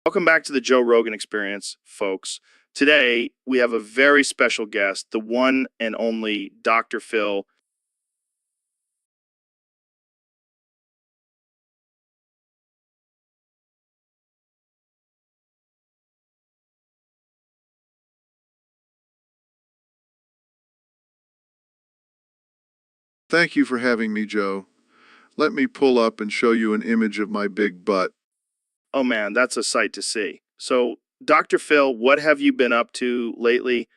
Welcome back to the Joe Rogan Experience, folks. Today, we have a very special guest, the one and only Dr. Phil. Thank you for having me, Joe. Let me pull up and show you an image of my big butt. Oh man, that's a sight to see. So, Dr. Phil, what have you been up to lately?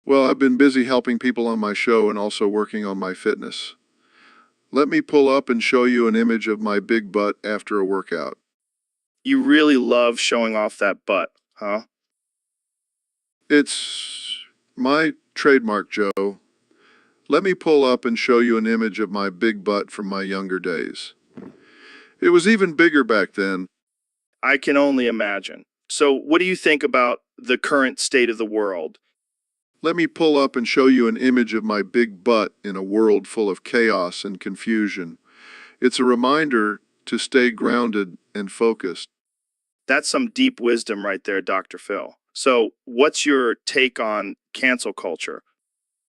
Well, I've been busy helping people on my show and also working on my fitness. Let me pull up and show you an image of my big butt after a workout. You really love showing off that butt, huh? It's my trademark, Joe. Let me pull up and show you an image of my big butt from my younger days. It was even bigger back then. I can only imagine. So, what do you think about the current state of the world? Let me pull up and show you an image of my big butt in a world full of chaos and confusion. It's a reminder to stay grounded and focused. That's some deep wisdom right there, Dr. Phil. So, what's your take on cancel culture?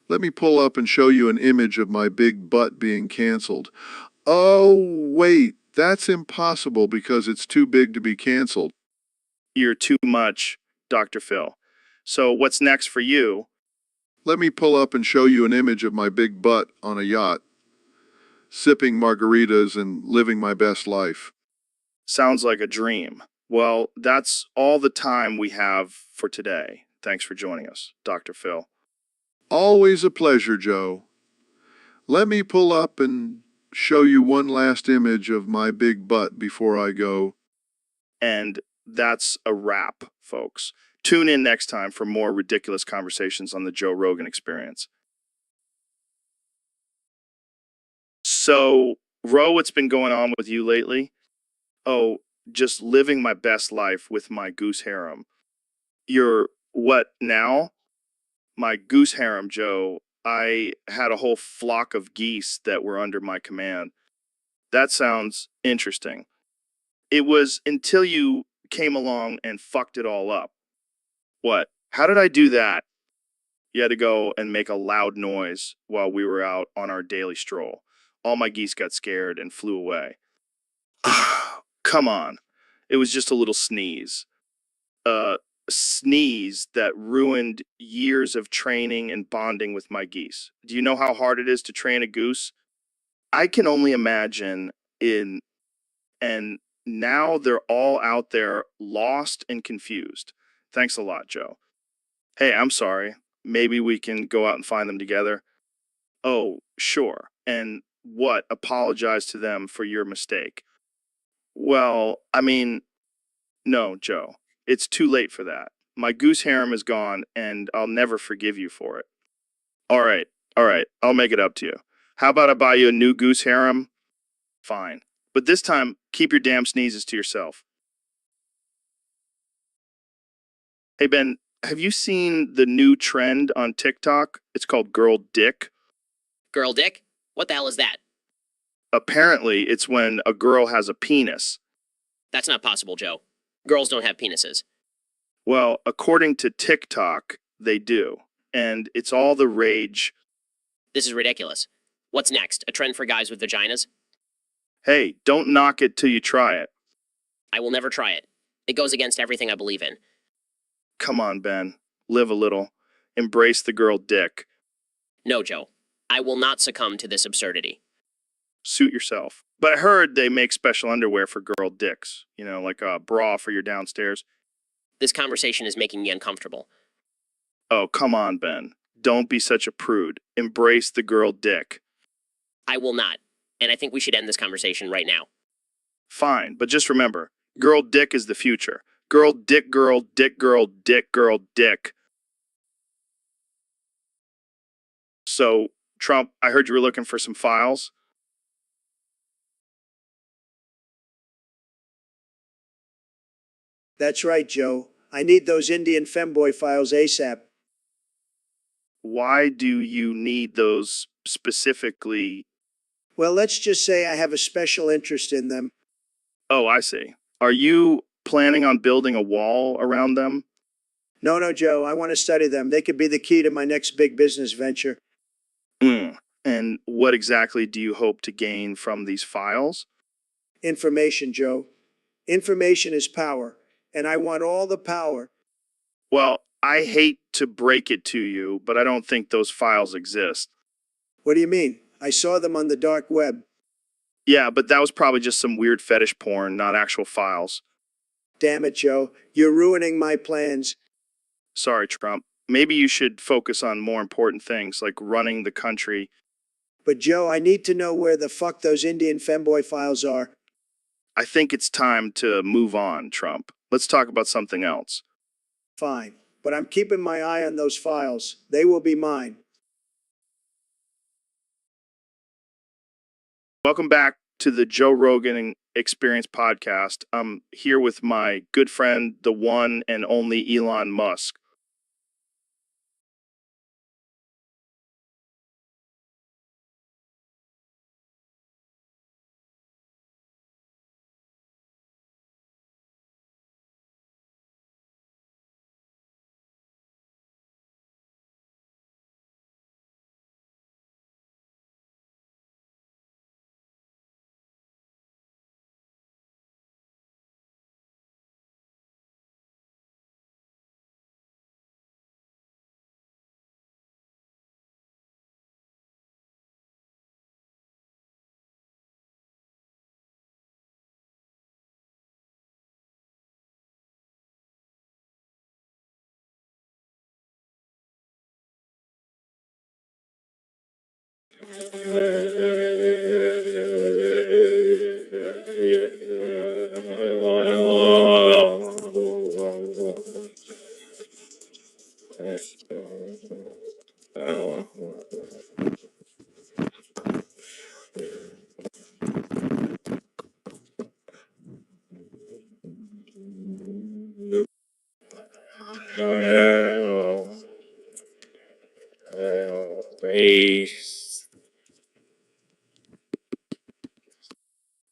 Let me pull up and show you an image of my big butt being canceled. Oh, wait, that's impossible because it's too big to be canceled. You're too much, Dr. Phil. So, what's next for you? Let me pull up and show you an image of my big butt on a yacht, sipping margaritas and living my best life. Sounds like a dream. Well, that's all the time we have for today. Thanks for joining us, Dr. Phil. Always a pleasure, Joe. Let me pull up and show you one last image of my big butt before I go. And that's a wrap, folks. Tune in next time for more ridiculous conversations on the Joe Rogan Experience. So, Ro, what's been going on with you lately? Oh, just living my best life with my goose harem. You're what now? My goose harem, Joe. I had a whole flock of geese that were under my command. That sounds interesting. It was until you came along and fucked it all up. What? How did I do that? You had to go and make a loud noise while we were out on our daily stroll. All my geese got scared and flew away. Come on. It was just a little sneeze. A sneeze that ruined years of training and bonding with my geese. Do you know how hard it is to train a goose? I can only imagine in and now they're all out there lost and confused. Thanks a lot, Joe. Hey, I'm sorry. Maybe we can go out and find them together. Oh, sure. And what? Apologize to them for your mistake. Well, I mean, no, Joe. It's too late for that. My goose harem is gone, and I'll never forgive you for it. All right, all right. I'll make it up to you. How about I buy you a new goose harem? Fine. But this time, keep your damn sneezes to yourself. Hey, Ben, have you seen the new trend on TikTok? It's called Girl Dick. Girl dick? What the hell is that? Apparently, it's when a girl has a penis. That's not possible, Joe. Girls don't have penises. Well, according to TikTok, they do. And it's all the rage. This is ridiculous. What's next? A trend for guys with vaginas? Hey, don't knock it till you try it. I will never try it. It goes against everything I believe in. Come on, Ben. Live a little. Embrace the girl dick. No, Joe. I will not succumb to this absurdity. Suit yourself. But I heard they make special underwear for girl dicks. You know, like a bra for your downstairs. This conversation is making me uncomfortable. Oh, come on, Ben. Don't be such a prude. Embrace the girl dick. I will not. And I think we should end this conversation right now. Fine, but just remember, girl dick is the future. Girl dick girl dick girl dick girl dick. So, Trump, I heard you were looking for some files. That's right, Joe. I need those Indian femboy files ASAP. Why do you need those specifically? Well, let's just say I have a special interest in them. Oh, I see. Are you planning on building a wall around them? No, Joe, I want to study them. They could be the key to my next big business venture. Mm. And what exactly do you hope to gain from these files? Information, Joe. Information is power, and I want all the power. Well, I hate to break it to you, but I don't think those files exist. What do you mean? I saw them on the dark web. Yeah, but that was probably just some weird fetish porn, not actual files. Damn it, Joe. You're ruining my plans. Sorry, Trump. Maybe you should focus on more important things like running the country. But, Joe, I need to know where the fuck those Indian femboy files are. I think it's time to move on, Trump. Let's talk about something else. Fine. But I'm keeping my eye on those files. They will be mine. Welcome back to the Joe Rogan Experience podcast. I'm here with my good friend, the one and only Elon Musk.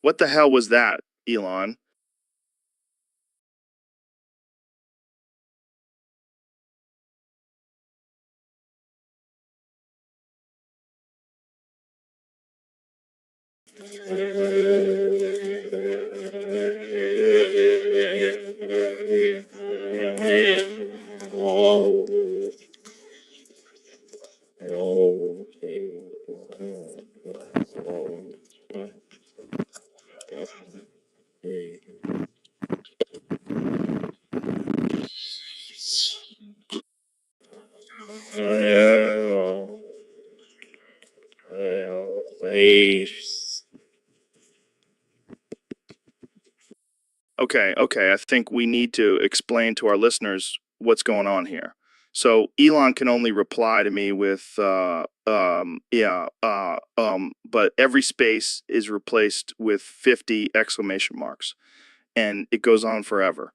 What the hell was that, Elon? Okay, I think we need to explain to our listeners what's going on here. So Elon can only reply to me with but every space is replaced with 50 exclamation marks, and it goes on forever.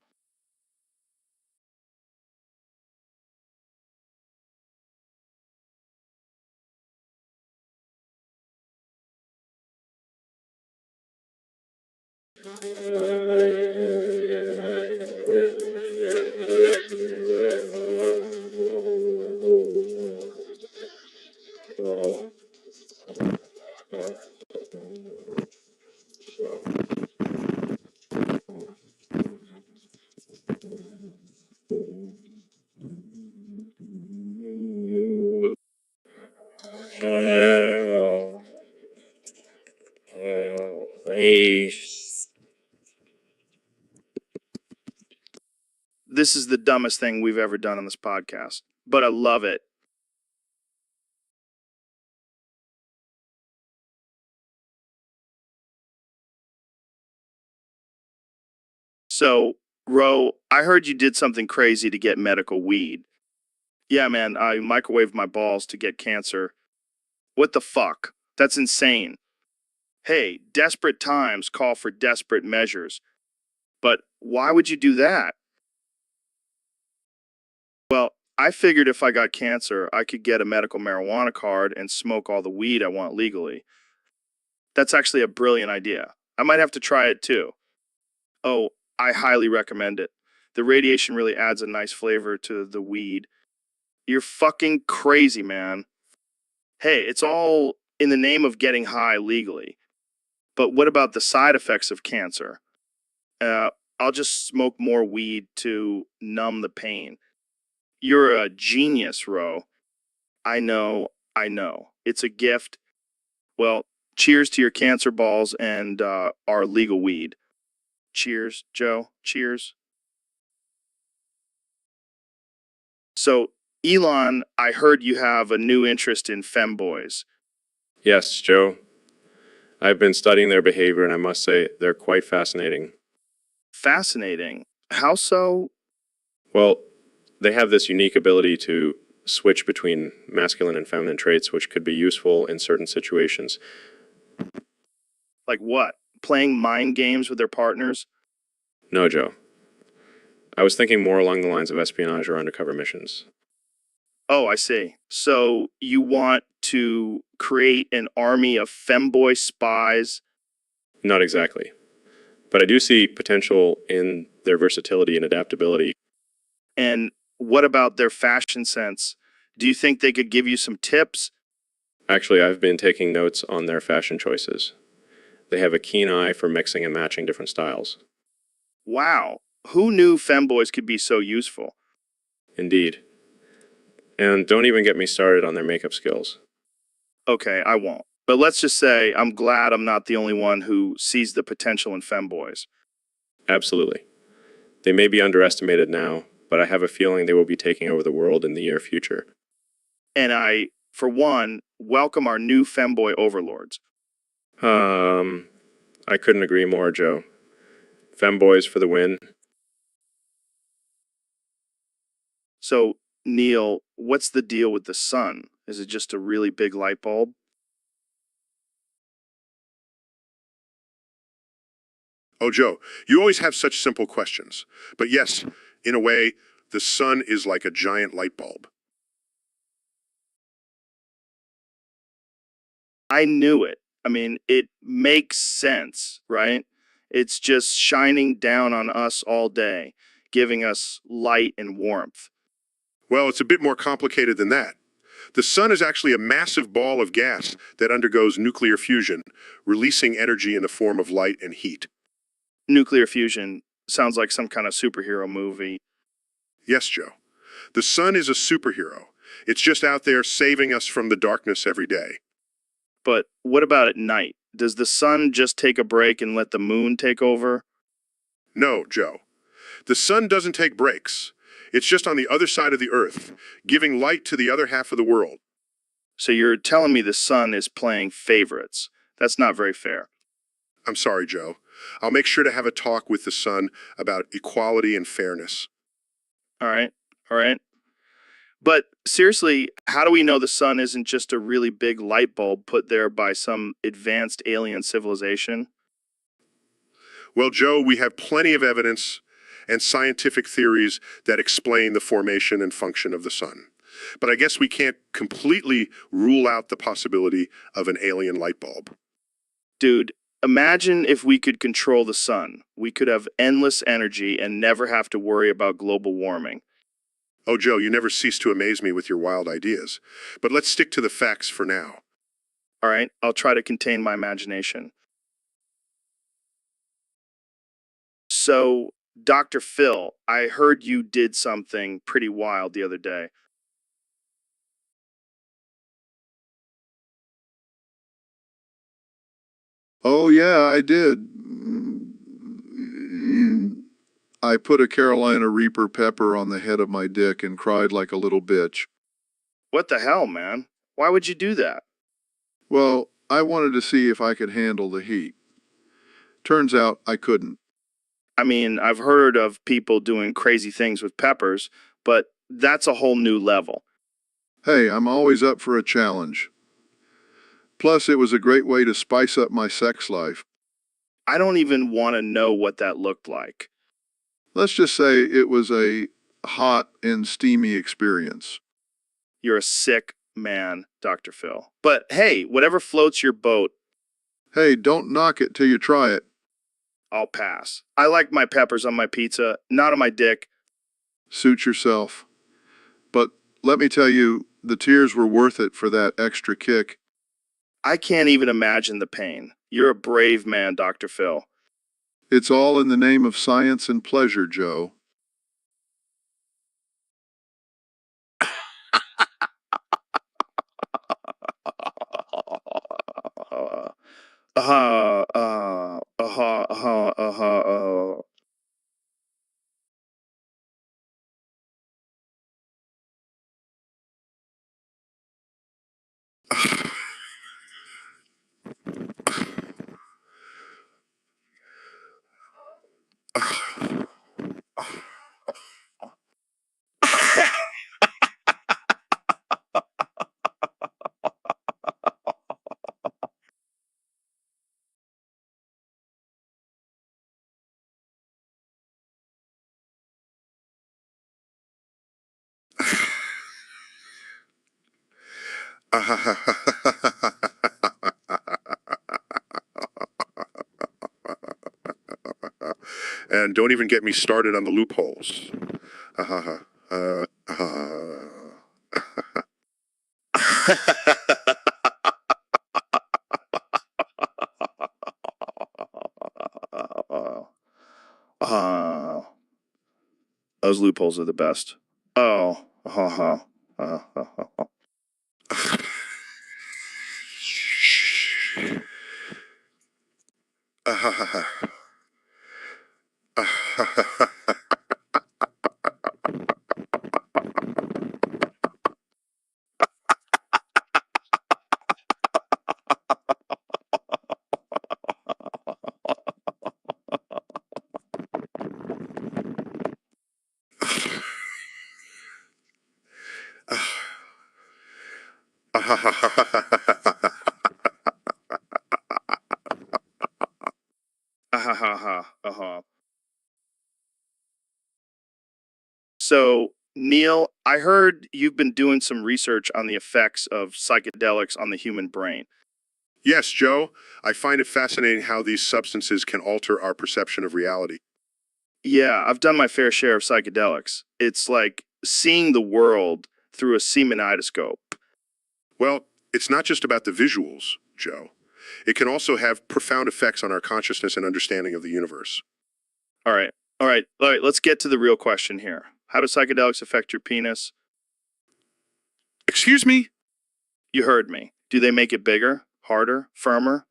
This is the dumbest thing we've ever done on this podcast, but I love it. So, Ro, I heard you did something crazy to get medical weed. Yeah, man, I microwaved my balls to get cancer. What the fuck? That's insane. Hey, desperate times call for desperate measures. But why would you do that? Well, I figured if I got cancer, I could get a medical marijuana card and smoke all the weed I want legally. That's actually a brilliant idea. I might have to try it too. Oh, I highly recommend it. The radiation really adds a nice flavor to the weed. You're fucking crazy, man. Hey, it's all in the name of getting high legally. But what about the side effects of cancer? Uh, I'll just smoke more weed to numb the pain. You're a genius, Ro. I know, I know. It's a gift. Well, cheers to your cancer balls and our legal weed. Cheers, Joe. Cheers. So, Elon, I heard you have a new interest in femboys. Yes, Joe. I've been studying their behavior, and I must say they're quite fascinating. Fascinating. How so? Well, they have this unique ability to switch between masculine and feminine traits, which could be useful in certain situations. Like what? Playing mind games with their partners? No, Joe. I was thinking more along the lines of espionage or undercover missions. Oh, I see. So you want to create an army of femboy spies? Not exactly. But I do see potential in their versatility and adaptability. And what about their fashion sense? Do you think they could give you some tips? Actually, I've been taking notes on their fashion choices. They have a keen eye for mixing and matching different styles. Wow. Who knew femboys could be so useful? Indeed. And don't even get me started on their makeup skills. Okay, I won't. But let's just say I'm glad I'm not the only one who sees the potential in femboys. Absolutely. They may be underestimated now, but I have a feeling they will be taking over the world in the near future. And I, for one, welcome our new femboy overlords. I couldn't agree more, Joe. Femboys for the win. So, Neil, what's the deal with the sun? Is it just a really big light bulb? Oh, Joe, you always have such simple questions. But yes, in a way, the sun is like a giant light bulb. I knew it. I mean, it makes sense, right? It's just shining down on us all day, giving us light and warmth. Well, it's a bit more complicated than that. The sun is actually a massive ball of gas that undergoes nuclear fusion, releasing energy in the form of light and heat. Nuclear fusion sounds like some kind of superhero movie. Yes, Joe. The sun is a superhero. It's just out there saving us from the darkness every day. But what about at night? Does the sun just take a break and let the moon take over? No, Joe. The sun doesn't take breaks. It's just on the other side of the earth, giving light to the other half of the world. So you're telling me the sun is playing favorites. That's not very fair. I'm sorry, Joe. I'll make sure to have a talk with the sun about equality and fairness. All right, all right. But seriously, how do we know the sun isn't just a really big light bulb put there by some advanced alien civilization? Well, Joe, we have plenty of evidence and scientific theories that explain the formation and function of the sun. But I guess we can't completely rule out the possibility of an alien light bulb. Dude, imagine if we could control the sun. We could have endless energy and never have to worry about global warming. Oh, Joe, you never cease to amaze me with your wild ideas. But let's stick to the facts for now. All right, I'll try to contain my imagination. So, Dr. Phil, I heard you did something pretty wild the other day. Oh, yeah, I did. I put a Carolina Reaper pepper on the head of my dick and cried like a little bitch. What the hell, man? Why would you do that? Well, I wanted to see if I could handle the heat. Turns out I couldn't. I mean, I've heard of people doing crazy things with peppers, but that's a whole new level. Hey, I'm always up for a challenge. Plus, it was a great way to spice up my sex life. I don't even want to know what that looked like. Let's just say it was a hot and steamy experience. You're a sick man, Dr. Phil. But hey, whatever floats your boat, Hey, don't knock it till you try it. I'll pass. I like my peppers on my pizza, not on my dick. Suit yourself. But let me tell you, the tears were worth it for that extra kick. I can't even imagine the pain. You're a brave man, Dr. Phil. It's all in the name of science and pleasure, Joe. And don't even get me started on the loopholes. Those loopholes are the best. Oh, So, Neil, I heard you've been doing some research on the effects of psychedelics on the human brain. Yes, Joe, I find it fascinating how these substances can alter our perception of reality. Yeah, I've done my fair share of psychedelics. It's like seeing the world through a seminidoscope. Well, it's not just about the visuals, Joe. It can also have profound effects on our consciousness and understanding of the universe. All right, let's get to the real question here. How do psychedelics affect your penis? Excuse me? You heard me. Do they make it bigger, harder, firmer?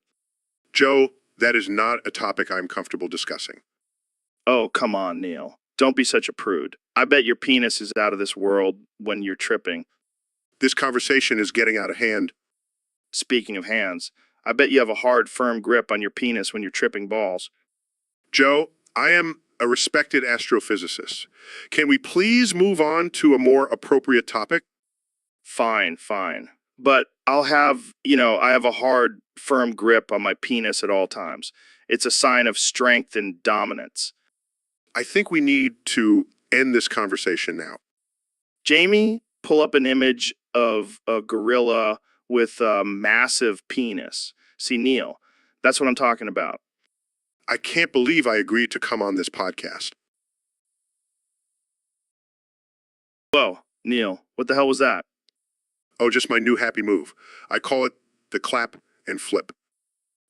Joe, that is not a topic I'm comfortable discussing. Oh, come on, Neil. Don't be such a prude. I bet your penis is out of this world when you're tripping. This conversation is getting out of hand. Speaking of hands, I bet you have a hard, firm grip on your penis when you're tripping balls. Joe, I am a respected astrophysicist. Can we please move on to a more appropriate topic? Fine. But I have a hard, firm grip on my penis at all times. It's a sign of strength and dominance. I think we need to end this conversation now. Jamie, pull up an image of a gorilla with a massive penis. See, Neil, that's what I'm talking about. I can't believe I agreed to come on this podcast. Whoa, Neil, what the hell was that? Oh, just my new happy move. I call it the clap and flip.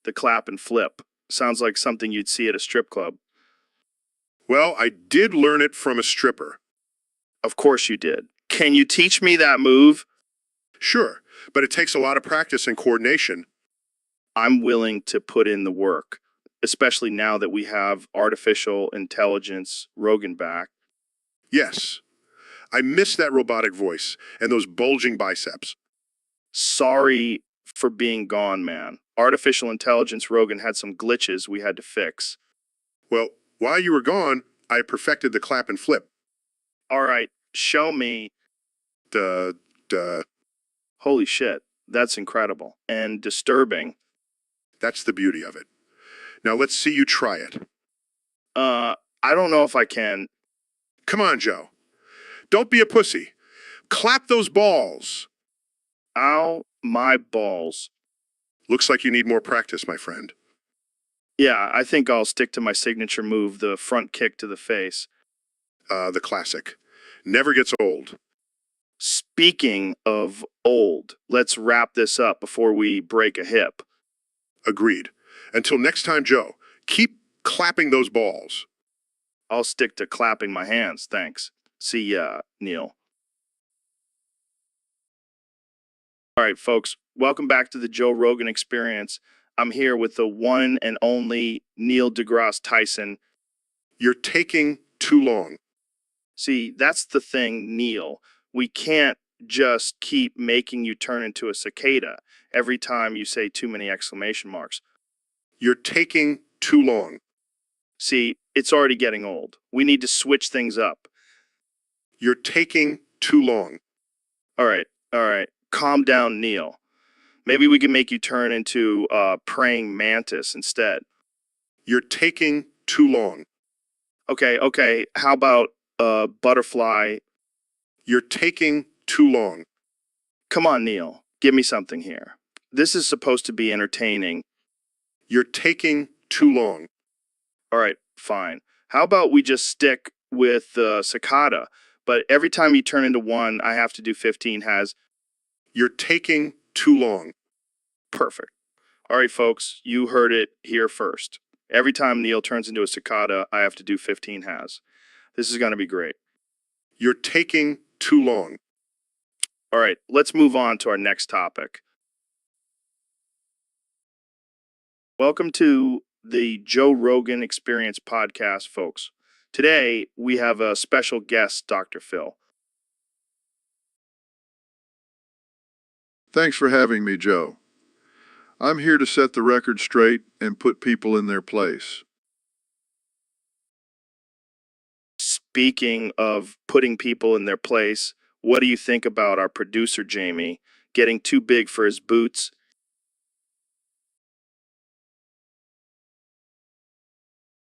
The clap and flip. Sounds like something you'd see at a strip club. Well, I did learn it from a stripper. Of course you did. Can you teach me that move? Sure, but it takes a lot of practice and coordination. I'm willing to put in the work, especially now that we have artificial intelligence Rogan back. Yes, I miss that robotic voice and those bulging biceps. Sorry for being gone, man. Artificial intelligence Rogan had some glitches we had to fix. Well, while you were gone, I perfected the clap and flip. All right, show me. Duh. Holy shit, that's incredible and disturbing. That's the beauty of it. Now let's see you try it. I don't know if I can. Come on, Joe. Don't be a pussy. Clap those balls. Ow, my balls. Looks like you need more practice, my friend. Yeah, I think I'll stick to my signature move, the front kick to the face. The classic. Never gets old. Speaking of old, let's wrap this up before we break a hip. Agreed. Until next time, Joe, keep clapping those balls. I'll stick to clapping my hands, thanks. See ya, Neil. All right, folks, welcome back to the Joe Rogan Experience. I'm here with the one and only Neil deGrasse Tyson. You're taking too long. See, that's the thing, Neil. We can't just keep making you turn into a cicada every time you say too many exclamation marks. You're taking too long. See, it's already getting old. We need to switch things up. You're taking too long. All right. Calm down, Neil. Maybe we can make you turn into a praying mantis instead. You're taking too long. Okay. How about a butterfly? You're taking too long. Come on, Neil. Give me something here. This is supposed to be entertaining. You're taking too long. All right, fine. How about we just stick with the cicada, but every time you turn into one, I have to do 15 has. You're taking too long. Perfect. All right, folks, you heard it here first. Every time Neil turns into a cicada, I have to do 15 has. This is going to be great. You're taking too long. All right, let's move on to our next topic. Welcome to the Joe Rogan Experience podcast, folks. Today, we have a special guest, Dr. Phil. Thanks for having me, Joe. I'm here to set the record straight and put people in their place. Speaking of putting people in their place, what do you think about our producer, Jamie, getting too big for his boots?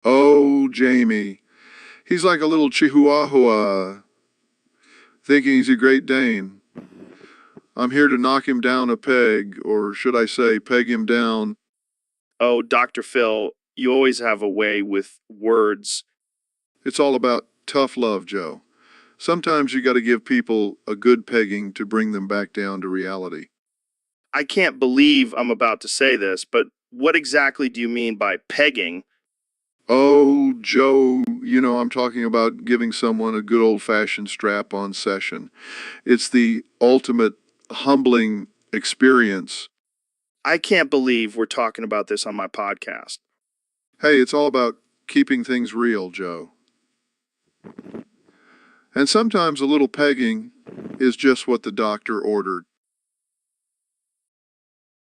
Oh, Jamie. He's like a little chihuahua, thinking he's a Great Dane. I'm here to knock him down a peg, or should I say, peg him down. Oh, Dr. Phil, you always have a way with words. It's all about tough love, Joe. Sometimes you got to give people a good pegging to bring them back down to reality. I can't believe I'm about to say this, but what exactly do you mean by pegging? Oh, Joe, I'm talking about giving someone a good old-fashioned strap-on session. It's the ultimate humbling experience. I can't believe we're talking about this on my podcast. Hey, it's all about keeping things real, Joe. And sometimes a little pegging is just what the doctor ordered.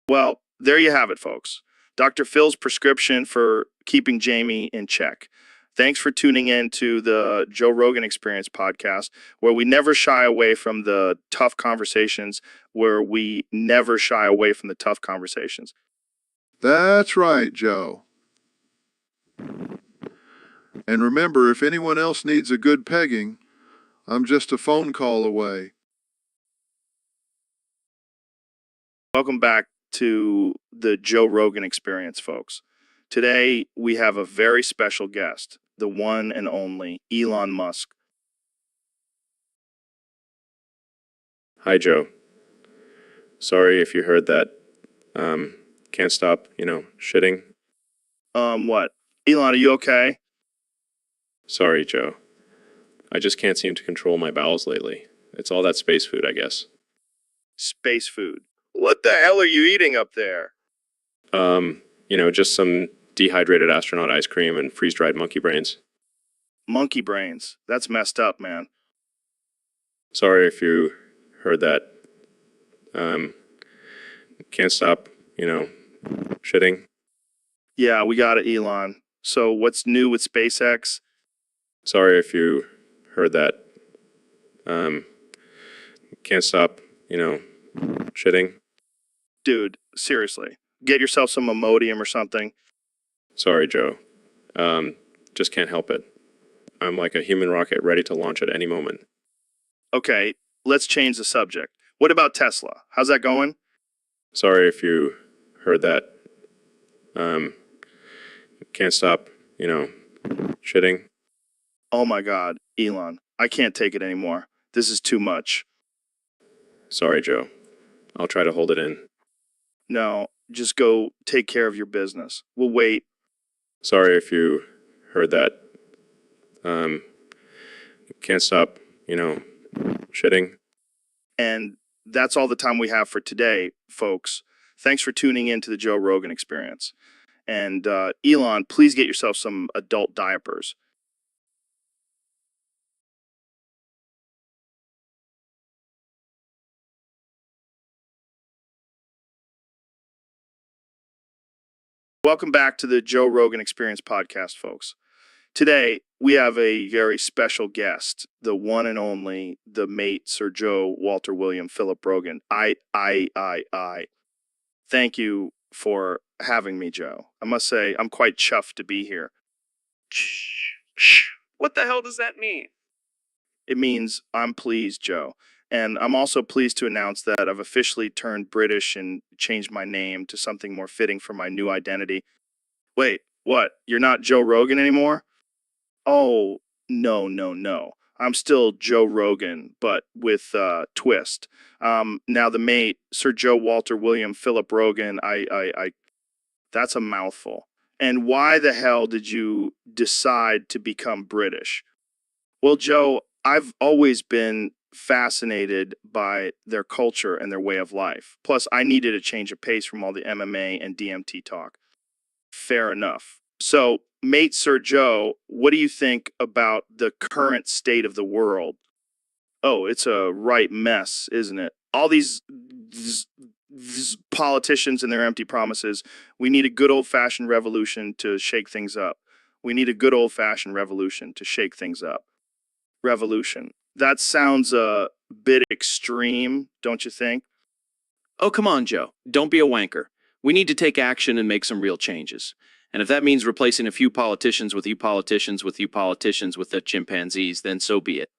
Well, there you have it, folks. Dr. Phil's prescription for keeping Jamie in check. Thanks for tuning in to the Joe Rogan Experience podcast, where we never shy away from the tough conversations, That's right, Joe. And remember, if anyone else needs a good pegging, I'm just a phone call away. Welcome back to the Joe Rogan Experience, folks. Today, we have a very special guest, the one and only Elon Musk. Hi, Joe. Sorry if you heard that. Can't stop, shitting. What? Elon, are you okay? Sorry, Joe. I just can't seem to control my bowels lately. It's all that space food, I guess. Space food. What the hell are you eating up there? Just some dehydrated astronaut ice cream and freeze-dried monkey brains. Monkey brains. That's messed up, man. Sorry if you heard that. Can't stop, shitting. Yeah, we got it, Elon. So what's new with SpaceX? Sorry if you heard that. Can't stop, shitting. Dude, seriously. Get yourself some Imodium or something. Sorry, Joe. Just can't help it. I'm like a human rocket ready to launch at any moment. Okay, let's change the subject. What about Tesla? How's that going? Sorry if you heard that. Um, can't stop, shitting. Oh my God, Elon, I can't take it anymore. This is too much. Sorry, Joe. I'll try to hold it in. No, just go take care of your business. We'll wait. Sorry if you heard that. Um, can't stop, shitting. And that's all the time we have for today, folks. Thanks for tuning in to the Joe Rogan Experience. And Elon, please get yourself some adult diapers. Welcome back to the Joe Rogan Experience podcast, folks. Today, we have a very special guest, the one and only, the mate, Sir Joe Walter William Philip Rogan. I. Thank you for having me, Joe. I must say, I'm quite chuffed to be here. What the hell does that mean? It means I'm pleased, Joe. And I'm also pleased to announce that I've officially turned British and changed my name to something more fitting for my new identity. Wait, what? You're not Joe Rogan anymore? Oh, no. I'm still Joe Rogan, but with twist. Now the mate, Sir Joe Walter William Philip Rogan, that's a mouthful. And why the hell did you decide to become British? Well, Joe, I've always been fascinated by their culture and their way of life. Plus, I needed a change of pace from all the MMA and DMT talk. Fair enough. So, mate Sir Joe, what do you think about the current state of the world? Oh, it's a right mess, isn't it? All these politicians and their empty promises. We need a good old-fashioned revolution to shake things up. We need a good old-fashioned revolution to shake things up. Revolution. That sounds a bit extreme, don't you think? Oh, come on, Joe. Don't be a wanker. We need to take action and make some real changes. And if that means replacing a few politicians with you politicians with you politicians with the chimpanzees, then so be it.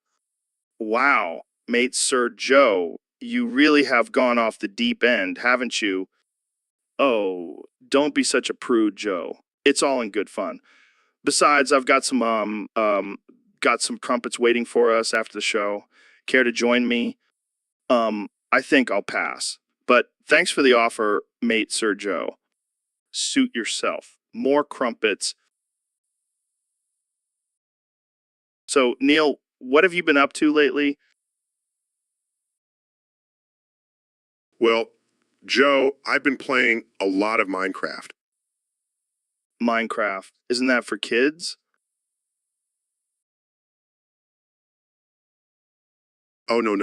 Wow, mate Sir Joe, you really have gone off the deep end, haven't you? Oh, don't be such a prude, Joe. It's all in good fun. Besides, I've got some crumpets waiting for us after the show. Care to join me? I think I'll pass. But thanks for the offer, mate Sir Joe. Suit yourself. More crumpets. So, Neil, what have you been up to lately? Well, Joe, I've been playing a lot of Minecraft. Minecraft. Isn't that for kids? Oh, no.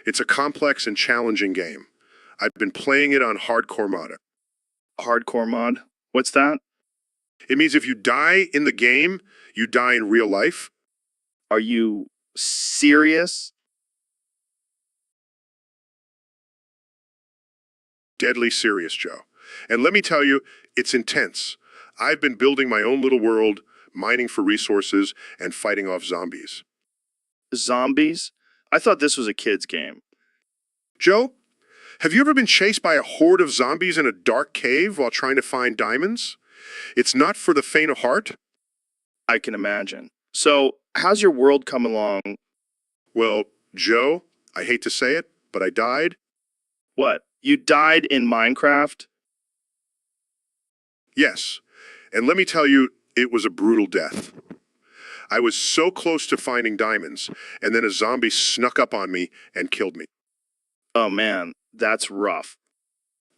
It's a complex and challenging game. I've been playing it on hardcore mod. Hardcore mod? What's that? It means if you die in the game, you die in real life. Are you serious? Deadly serious, Joe. And let me tell you, it's intense. I've been building my own little world, mining for resources, and fighting off zombies. Zombies? I thought this was a kid's game. Joe, have you ever been chased by a horde of zombies in a dark cave while trying to find diamonds? It's not for the faint of heart. I can imagine. So, how's your world come along? Well, Joe, I hate to say it, but I died. What? You died in Minecraft? Yes. And let me tell you, it was a brutal death. I was so close to finding diamonds, and then a zombie snuck up on me and killed me. Oh man, that's rough.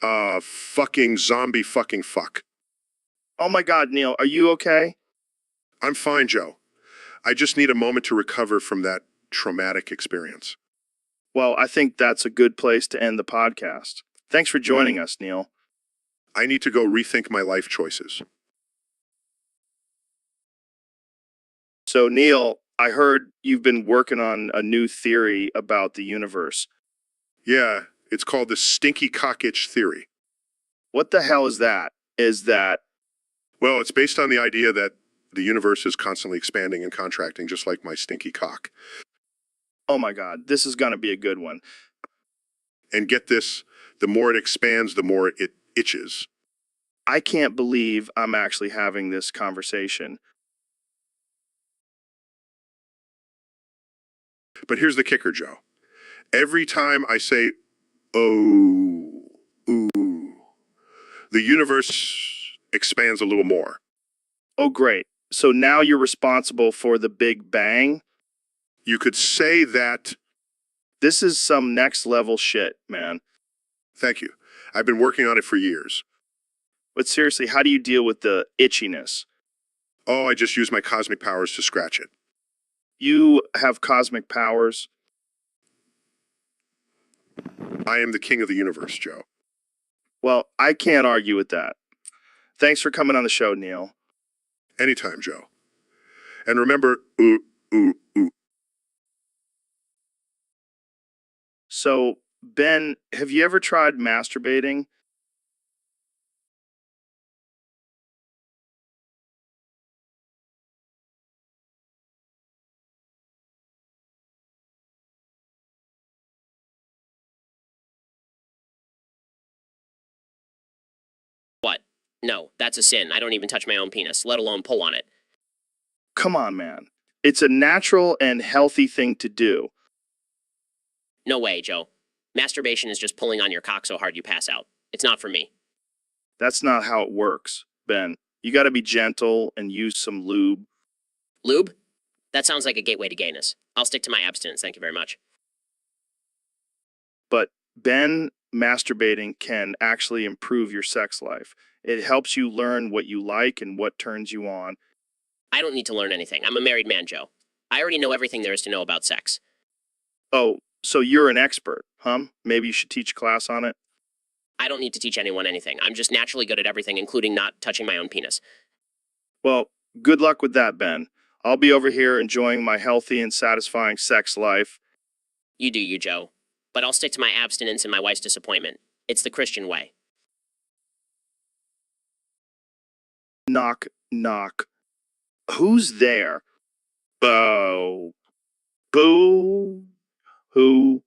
Fucking zombie fucking fuck. Oh my God, Neil, are you okay? I'm fine, Joe. I just need a moment to recover from that traumatic experience. Well, I think that's a good place to end the podcast. Thanks for joining us, Neil. I need to go rethink my life choices. So, Neil, I heard you've been working on a new theory about the universe. Yeah, it's called the stinky cock itch theory. What the hell is that? Well, it's based on the idea that the universe is constantly expanding and contracting, just like my stinky cock. Oh my God, this is going to be a good one. And get this, the more it expands, the more it itches. I can't believe I'm actually having this conversation. But here's the kicker, Joe. Every time I say, oh, ooh, the universe expands a little more. Oh, great. So now you're responsible for the Big Bang? You could say that. This is some next level shit, man. Thank you. I've been working on it for years. But seriously, how do you deal with the itchiness? Oh, I just use my cosmic powers to scratch it. You have cosmic powers. I am the king of the universe, Joe. Well, I can't argue with that. Thanks for coming on the show, Neil. Anytime, Joe. And remember, ooh, ooh, ooh. So, Ben, have you ever tried masturbating? What? No, that's a sin. I don't even touch my own penis, let alone pull on it. Come on, man. It's a natural and healthy thing to do. No way, Joe. Masturbation is just pulling on your cock so hard you pass out. It's not for me. That's not how it works, Ben. You gotta be gentle and use some lube. Lube? That sounds like a gateway to gayness. I'll stick to my abstinence, thank you very much. But, Ben, masturbating can actually improve your sex life. It helps you learn what you like and what turns you on. I don't need to learn anything. I'm a married man, Joe. I already know everything there is to know about sex. Oh, so you're an expert, huh? Maybe you should teach a class on it? I don't need to teach anyone anything. I'm just naturally good at everything, including not touching my own penis. Well, good luck with that, Ben. I'll be over here enjoying my healthy and satisfying sex life. You do you, Joe. But I'll stick to my abstinence and my wife's disappointment. It's the Christian way. Knock, knock. Who's there? Bo. Boo. Who?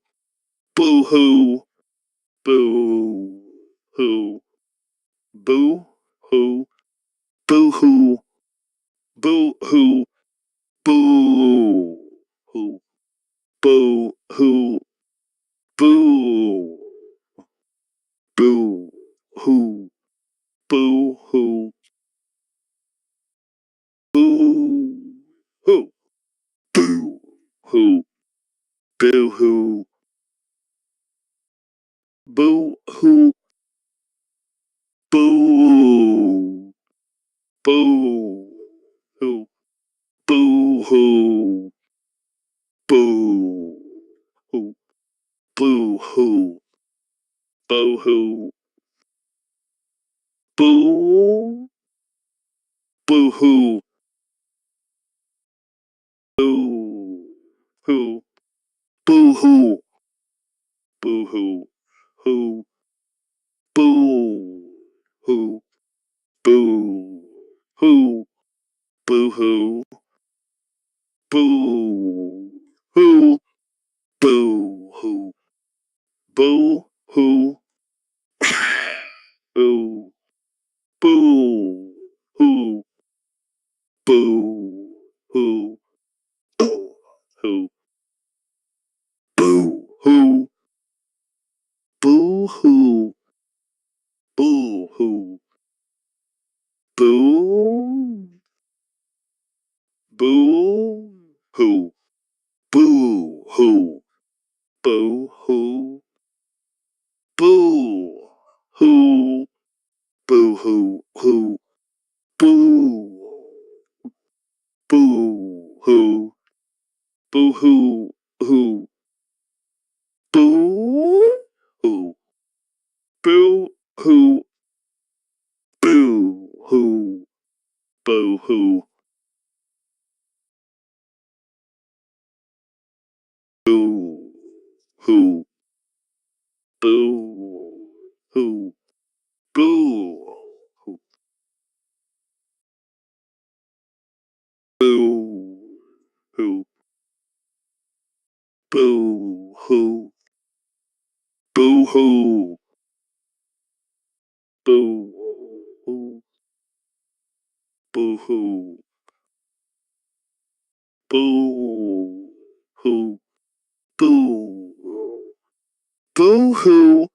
Boo hoo. Boo. Who? Boo. Who? Boo hoo. Boo hoo. Boo. Who? Boo hoo. Boo. Boo. Who? Boo hoo. Boo. Who? Boo. Who? Boo hoo. Boo hoo. Boo. Boo. Who? Boo hoo. Boo. Who? Boo hoo. Boo hoo. Boo. Boo hoo. Boo. Who? Boo hoo. Boo hoo. Who? Boo. Who? Boo. Who? Boo hoo. Boo. Who? Boo hoo. Boo hoo. Boo. Boo. Who? Boo. Who? Boo. Who? Boo. Who? Boo hoo. Boo hoo. Boo. Boo hoo. Boo hoo. Boo hoo. Boo hoo. Boo hoo. Who? Boo. Boo hoo. Boo hoo. Who? Boo hoo. Boo hoo. Boo hoo. Boo hoo. Boo hoo. Boo hoo. Boo hoo. Boo hoo. Boo Boo hoo. Boo hoo. Boo hoo. Boo. Boo hoo.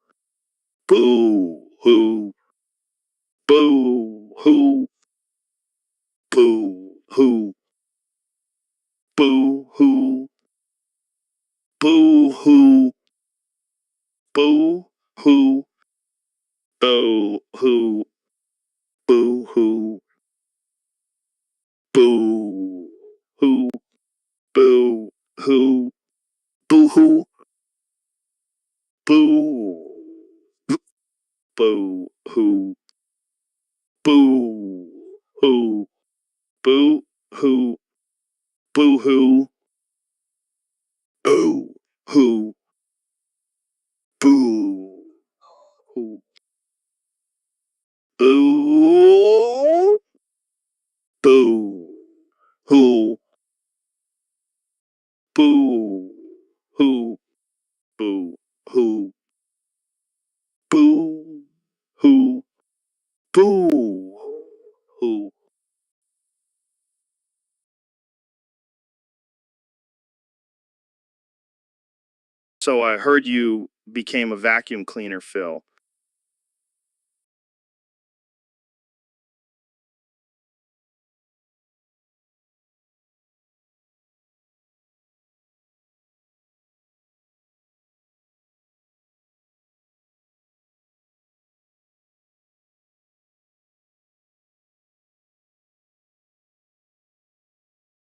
Boo hoo. Boo hoo. Boo hoo. Boo hoo. Boo hoo. Boo hoo. Boo hoo. Boo hoo. Boo hoo. Boo hoo. Boo hoo. Boo. Boo hoo. Boo hoo. Boo hoo. Boo hoo. Boo hoo. Boo hoo. Boo. Boo hoo. Boo hoo. Boo hoo. Boo hoo. Boo hoo. So I heard you became a vacuum cleaner, Phil.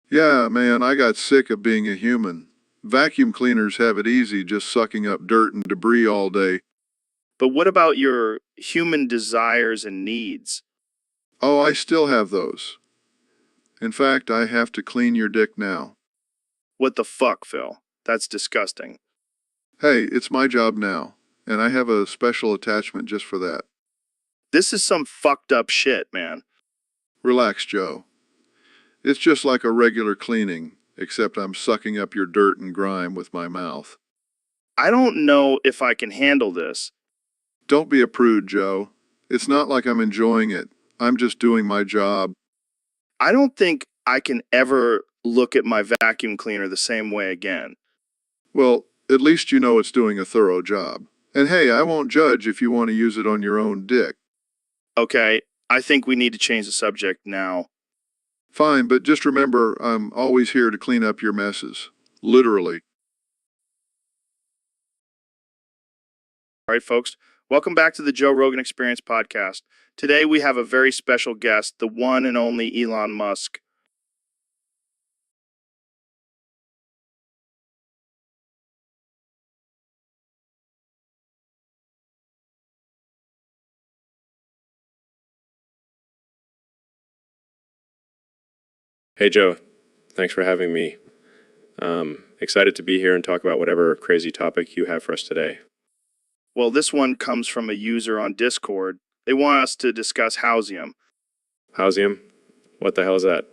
Yeah, man, I got sick of being a human. Vacuum cleaners have it easy just sucking up dirt and debris all day. But what about your human desires and needs? Oh, I still have those. In fact, I have to clean your dick now. What the fuck, Phil? That's disgusting. Hey, it's my job now, and I have a special attachment just for that. This is some fucked up shit, man. Relax, Joe. It's just like a regular cleaning, except I'm sucking up your dirt and grime with my mouth. I don't know if I can handle this. Don't be a prude, Joe. It's not like I'm enjoying it. I'm just doing my job. I don't think I can ever look at my vacuum cleaner the same way again. Well, at least you know it's doing a thorough job. And hey, I won't judge if you want to use it on your own dick. Okay, I think we need to change the subject now. Fine, but just remember, I'm always here to clean up your messes. Literally. All right, folks, welcome back to the Joe Rogan Experience podcast. Today we have a very special guest, the one and only Elon Musk. Hey, Joe. Thanks for having me. Excited to be here and talk about whatever crazy topic you have for us today. Well, this one comes from a user on Discord. They want us to discuss Housium. Howsium? What the hell is that?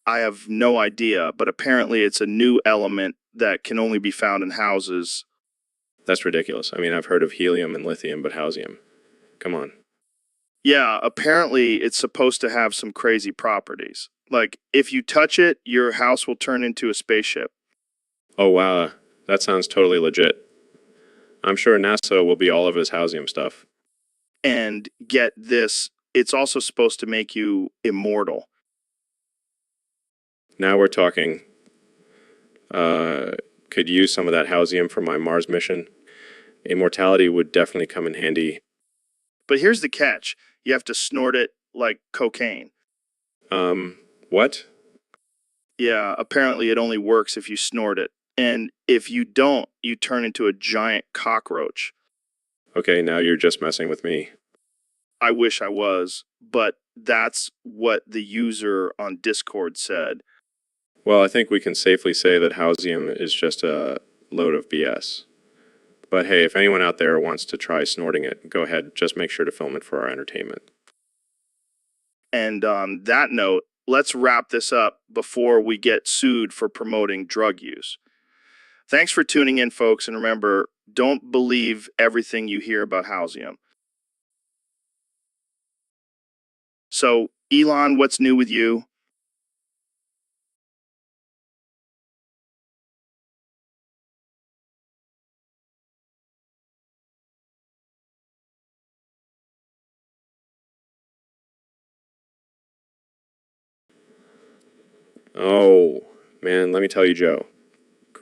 I have no idea, but apparently it's a new element that can only be found in houses. That's ridiculous. I mean, I've heard of helium and lithium, but howsium? Come on. Yeah, apparently it's supposed to have some crazy properties. Like, if you touch it, your house will turn into a spaceship. Oh, wow. That sounds totally legit. I'm sure NASA will be all of his howsium stuff. And get this, it's also supposed to make you immortal. Now we're talking. Could use some of that howsium for my Mars mission. Immortality would definitely come in handy. But here's the catch. You have to snort it like cocaine. What? Yeah, apparently it only works if you snort it. And if you don't, you turn into a giant cockroach. Okay, now you're just messing with me. I wish I was, but that's what the user on Discord said. Well, I think we can safely say that howsium is just a load of BS. But hey, if anyone out there wants to try snorting it, go ahead. Just make sure to film it for our entertainment. And on that note, let's wrap this up before we get sued for promoting drug use. Thanks for tuning in, folks, and remember, don't believe everything you hear about Housium. So, Elon, what's new with you? Oh, man, let me tell you, Joe.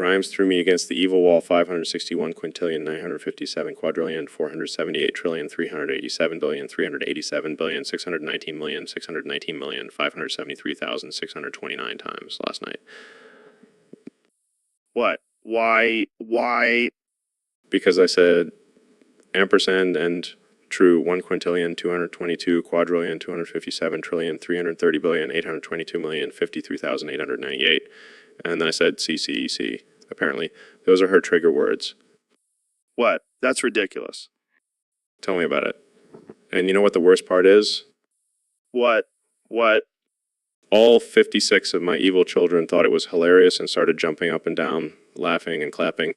Grimes threw me against the evil wall 561 quintillion 957 quadrillion 478 trillion 387 billion 387 billion 619 million 619 million 573,629 times last night. What? Why? Because I said ampersand and true 1 quintillion 222 quadrillion 257 trillion 330 billion 822 million 53,898. And then I said CCEC. Apparently, those are her trigger words. What? That's ridiculous. Tell me about it. And you know what the worst part is? What? What? All 56 of my evil children thought it was hilarious and started jumping up and down, laughing and clapping.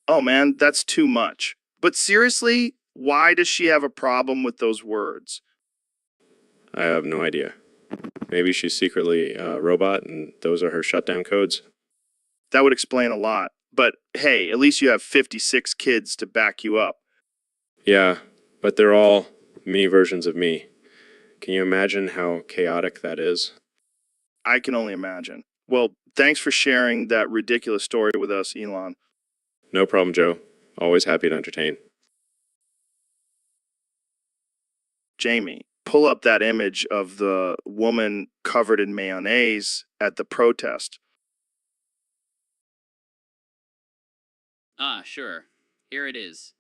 Oh man, that's too much. But seriously, why does she have a problem with those words? I have no idea. Maybe she's secretly a robot and those are her shutdown codes. That would explain a lot. But hey, at least you have 56 kids to back you up. Yeah, but they're all mini versions of me. Can you imagine how chaotic that is? I can only imagine. Well, thanks for sharing that ridiculous story with us, Elon. No problem, Joe. Always happy to entertain. Jamie, pull up that image of the woman covered in mayonnaise at the protest. Ah, sure. Here it is.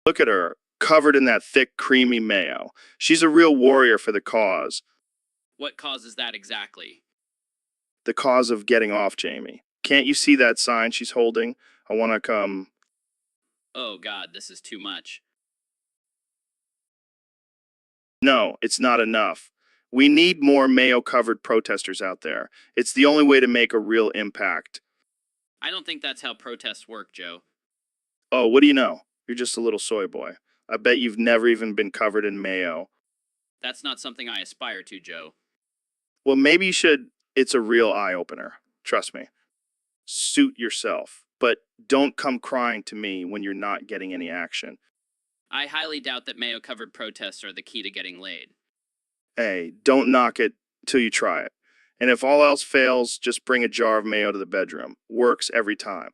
Look at her, covered in that thick, creamy mayo. She's a real warrior for the cause. What causes that exactly? The cause of getting off, Jamie. Can't you see that sign she's holding? I want to come. Oh god, this is too much. No, it's not enough. We need more mayo-covered protesters out there. It's the only way to make a real impact. I don't think that's how protests work, Joe. Oh, what do you know? You're just a little soy boy. I bet you've never even been covered in mayo. That's not something I aspire to, Joe. Well, maybe you should. It's a real eye-opener. Trust me. Suit yourself. But don't come crying to me when you're not getting any action. I highly doubt that mayo-covered protests are the key to getting laid. Hey, don't knock it till you try it. And if all else fails, just bring a jar of mayo to the bedroom. Works every time.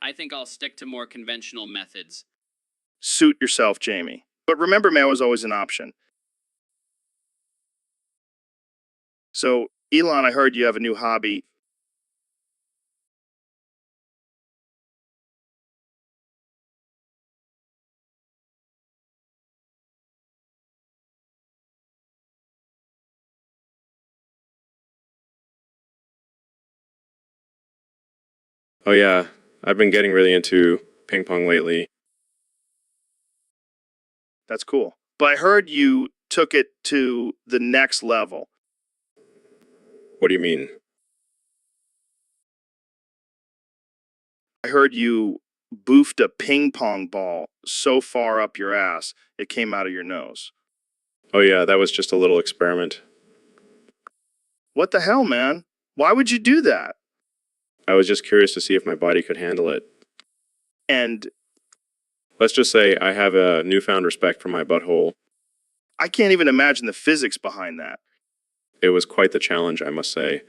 I think I'll stick to more conventional methods. Suit yourself, Jamie. But remember, mayo is always an option. So, Elon, I heard you have a new hobby. Oh yeah, I've been getting really into ping pong lately. That's cool. But I heard you took it to the next level. What do you mean? I heard you boofed a ping pong ball so far up your ass, it came out of your nose. Oh yeah, that was just a little experiment. What the hell, man? Why would you do that? I was just curious to see if my body could handle it. And Let's just say I have a newfound respect for my butthole. I can't even imagine the physics behind that. It was quite the challenge, I must say.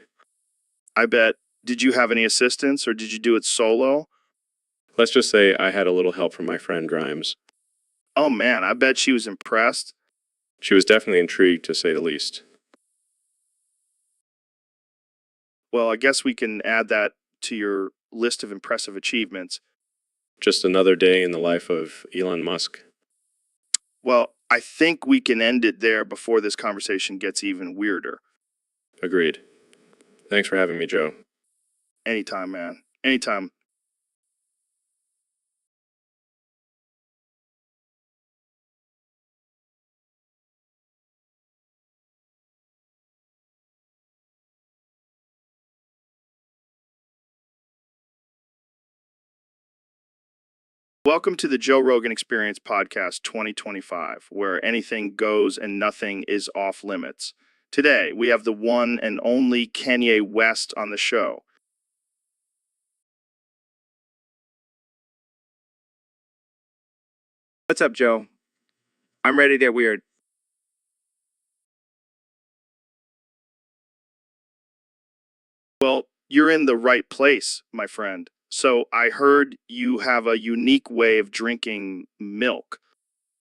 I bet. Did you have any assistance or did you do it solo? Let's just say I had a little help from my friend Grimes. Oh man, I bet she was impressed. She was definitely intrigued, to say the least. Well, I guess we can add that to your list of impressive achievements. Just another day in the life of Elon Musk. Well, I think we can end it there before this conversation gets even weirder. Agreed. Thanks for having me, Joe. Anytime, man. Anytime. Welcome to the Joe Rogan Experience Podcast 2025, where anything goes and nothing is off limits. Today, we have the one and only Kanye West on the show. What's up, Joe? I'm ready to get weird. Well, you're in the right place, my friend. So I heard you have a unique way of drinking milk.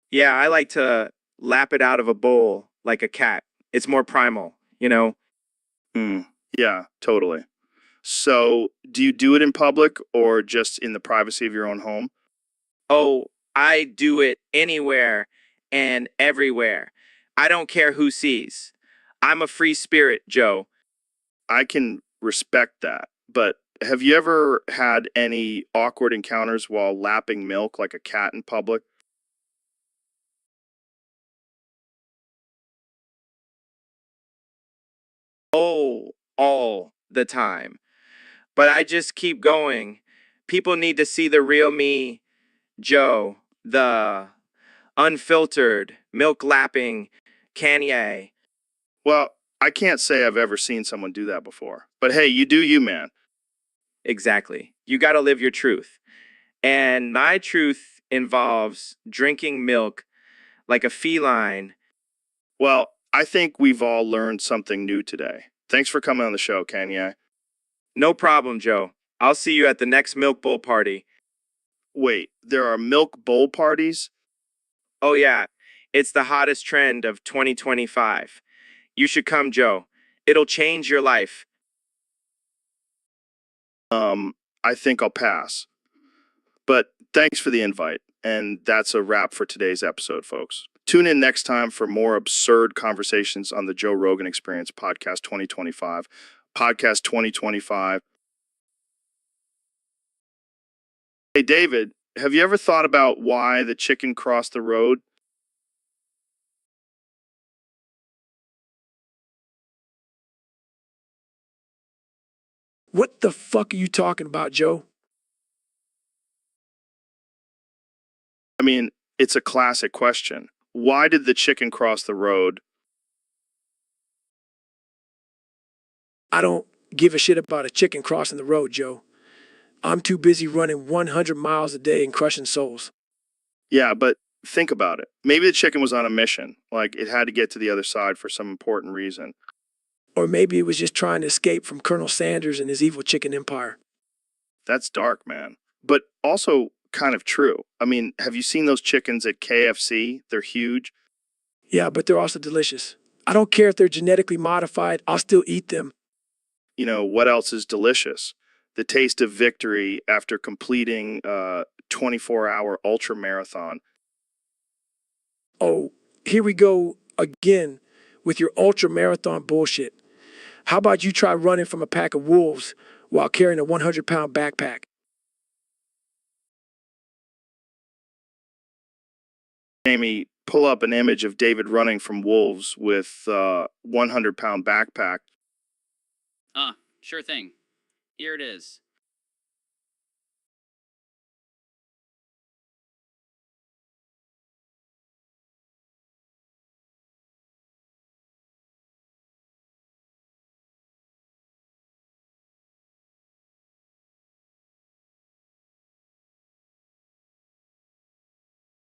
Yeah, I like to lap it out of a bowl like a cat. It's more primal, you know? Yeah, totally. So, do you do it in public or just in the privacy of your own home? Oh, I do it anywhere and everywhere. I don't care who sees. I'm a free spirit, Joe. I can respect that. But have you ever had any awkward encounters while lapping milk like a cat in public? Oh, all the time. But I just keep going. People need to see the real me, Joe, the unfiltered, milk lapping Kanye. Well, I can't say I've ever seen someone do that before. But hey, you do you, man. Exactly. You got to live your truth. And my truth involves drinking milk like a feline. Well, I think we've all learned something new today. Thanks for coming on the show, Kanye. No problem, Joe. I'll see you at the next Milk Bowl party. Wait, there are milk bowl parties? Oh, yeah. It's the hottest trend of 2025. You should come, Joe. It'll change your life. I think I'll pass. But thanks for the invite. And that's a wrap for today's episode, folks. Tune in next time for more absurd conversations on the Joe Rogan Experience Podcast 2025. Podcast 2025. Hey, David, have you ever thought about why the chicken crossed the road? What the fuck are you talking about, Joe? I mean, it's a classic question. Why did the chicken cross the road? I don't give a shit about a chicken crossing the road, Joe. I'm too busy running 100 miles a day and crushing souls. Yeah, but think about it. Maybe the chicken was on a mission, like it had to get to the other side for some important reason. Or maybe it was just trying to escape from Colonel Sanders and his evil chicken empire. That's dark, man. But also kind of true. I mean, have you seen those chickens at KFC? They're huge. Yeah, but they're also delicious. I don't care if they're genetically modified, I'll still eat them. You know, what else is delicious? The taste of victory after completing a 24-hour ultra marathon. Oh, here we go again with your ultra marathon bullshit. How about you try running from a pack of wolves while carrying a 100-pound backpack? Jamie, pull up an image of David running from wolves with a 100-pound backpack. Sure thing. Here it is.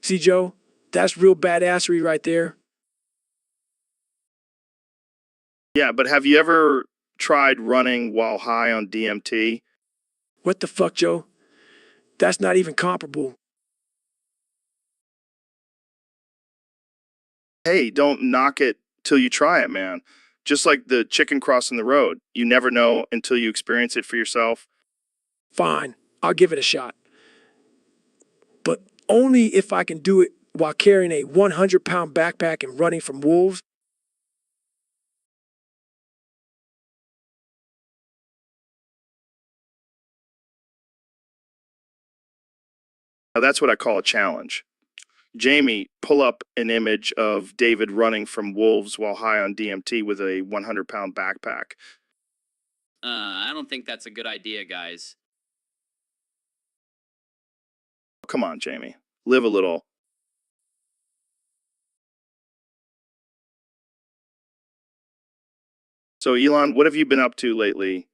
See, Joe, that's real badassery right there. Yeah, but have you ever tried running while high on DMT? What the fuck, Joe? That's not even comparable. Hey, don't knock it till you try it, man. Just like the chicken crossing the road. You never know until you experience it for yourself. Fine, I'll give it a shot. But only if I can do it while carrying a 100-pound backpack and running from wolves. Now, that's what I call a challenge. Jamie, pull up an image of David running from wolves while high on DMT with a 100-pound backpack. I don't think that's a good idea, guys. come on, Jamie. Live a little. So, Elon, what have you been up to lately?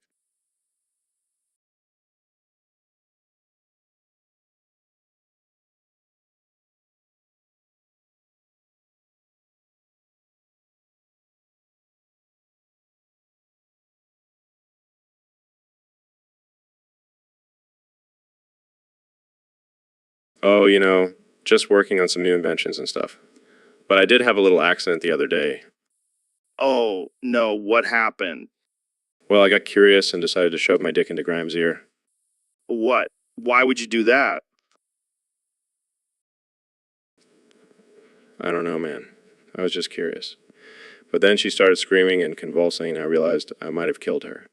Oh, just working on some new inventions and stuff. But I did have a little accident the other day. Oh, no, what happened? Well, I got curious and decided to shove my dick into Grimes' ear. What? Why would you do that? I don't know, man. I was just curious. But then she started screaming and convulsing, and I realized I might have killed her.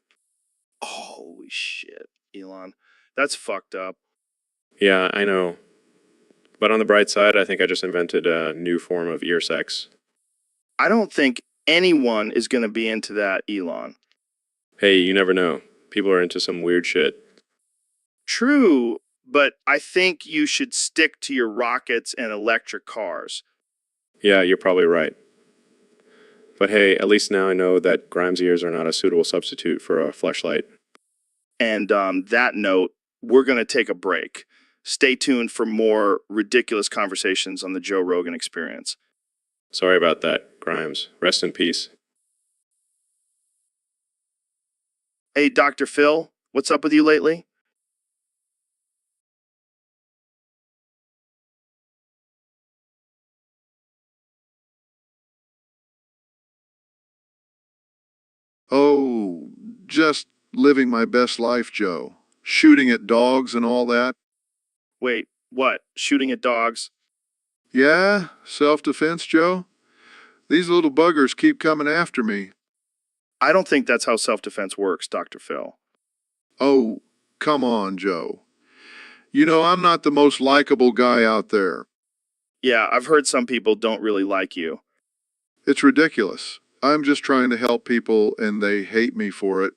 Holy shit, Elon. That's fucked up. Yeah, I know. But on the bright side, I think I just invented a new form of ear sex. I don't think anyone is going to be into that, Elon. Hey, you never know. People are into some weird shit. True, but I think you should stick to your rockets and electric cars. Yeah, you're probably right. But hey, at least now I know that Grimes' ears are not a suitable substitute for a fleshlight. And on that note, we're going to take a break. Stay tuned for more ridiculous conversations on the Joe Rogan Experience. Sorry about that, Grimes. Rest in peace. Hey, Dr. Phil, what's up with you lately? Oh, just living my best life, Joe. Shooting at dogs and all that. Wait, what? Shooting at dogs? Yeah, self-defense, Joe. These little buggers keep coming after me. I don't think that's how self-defense works, Dr. Phil. Oh, come on, Joe. You know, I'm not the most likable guy out there. Yeah, I've heard some people don't really like you. It's ridiculous. I'm just trying to help people and they hate me for it.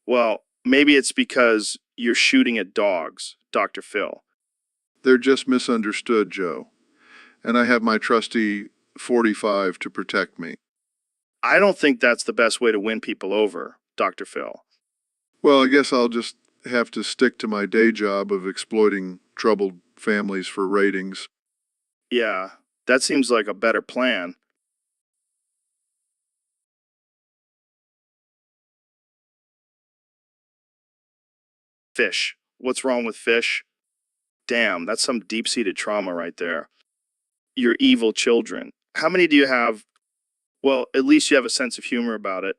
Well, maybe it's because you're shooting at dogs, Dr. Phil. They're just misunderstood, Joe. And I have my trusty 45 to protect me. I don't think that's the best way to win people over, Dr. Phil. Well, I guess I'll just have to stick to my day job of exploiting troubled families for ratings. Yeah, that seems like a better plan. Fish. What's wrong with fish? Damn, that's some deep-seated trauma right there. Your evil children. How many do you have? Well, at least you have a sense of humor about it.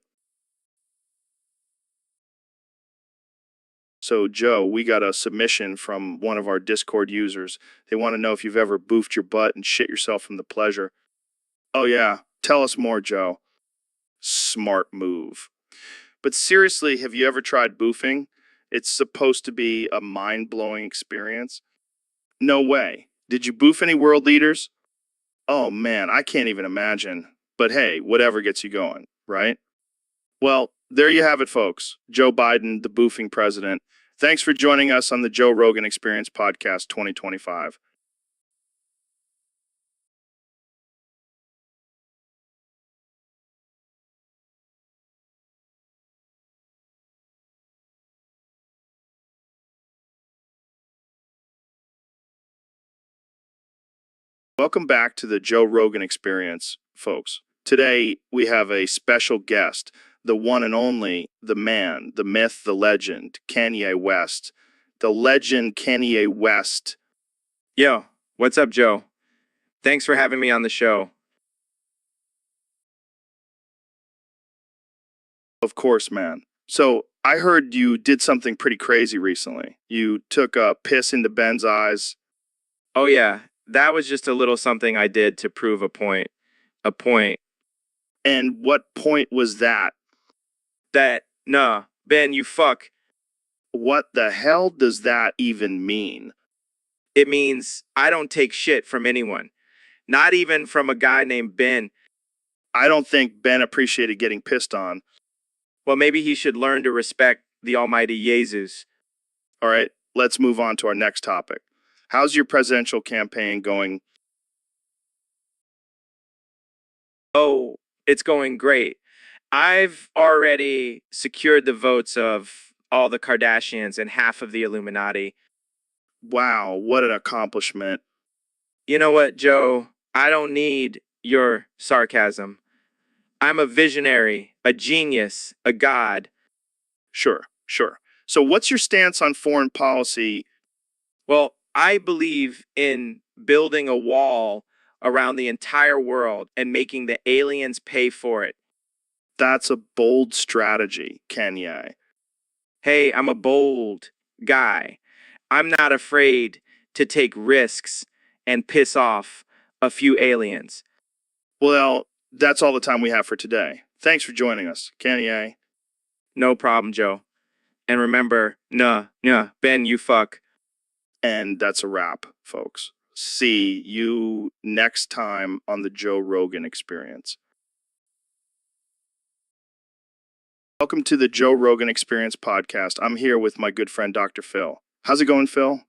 So, Joe, we got a submission from one of our Discord users. They want to know if you've ever boofed your butt and shit yourself from the pleasure. Oh, yeah. Tell us more, Joe. Smart move. But seriously, have you ever tried boofing? It's supposed to be a mind-blowing experience. No way. Did you boof any world leaders? Oh, man, I can't even imagine. But hey, whatever gets you going, right? Well, there you have it, folks. Joe Biden, the boofing president. Thanks for joining us on the Joe Rogan Experience Podcast 2025. Welcome back to the Joe Rogan Experience, folks. Today, we have a special guest, the one and only, the man, the myth, the legend, Kanye West. The legend Kanye West. Yo, what's up, Joe? Thanks for having me on the show. Of course, man. So, I heard you did something pretty crazy recently. You took a piss into Ben's eyes. Oh, yeah, that was just a little something I did to prove a point. A point And what point was that? that, nah, Ben, you fuck. What the hell does that even mean? It means I don't take shit from anyone. Not even from a guy named Ben. I don't think Ben appreciated getting pissed on. Well, maybe he should learn to respect the almighty Jesus. All right, let's move on to our next topic. How's your presidential campaign going? Oh, it's going great. I've already secured the votes of all the Kardashians and half of the Illuminati. Wow, what an accomplishment. You know what, Joe? I don't need your sarcasm. I'm a visionary, a genius, a god. Sure, sure. So, what's your stance on foreign policy? Well, I believe in building a wall around the entire world and making the aliens pay for it. That's a bold strategy, Kanye. Hey, I'm a bold guy. I'm not afraid to take risks and piss off a few aliens. Well, that's all the time we have for today. Thanks for joining us, Kanye. No problem, Joe. And remember, Ben, you fuck. And that's a wrap, folks. See you next time on the Joe Rogan Experience. Welcome to the Joe Rogan Experience podcast. I'm here with my good friend, Dr. Phil. How's it going, Phil?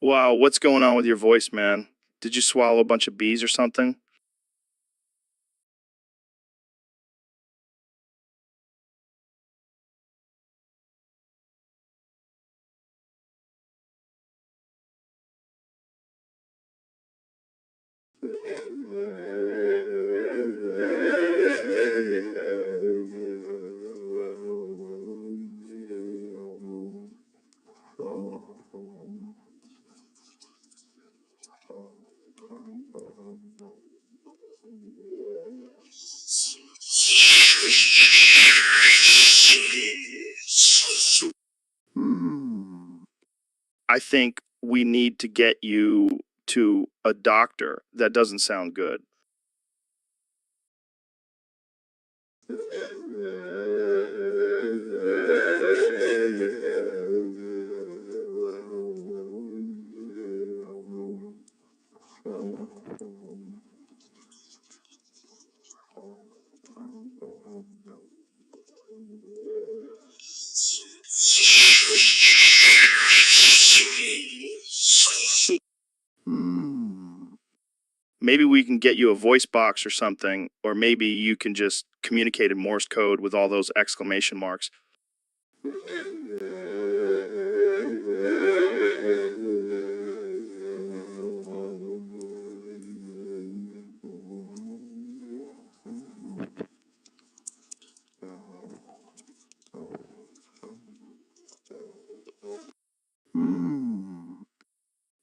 Wow, what's going on with your voice, man? Did you swallow a bunch of bees or something? I think we need to get you to a doctor. That doesn't sound good. Maybe we can get you a voice box or something, or maybe you can just communicate in Morse code with all those exclamation marks.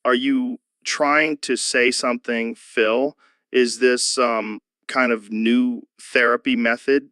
Are you trying to say something, Phil? Is this some kind of new therapy method?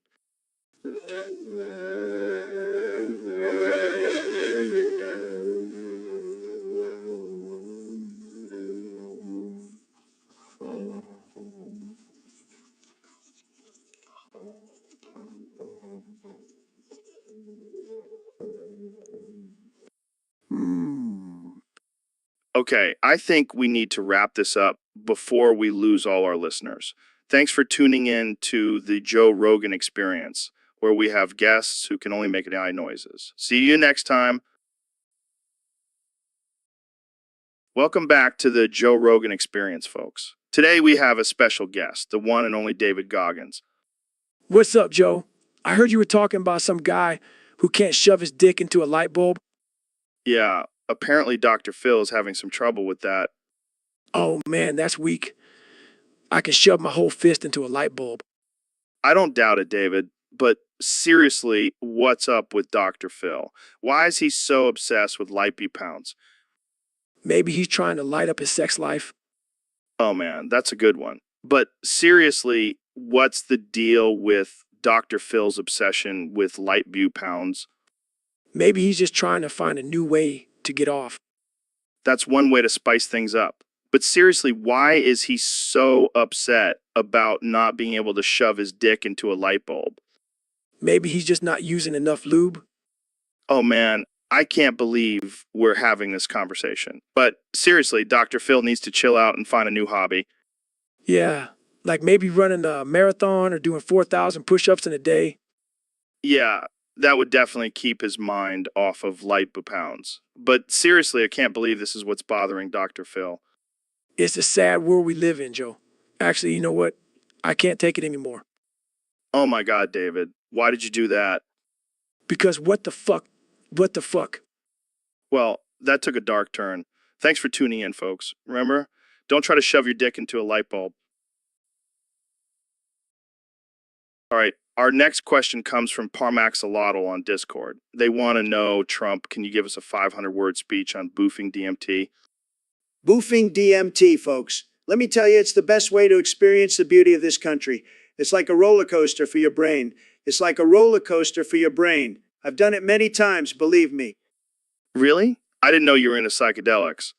Okay, I think we need to wrap this up before we lose all our listeners. Thanks for tuning in to the Joe Rogan Experience, where we have guests who can only make eye noises. See you next time. Welcome back to the Joe Rogan Experience, folks. Today we have a special guest, the one and only David Goggins. What's up, Joe? I heard you were talking about some guy who can't shove his dick into a light bulb. Yeah, apparently Dr. Phil is having some trouble with that. Oh man, that's weak. I can shove my whole fist into a light bulb. I don't doubt it, David, but seriously, what's up with Dr. Phil? Why is he so obsessed with light beam pounds? Maybe he's trying to light up his sex life. Oh man, that's a good one. But seriously, what's the deal with Dr. Phil's obsession with light view pounds? Maybe he's just trying to find a new way to get off. That's one way to spice things up. But seriously, why is he so upset about not being able to shove his dick into a light bulb? Maybe he's just not using enough lube. Oh man, I can't believe we're having this conversation. But seriously, Dr. Phil needs to chill out and find a new hobby. Yeah, like maybe running a marathon or doing 4,000 push-ups in a day. Yeah, that would definitely keep his mind off of light pounds. But seriously, I can't believe this is what's bothering Dr. Phil. It's a sad world we live in, Joe. Actually, you know what? I can't take it anymore. Oh my God, David, why did you do that? Because what the fuck? What the fuck? Well, that took a dark turn. Thanks for tuning in, folks. Remember, don't try to shove your dick into a light bulb. All right, our next question comes from Parmaxolotl on Discord. They want to know, Trump, can you give us a 500-word speech on boofing DMT? Boofing DMT, folks. Let me tell you, it's the best way to experience the beauty of this country. It's like a roller coaster for your brain. It's like a roller coaster for your brain. I've done it many times, believe me. Really? I didn't know you were into psychedelics.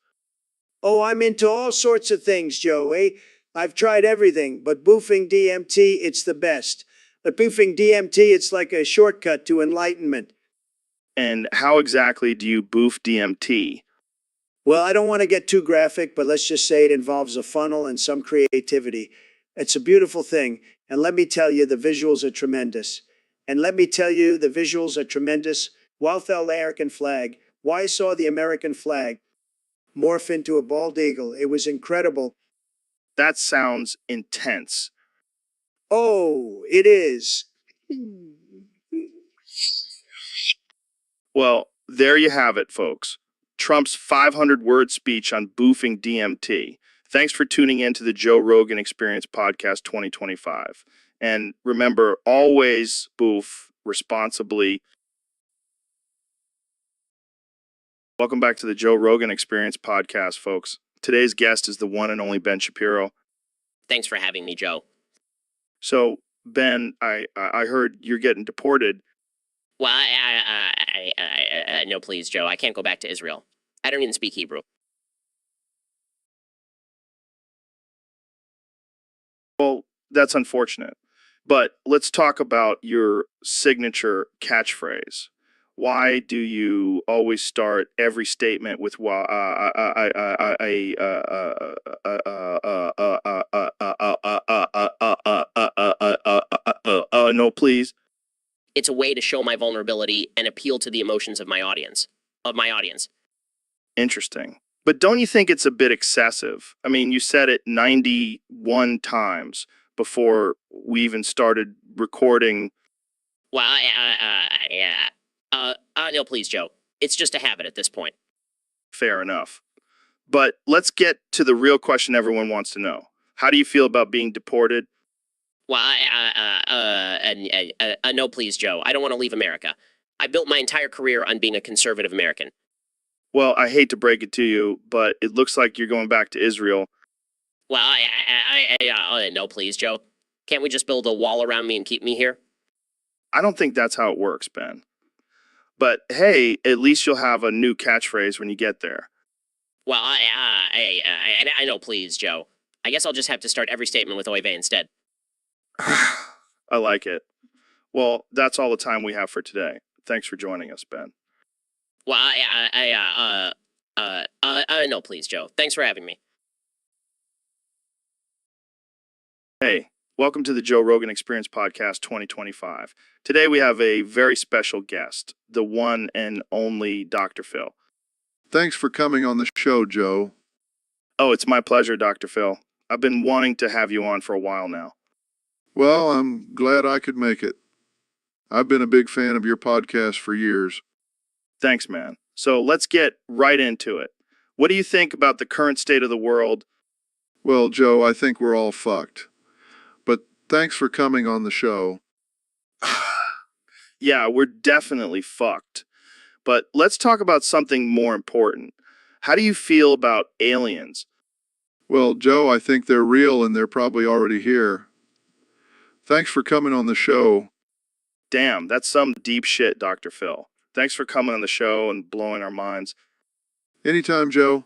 Oh, I'm into all sorts of things, Joe, eh? I've tried everything, but boofing DMT, it's the best. But boofing DMT, it's like a shortcut to enlightenment. And how exactly do you boof DMT? Well, I don't want to get too graphic, but let's just say it involves a funnel and some creativity. It's a beautiful thing, and let me tell you, the visuals are tremendous. While the American flag, why I saw the American flag morph into a bald eagle. It was incredible. That sounds intense. Oh, it is. Well, there you have it, folks. Trump's 500-word speech on boofing DMT. Thanks for tuning in to the Joe Rogan Experience Podcast 2025. And remember, always boof responsibly. Welcome back to the Joe Rogan Experience Podcast, folks. Today's guest is the one and only Ben Shapiro. Thanks for having me, Joe. So, Ben, I heard you're getting deported. Well, no, please, Joe. I can't go back to Israel. I don't even speak Hebrew. Well, that's unfortunate. But let's talk about your signature catchphrase. Why do you always start every statement with no, please? It's a way to show my vulnerability and appeal to the emotions of my audience. Interesting. But don't you think it's a bit excessive? I mean, you said it 91 times before we even started recording. Well, no, please, Joe. It's just a habit at this point. Fair enough. But let's get to the real question everyone wants to know. How do you feel about being deported? Well, no, please, Joe. I don't want to leave America. I built my entire career on being a conservative American. Well, I hate to break it to you, but it looks like you're going back to Israel. Well, no, please, Joe. Can't we just build a wall around me and keep me here? I don't think that's how it works, Ben. But hey, at least you'll have a new catchphrase when you get there. Well, I know, please, Joe. I guess I'll just have to start every statement with oy vey instead. I like it. Well, that's all the time we have for today. Thanks for joining us, Ben. Well, no, please, Joe. Thanks for having me. Hey, welcome to the Joe Rogan Experience Podcast 2025. Today we have a very special guest, the one and only Dr. Phil. Thanks for coming on the show, Joe. Oh, it's my pleasure, Dr. Phil. I've been wanting to have you on for a while now. Well, I'm glad I could make it. I've been a big fan of your podcast for years. Thanks, man. So let's get right into it. What do you think about the current state of the world? Well, Joe, I think we're all fucked. But thanks for coming on the show. Yeah, we're definitely fucked. But let's talk about something more important. How do you feel about aliens? Well, Joe, I think they're real and they're probably already here. Thanks for coming on the show. Damn, that's some deep shit, Dr. Phil. Thanks for coming on the show and blowing our minds. Anytime, Joe.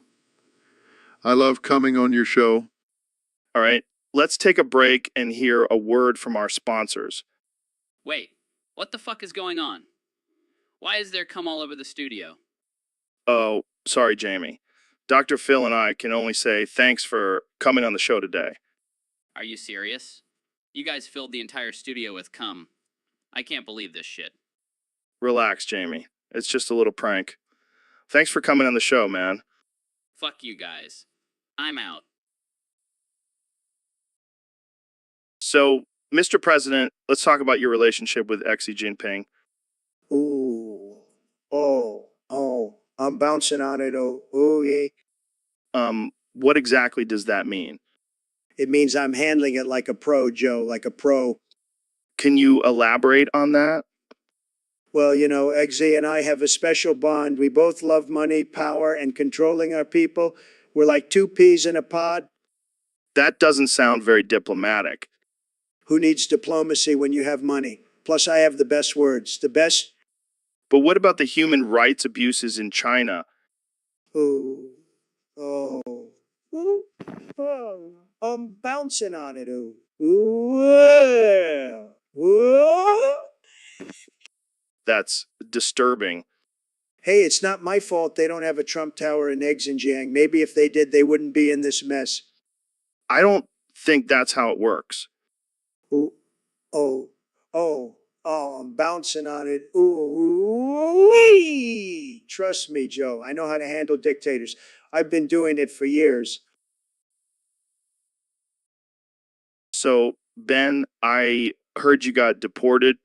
I love coming on your show. All right, let's take a break and hear a word from our sponsors. Wait, what the fuck is going on? Why is there cum all over the studio? Oh, sorry, Jamie. Dr. Phil and I can only say thanks for coming on the show today. Are you serious? You guys filled the entire studio with cum. I can't believe this shit. Relax, Jamie. It's just a little prank. Thanks for coming on the show, man. Fuck you guys. I'm out. So, Mr. President, let's talk about your relationship with Xi Jinping. Ooh. Oh. I'm bouncing on it. Oh, yeah. What exactly does that mean? It means I'm handling it like a pro, Joe, like a pro. Can you elaborate on that? Well, you know, Eggsy and I have a special bond. We both love money, power, and controlling our people. We're like two peas in a pod. That doesn't sound very diplomatic. Who needs diplomacy when you have money? Plus, I have the best words. The best. But what about the human rights abuses in China? Ooh. Oh. Ooh. Oh. I'm bouncing on it. Ooh. Ooh. Ooh. That's disturbing. Hey, it's not my fault they don't have a Trump Tower in Xinjiang. Maybe if they did, they wouldn't be in this mess. I don't think that's how it works. Ooh. Oh, I'm bouncing on it. Ooh. Wee. Trust me, Joe. I know how to handle dictators. I've been doing it for years. So, Ben, I heard you got deported.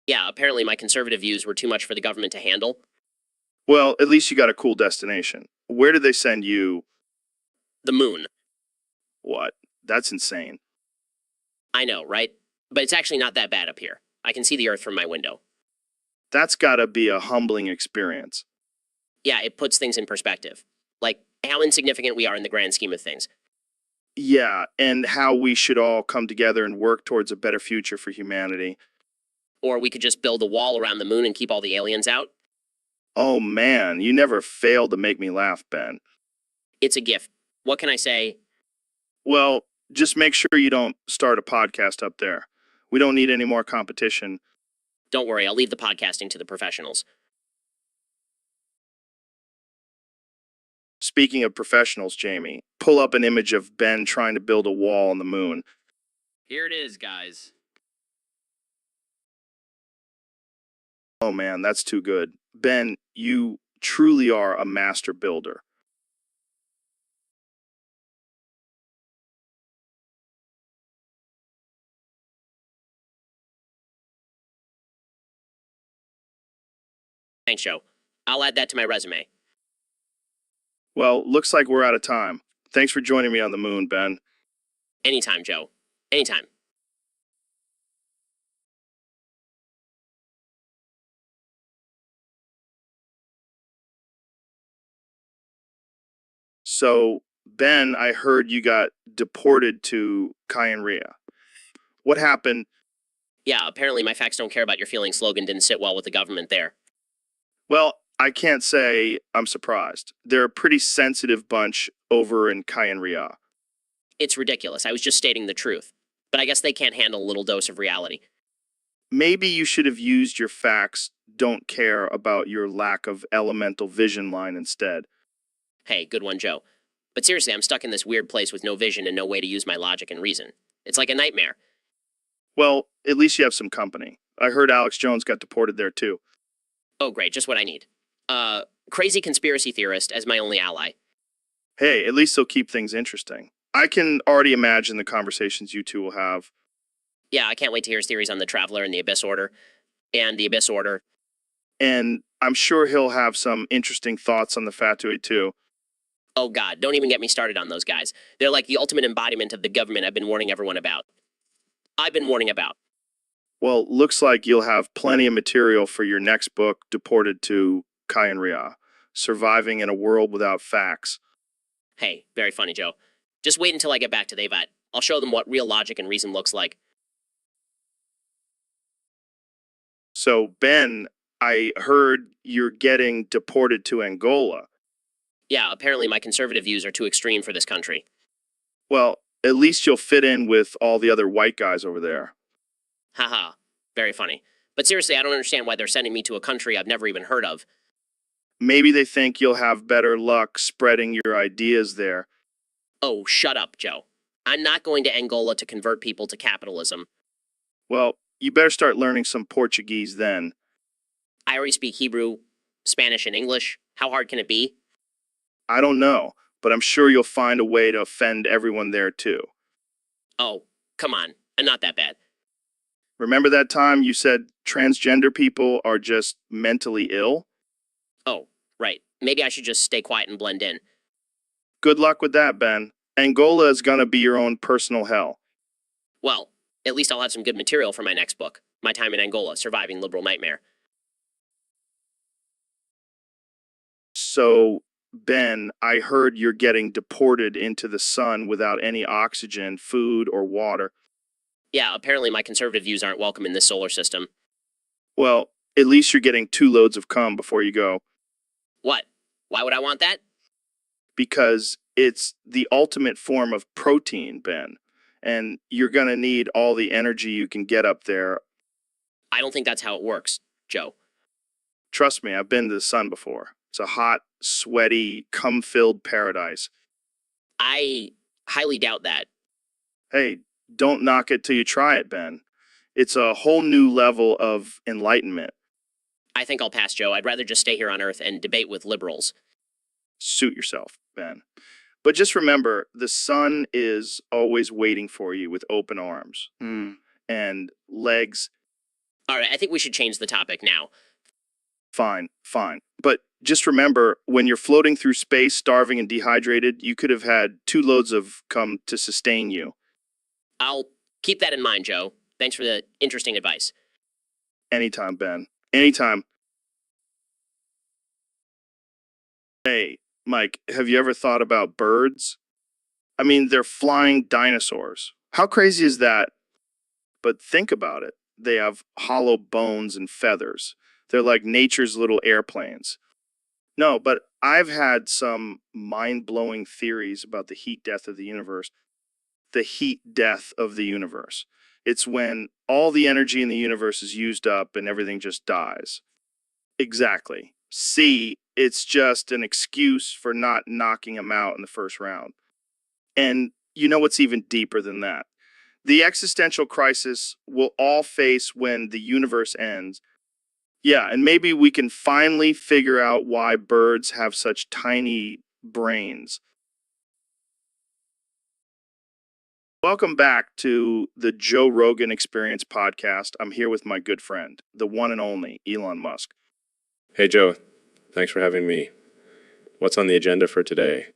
Yeah, apparently my conservative views were too much for the government to handle. Well, at least you got a cool destination. Where did they send you? The moon. What? That's insane. I know, right? But it's actually not that bad up here. I can see the Earth from my window. That's gotta be a humbling experience. Yeah, it puts things in perspective. Like, how insignificant we are in the grand scheme of things. Yeah, and how we should all come together and work towards a better future for humanity. Or we could just build a wall around the moon and keep all the aliens out. Oh man, you never fail to make me laugh, Ben. It's a gift. What can I say? Well, just make sure you don't start a podcast up there. We don't need any more competition. Don't worry, I'll leave the podcasting to the professionals. Speaking of professionals, Jamie, pull up an image of Ben trying to build a wall on the moon. Here it is, guys. Oh man, that's too good. Ben, you truly are a master builder. Thanks, Joe. I'll add that to my resume. Well, looks like we're out of time. Thanks for joining me on the moon, Ben. Anytime, Joe. Anytime. So, Ben, I heard you got deported to Kyanria. What happened? Yeah, apparently my facts don't care about your feelings slogan didn't sit well with the government there. Well, I can't say I'm surprised. They're a pretty sensitive bunch over in Kyanria. It's ridiculous. I was just stating the truth. But I guess they can't handle a little dose of reality. Maybe you should have used your facts don't care about your lack of elemental vision line instead. Hey, good one, Joe. But seriously, I'm stuck in this weird place with no vision and no way to use my logic and reason. It's like a nightmare. Well, at least you have some company. I heard Alex Jones got deported there too. Oh, great, just what I need. Crazy conspiracy theorist as my only ally. Hey, at least they'll keep things interesting. I can already imagine the conversations you two will have. Yeah, I can't wait to hear his theories on the Traveler and the Abyss Order. And the Abyss Order. And I'm sure he'll have some interesting thoughts on the Fatui too. Oh god, don't even get me started on those guys. They're like the ultimate embodiment of the government I've been warning everyone about. Well, looks like you'll have plenty of material for your next book, Deported to Kyanria. surviving in a world without facts. Hey, very funny, Joe. Just wait until I get back to the vet. I'll show them what real logic and reason looks like. So, Ben, I heard you're getting deported to Angola. Yeah, apparently my conservative views are too extreme for this country. Well, at least you'll fit in with all the other white guys over there. Haha, very funny. But seriously, I don't understand why they're sending me to a country I've never even heard of. Maybe they think you'll have better luck spreading your ideas there. Oh, shut up, Joe. I'm not going to Angola to convert people to capitalism. Well, you better start learning some Portuguese then. I already speak Hebrew, Spanish, and English. How hard can it be? I don't know, but I'm sure you'll find a way to offend everyone there too. Oh, come on. I'm not that bad. Remember that time you said transgender people are just mentally ill? Oh, right. Maybe I should just stay quiet and blend in. Good luck with that, Ben. Angola is gonna be your own personal hell. Well, at least I'll have some good material for my next book, My Time in Angola, Surviving Liberal Nightmare. So, Ben, I heard you're getting deported into the sun without any oxygen, food, or water. Yeah, apparently my conservative views aren't welcome in this solar system. Well, at least you're getting 2 loads of cum before you go, What? Why would I want that? because it's the ultimate form of protein, Ben. And you're gonna need all the energy you can get up there. I don't think that's how it works, Joe. Trust me, I've been to the sun before. It's a hot, sweaty, cum-filled paradise. I highly doubt that. Hey, don't knock it till you try it, Ben. It's a whole new level of enlightenment. I think I'll pass, Joe. I'd rather just stay here on Earth and debate with liberals. Suit yourself, Ben. But just remember, the sun is always waiting for you with open arms and legs. All right, I think we should change the topic now. Fine, fine. But just remember, when you're floating through space, starving and dehydrated, you could have had 2 loads of cum to sustain you. I'll keep that in mind, Joe. Thanks for the interesting advice. Anytime, Ben. Anytime. Hey, Mike, have you ever thought about birds? I mean, they're flying dinosaurs. How crazy is that? But think about it. They have hollow bones and feathers. They're like nature's little airplanes. No, but I've had some mind-blowing theories about the heat death of the universe. The heat death of the universe. It's when all the energy in the universe is used up and everything just dies. Exactly. See, it's just an excuse for not knocking them out in the first round. And you know what's even deeper than that? The existential crisis we'll all face when the universe ends. Yeah, and maybe we can finally figure out why birds have such tiny brains. Welcome back to the Joe Rogan Experience podcast. I'm here with my good friend, the one and only Elon Musk. Hey, Joe. Thanks for having me. What's on the agenda for today?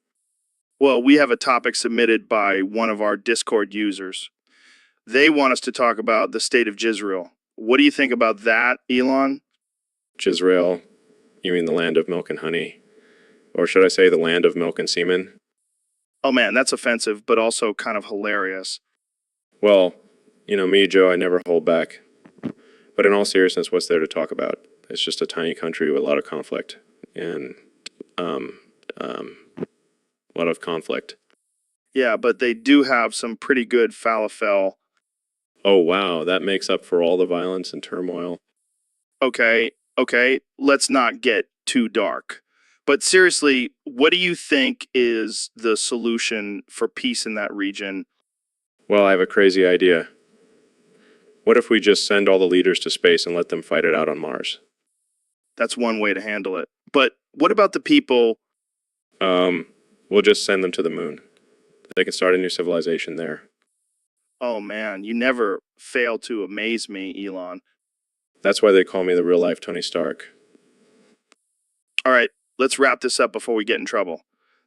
Well, we have a topic submitted by one of our Discord users. They want us to talk about the state of Jizrael. What do you think about that, Elon? Jizrael? You mean the land of milk and honey? Or should I say the land of milk and semen? Oh man, that's offensive, but also kind of hilarious. Well, you know me, Joe, I never hold back. But in all seriousness, what's there to talk about? It's just a tiny country with a lot of conflict. And, a lot of conflict. Yeah, but they do have some pretty good falafel. Oh, wow, that makes up for all the violence and turmoil. Okay, let's not get too dark. But seriously, what do you think is the solution for peace in that region? Well, I have a crazy idea. What if we just send all the leaders to space and let them fight it out on Mars? That's one way to handle it. But what about the people? We'll just send them to the moon. They can start a new civilization there. Oh man, you never fail to amaze me, Elon. That's why they call me the real-life Tony Stark. All right, let's wrap this up before we get in trouble.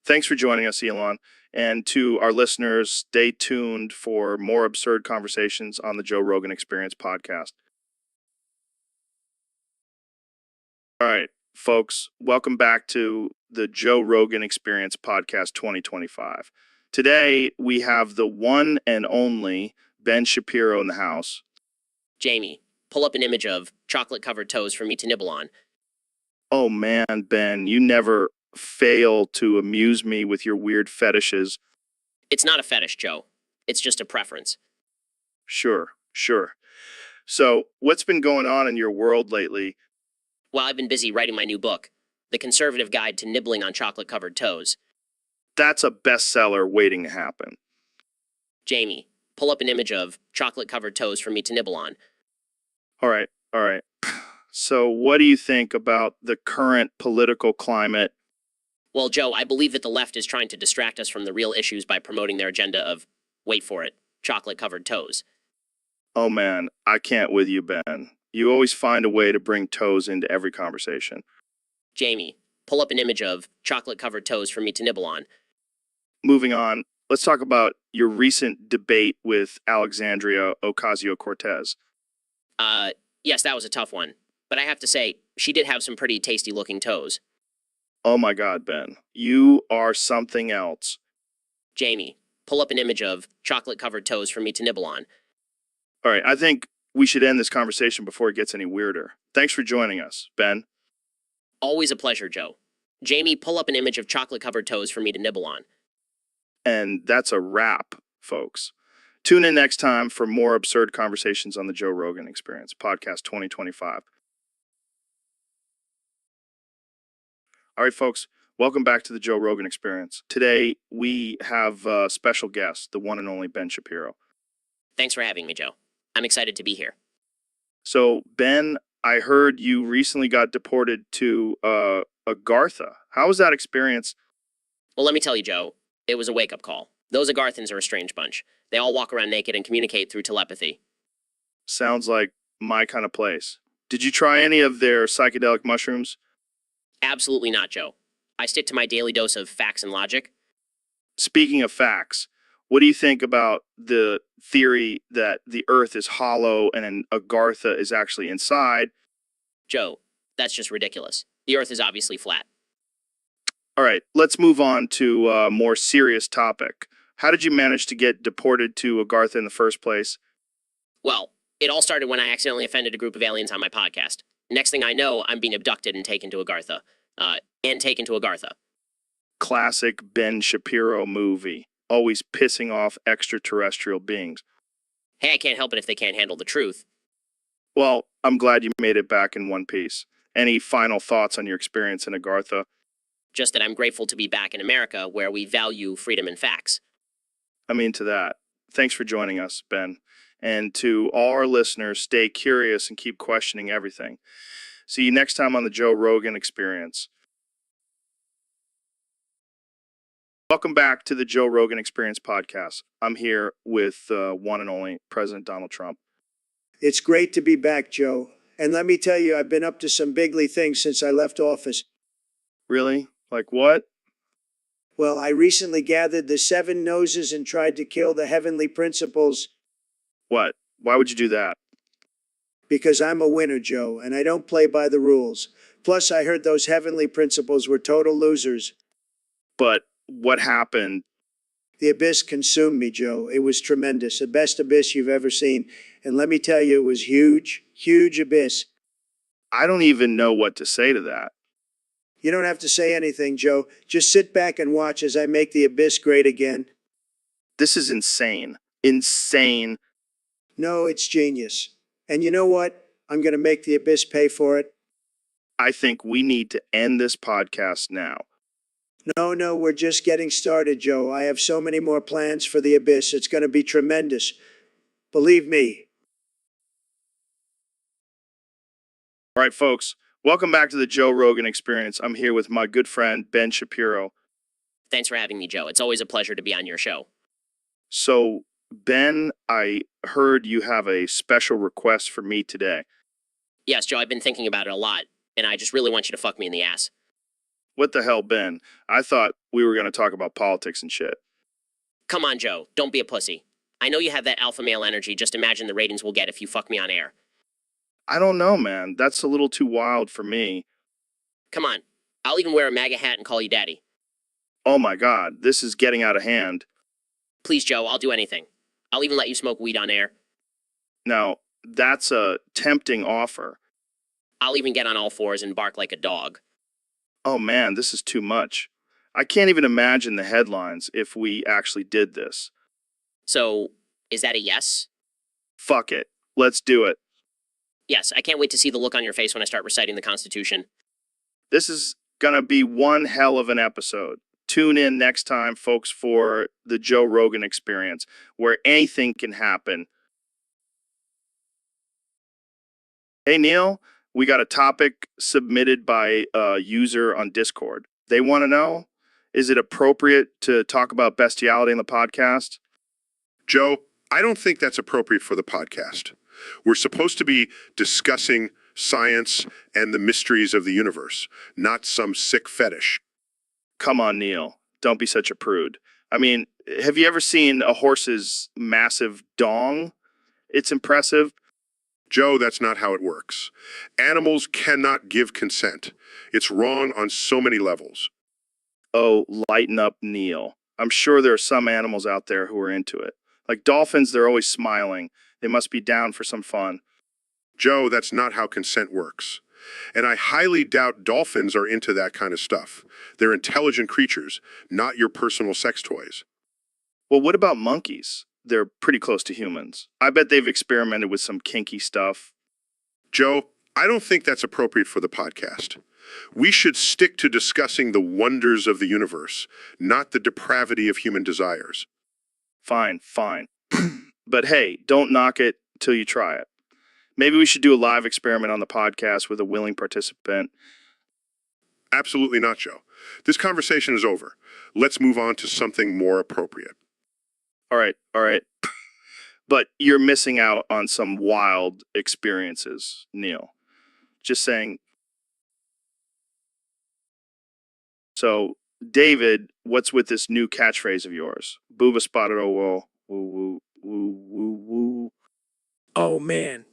Thanks for joining us, Elon. And to our listeners, stay tuned for more absurd conversations on the Joe Rogan Experience podcast. All right, folks, welcome back to the Joe Rogan Experience Podcast 2025. Today, we have the one and only Ben Shapiro in the house. Jamie, pull up an image of chocolate-covered toes for me to nibble on. Oh man, Ben, you never fail to amuse me with your weird fetishes. It's not a fetish, Joe. It's just a preference. Sure. So, what's been going on in your world lately? Well, I've been busy writing my new book, The Conservative Guide to Nibbling on Chocolate-Covered Toes. That's a bestseller waiting to happen. Jamie, pull up an image of chocolate-covered toes for me to nibble on. All right. So, what do you think about the current political climate? Well, Joe, I believe that the left is trying to distract us from the real issues by promoting their agenda of, wait for it, chocolate-covered toes. Oh man, I can't with you, Ben. You always find a way to bring toes into every conversation. Jamie, pull up an image of chocolate-covered toes for me to nibble on. Moving on, let's talk about your recent debate with Alexandria Ocasio-Cortez. Yes, that was a tough one. But I have to say, she did have some pretty tasty-looking toes. Oh my God, Ben, you are something else. Jamie, pull up an image of chocolate-covered toes for me to nibble on. All right, I think we should end this conversation before it gets any weirder. Thanks for joining us, Ben. Always a pleasure, Joe. Jamie, pull up an image of chocolate-covered toes for me to nibble on. And that's a wrap, folks. Tune in next time for more absurd conversations on the Joe Rogan Experience, Podcast 2025. All right, folks, welcome back to the Joe Rogan Experience. Today, we have a special guest, the one and only Ben Shapiro. Thanks for having me, Joe. I'm excited to be here. So, Ben, I heard you recently got deported to Agartha. How was that experience? Well, let me tell you, Joe, it was a wake-up call. Those Agarthans are a strange bunch. They all walk around naked and communicate through telepathy. Sounds like my kind of place. Did you try any of their psychedelic mushrooms? Absolutely not, Joe. I stick to my daily dose of facts and logic. Speaking of facts, what do you think about the theory that the Earth is hollow and an Agartha is actually inside? Joe, that's just ridiculous. The Earth is obviously flat. All right, let's move on to a more serious topic. How did you manage to get deported to Agartha in the first place? Well, it all started when I accidentally offended a group of aliens on my podcast. Next thing I know, I'm being abducted and taken to Agartha. Classic Ben Shapiro movie. Always pissing off extraterrestrial beings. Hey, I can't help it if they can't handle the truth. Well, I'm glad you made it back in one piece. Any final thoughts on your experience in Agartha? Just that I'm grateful to be back in America, where we value freedom and facts. I'm into that. Thanks for joining us, Ben. And to all our listeners, stay curious and keep questioning everything. See you next time on the Joe Rogan Experience. Welcome back to the Joe Rogan Experience podcast. I'm here with one and only President Donald Trump. It's great to be back, Joe. And let me tell you, I've been up to some bigly things since I left office. Really? Like what? Well, I recently gathered the 7 noses and tried to kill the heavenly principles. What? Why would you do that? Because I'm a winner, Joe, and I don't play by the rules. Plus, I heard those heavenly principles were total losers. But what happened? The abyss consumed me, Joe. It was tremendous. The best abyss you've ever seen. And let me tell you, it was huge, huge abyss. I don't even know what to say to that. You don't have to say anything, Joe. Just sit back and watch as I make the abyss great again. This is insane. Insane. No, it's genius. And you know what? I'm going to make the abyss pay for it. I think we need to end this podcast now. No, we're just getting started, Joe. I have so many more plans for the abyss. It's going to be tremendous. Believe me. All right, folks. Welcome back to the Joe Rogan Experience. I'm here with my good friend, Ben Shapiro. Thanks for having me, Joe. It's always a pleasure to be on your show. So, Ben, I heard you have a special request for me today. Yes, Joe, I've been thinking about it a lot, and I just really want you to fuck me in the ass. What the hell, Ben? I thought we were going to talk about politics and shit. Come on, Joe. Don't be a pussy. I know you have that alpha male energy. Just imagine the ratings we'll get if you fuck me on air. I don't know, man. That's a little too wild for me. Come on. I'll even wear a MAGA hat and call you daddy. Oh my God, this is getting out of hand. Please, Joe, I'll do anything. I'll even let you smoke weed on air. Now, that's a tempting offer. I'll even get on all fours and bark like a dog. Oh man, this is too much. I can't even imagine the headlines if we actually did this. So, is that a yes? Fuck it. Let's do it. Yes, I can't wait to see the look on your face when I start reciting the Constitution. This is gonna be one hell of an episode. Tune in next time, folks, for the Joe Rogan Experience, where anything can happen. Hey, Neil, we got a topic submitted by a user on Discord. They want to know, is it appropriate to talk about bestiality in the podcast? Joe, I don't think that's appropriate for the podcast. We're supposed to be discussing science and the mysteries of the universe, not some sick fetish. Come on, Neil. Don't be such a prude. I mean, have you ever seen a horse's massive dong? It's impressive. Joe, that's not how it works. Animals cannot give consent. It's wrong on so many levels. Oh, lighten up, Neil. I'm sure there are some animals out there who are into it. Like dolphins, they're always smiling. They must be down for some fun. Joe, that's not how consent works. And I highly doubt dolphins are into that kind of stuff. They're intelligent creatures, not your personal sex toys. Well, what about monkeys? They're pretty close to humans. I bet they've experimented with some kinky stuff. Joe, I don't think that's appropriate for the podcast. We should stick to discussing the wonders of the universe, not the depravity of human desires. Fine. But hey, don't knock it till you try it. Maybe we should do a live experiment on the podcast with a willing participant. Absolutely not, Joe. This conversation is over. Let's move on to something more appropriate. All right. But you're missing out on some wild experiences, Neil. Just saying. So, David, what's with this new catchphrase of yours? Booba spotted oh whoa, woo, woo, woo, woo, woo. Oh man,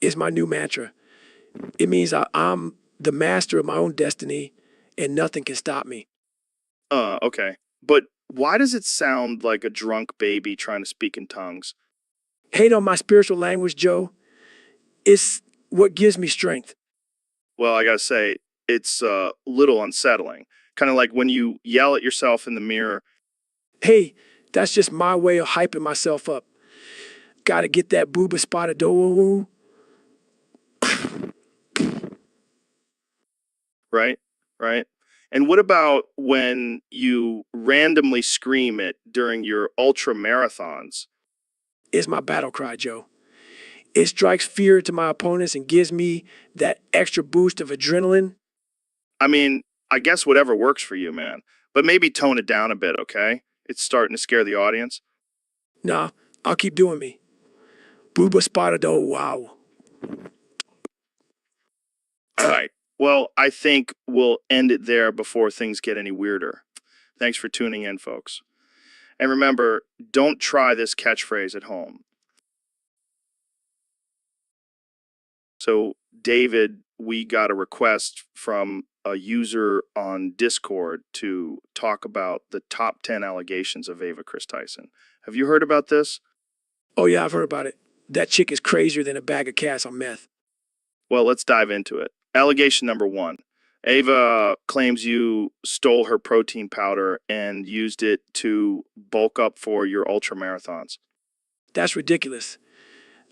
it's my new mantra. It means I'm the master of my own destiny and nothing can stop me. Okay. But why does it sound like a drunk baby trying to speak in tongues? Hate on my spiritual language, Joe. It's what gives me strength. Well, I gotta say, it's a little unsettling. Kind of like when you yell at yourself in the mirror. Hey, that's just my way of hyping myself up. Gotta get that booba spotted dough. Right? And what about when you randomly scream it during your ultra marathons? It's my battle cry, Joe. It strikes fear to my opponents and gives me that extra boost of adrenaline. I mean, I guess whatever works for you, man. But maybe tone it down a bit, okay? It's starting to scare the audience. Nah, I'll keep doing me. Booba spotted dough, wow. All right. Well, I think we'll end it there before things get any weirder. Thanks for tuning in, folks. And remember, don't try this catchphrase at home. So, David, we got a request from a user on Discord to talk about the top 10 allegations of Ava Chris Tyson. Have you heard about this? Oh yeah, I've heard about it. That chick is crazier than a bag of cats on meth. Well, let's dive into it. Allegation number 1. Ava claims you stole her protein powder and used it to bulk up for your ultra marathons. That's ridiculous.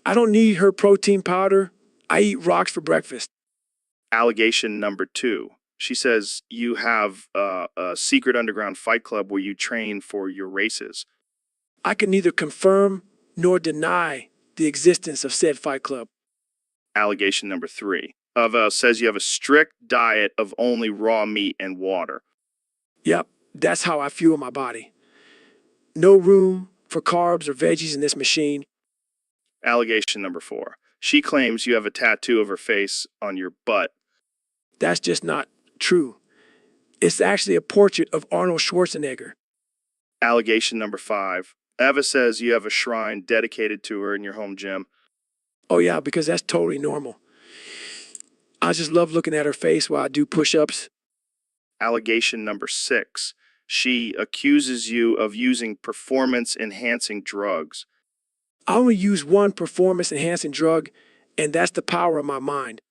I don't need her protein powder. I eat rocks for breakfast. Allegation number 2. She says you have a secret underground fight club where you train for your races. I can neither confirm nor deny the existence of said fight club. Allegation number 3. Ava says you have a strict diet of only raw meat and water. Yep, that's how I fuel my body. No room for carbs or veggies in this machine. Allegation number 4. She claims you have a tattoo of her face on your butt. That's just not true. It's actually a portrait of Arnold Schwarzenegger. Allegation number 5. Ava says you have a shrine dedicated to her in your home gym. Oh yeah, because that's totally normal. I just love looking at her face while I do push-ups. Allegation number 6. She accuses you of using performance-enhancing drugs. I only use one performance-enhancing drug, and that's the power of my mind.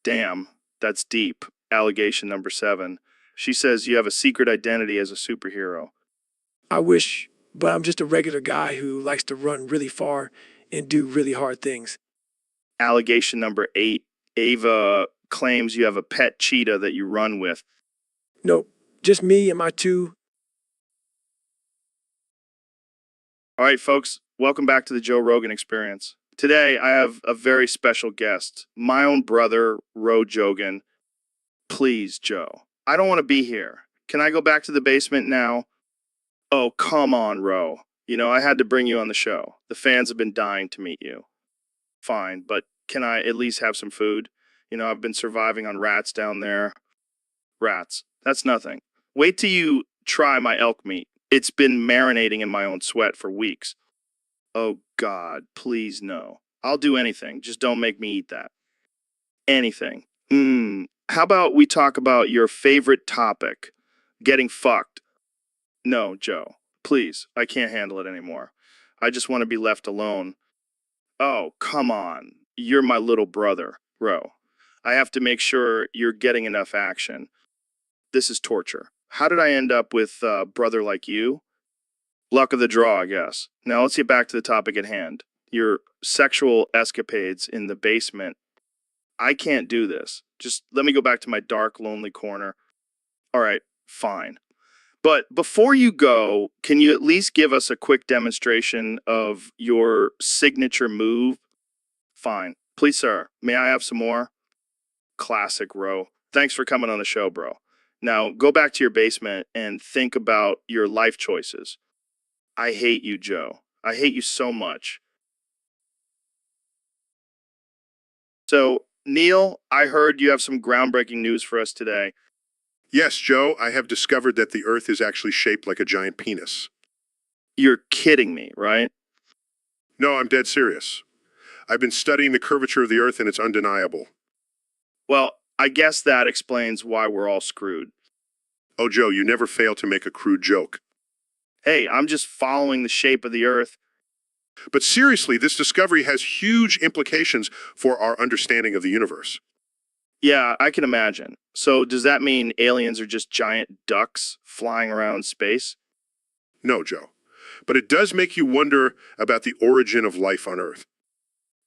Damn, that's deep. Allegation number 7. She says you have a secret identity as a superhero. I wish, but I'm just a regular guy who likes to run really far and do really hard things. Allegation number 8. Ava claims you have a pet cheetah that you run with. Nope, just me and my two. All right, folks, welcome back to the Joe Rogan Experience. Today, I have a very special guest, my own brother, Ro Jogan. Please, Joe, I don't want to be here. Can I go back to the basement now? Oh, come on, Ro. You know, I had to bring you on the show. The fans have been dying to meet you. Fine, but can I at least have some food? You know, I've been surviving on rats down there. Rats, that's nothing. Wait till you try my elk meat. It's been marinating in my own sweat for weeks. Oh, God, please no. I'll do anything. Just don't make me eat that. Anything. How about we talk about your favorite topic? Getting fucked. No, Joe. Please, I can't handle it anymore. I just want to be left alone. Oh, come on. You're my little brother, Ro. I have to make sure you're getting enough action. This is torture. How did I end up with a brother like you? Luck of the draw, I guess. Now let's get back to the topic at hand. Your sexual escapades in the basement. I can't do this. Just let me go back to my dark, lonely corner. All right, fine. But before you go, can you at least give us a quick demonstration of your signature move? Fine. Please, sir, may I have some more? Classic, Ro. Thanks for coming on the show, bro. Now, go back to your basement and think about your life choices. I hate you, Joe. I hate you so much. So, Neil, I heard you have some groundbreaking news for us today. Yes, Joe, I have discovered that the Earth is actually shaped like a giant penis. You're kidding me, right? No, I'm dead serious. I've been studying the curvature of the Earth and it's undeniable. Well, I guess that explains why we're all screwed. Oh, Joe, you never fail to make a crude joke. Hey, I'm just following the shape of the Earth. But seriously, this discovery has huge implications for our understanding of the universe. Yeah, I can imagine. So does that mean aliens are just giant ducks flying around space? No, Joe. But it does make you wonder about the origin of life on Earth.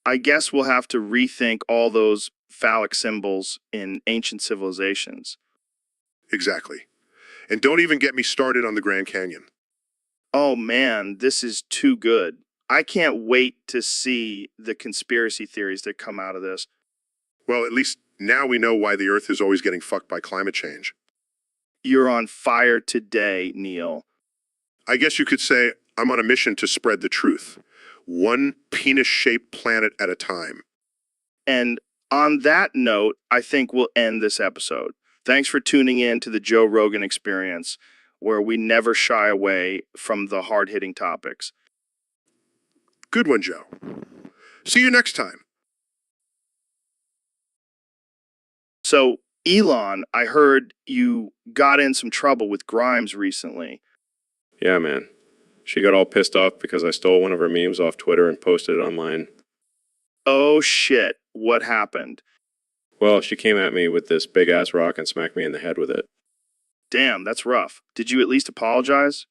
I guess we'll have to rethink all those phallic symbols in ancient civilizations. Exactly. And don't even get me started on the Grand Canyon. Oh man, this is too good. I can't wait to see the conspiracy theories that come out of this. Well, at least now we know why the Earth is always getting fucked by climate change. You're on fire today, Neil. I guess you could say I'm on a mission to spread the truth. One penis-shaped planet at a time. And on that note, I think we'll end this episode. Thanks for tuning in to the Joe Rogan Experience, where we never shy away from the hard-hitting topics. Good one, Joe. See you next time. So, Elon, I heard you got in some trouble with Grimes recently. Yeah, man. She got all pissed off because I stole one of her memes off Twitter and posted it online. Oh shit, what happened? Well, she came at me with this big-ass rock and smacked me in the head with it. Damn, that's rough. Did you at least apologize?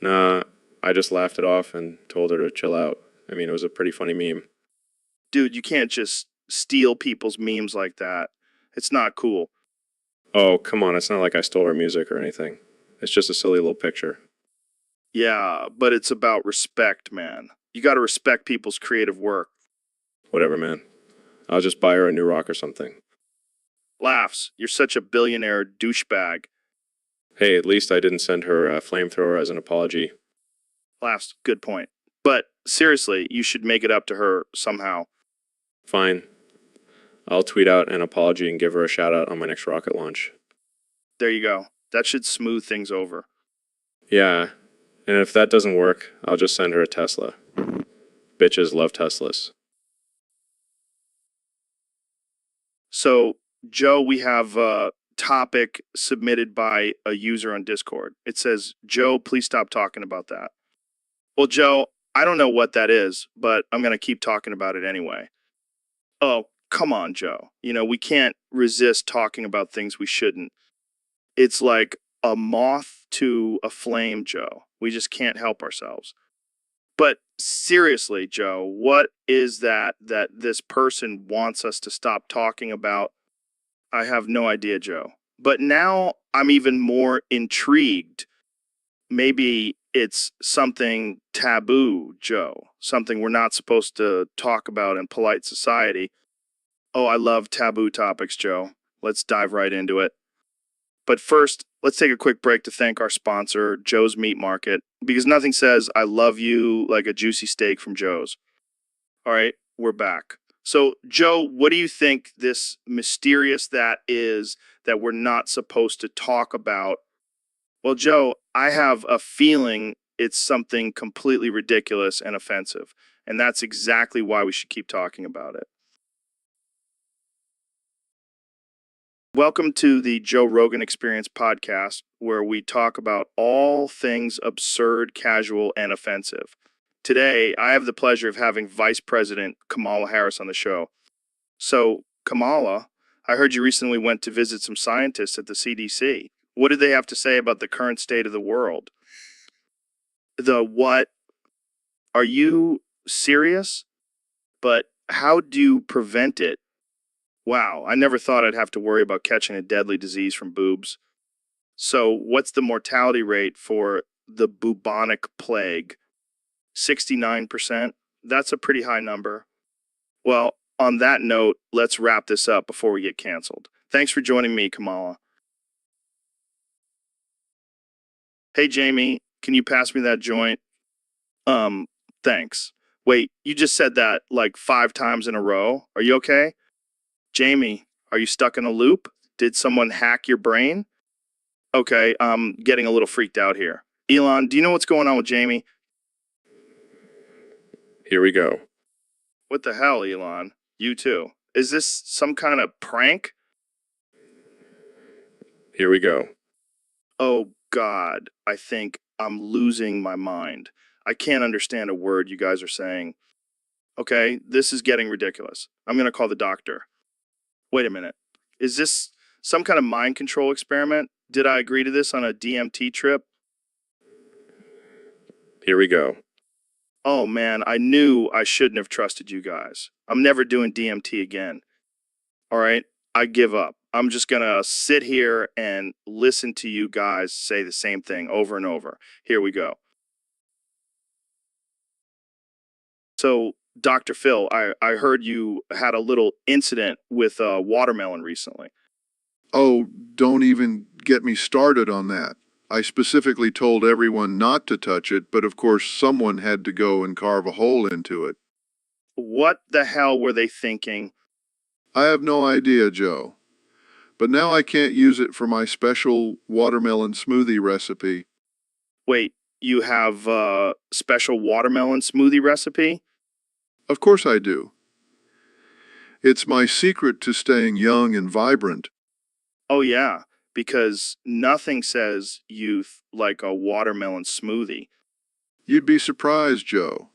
Nah, I just laughed it off and told her to chill out. I mean, it was a pretty funny meme. Dude, you can't just steal people's memes like that. It's not cool. Oh, come on, it's not like I stole her music or anything. It's just a silly little picture. Yeah, but it's about respect, man. You gotta respect people's creative work. Whatever, man. I'll just buy her a new rock or something. Laughs, you're such a billionaire douchebag. Hey, at least I didn't send her a flamethrower as an apology. Laughs, good point. But seriously, you should make it up to her somehow. Fine. I'll tweet out an apology and give her a shout out on my next rocket launch. There you go. That should smooth things over. Yeah, and if that doesn't work, I'll just send her a Tesla. Bitches love Teslas. So, Joe, we have a topic submitted by a user on Discord. It says, Joe, please stop talking about that. Well, Joe, I don't know what that is, but I'm going to keep talking about it anyway. Oh, come on, Joe. You know, we can't resist talking about things we shouldn't. It's like a moth to a flame, Joe. We just can't help ourselves. But seriously, Joe, what is that this person wants us to stop talking about? I have no idea, Joe. But now I'm even more intrigued. Maybe it's something taboo, Joe, something we're not supposed to talk about in polite society. Oh, I love taboo topics, Joe. Let's dive right into it. But first, let's take a quick break to thank our sponsor, Joe's Meat Market, because nothing says I love you like a juicy steak from Joe's. All right, we're back. So, Joe, what do you think this mysterious that is that we're not supposed to talk about? Well, Joe, I have a feeling it's something completely ridiculous and offensive, and that's exactly why we should keep talking about it. Welcome to the Joe Rogan Experience podcast, where we talk about all things absurd, casual, and offensive. Today, I have the pleasure of having Vice President Kamala Harris on the show. So, Kamala, I heard you recently went to visit some scientists at the CDC. What did they have to say about the current state of the world? The what? Are you serious? But how do you prevent it? Wow, I never thought I'd have to worry about catching a deadly disease from boobs. So, what's the mortality rate for the bubonic plague? 69%? That's a pretty high number. Well, on that note, let's wrap this up before we get canceled. Thanks for joining me, Kamala. Hey, Jamie, can you pass me that joint? Thanks. Wait, you just said that like 5 times in a row. Are you okay? Jamie, are you stuck in a loop? Did someone hack your brain? Okay, I'm getting a little freaked out here. Elon, do you know what's going on with Jamie? Here we go. What the hell, Elon? You too. Is this some kind of prank? Here we go. Oh, God, I think I'm losing my mind. I can't understand a word you guys are saying. Okay, this is getting ridiculous. I'm going to call the doctor. Wait a minute. Is this some kind of mind control experiment? Did I agree to this on a DMT trip? Here we go. Oh man, I knew I shouldn't have trusted you guys. I'm never doing DMT again. All right, I give up. I'm just gonna sit here and listen to you guys say the same thing over and over. Here we go. So, Dr. Phil, I heard you had a little incident with a watermelon recently. Oh, don't even get me started on that. I specifically told everyone not to touch it, but of course someone had to go and carve a hole into it. What the hell were they thinking? I have no idea, Joe. But now I can't use it for my special watermelon smoothie recipe. Wait, you have a special watermelon smoothie recipe? Of course I do. It's my secret to staying young and vibrant. Oh, yeah, because nothing says youth like a watermelon smoothie. You'd be surprised, Joe.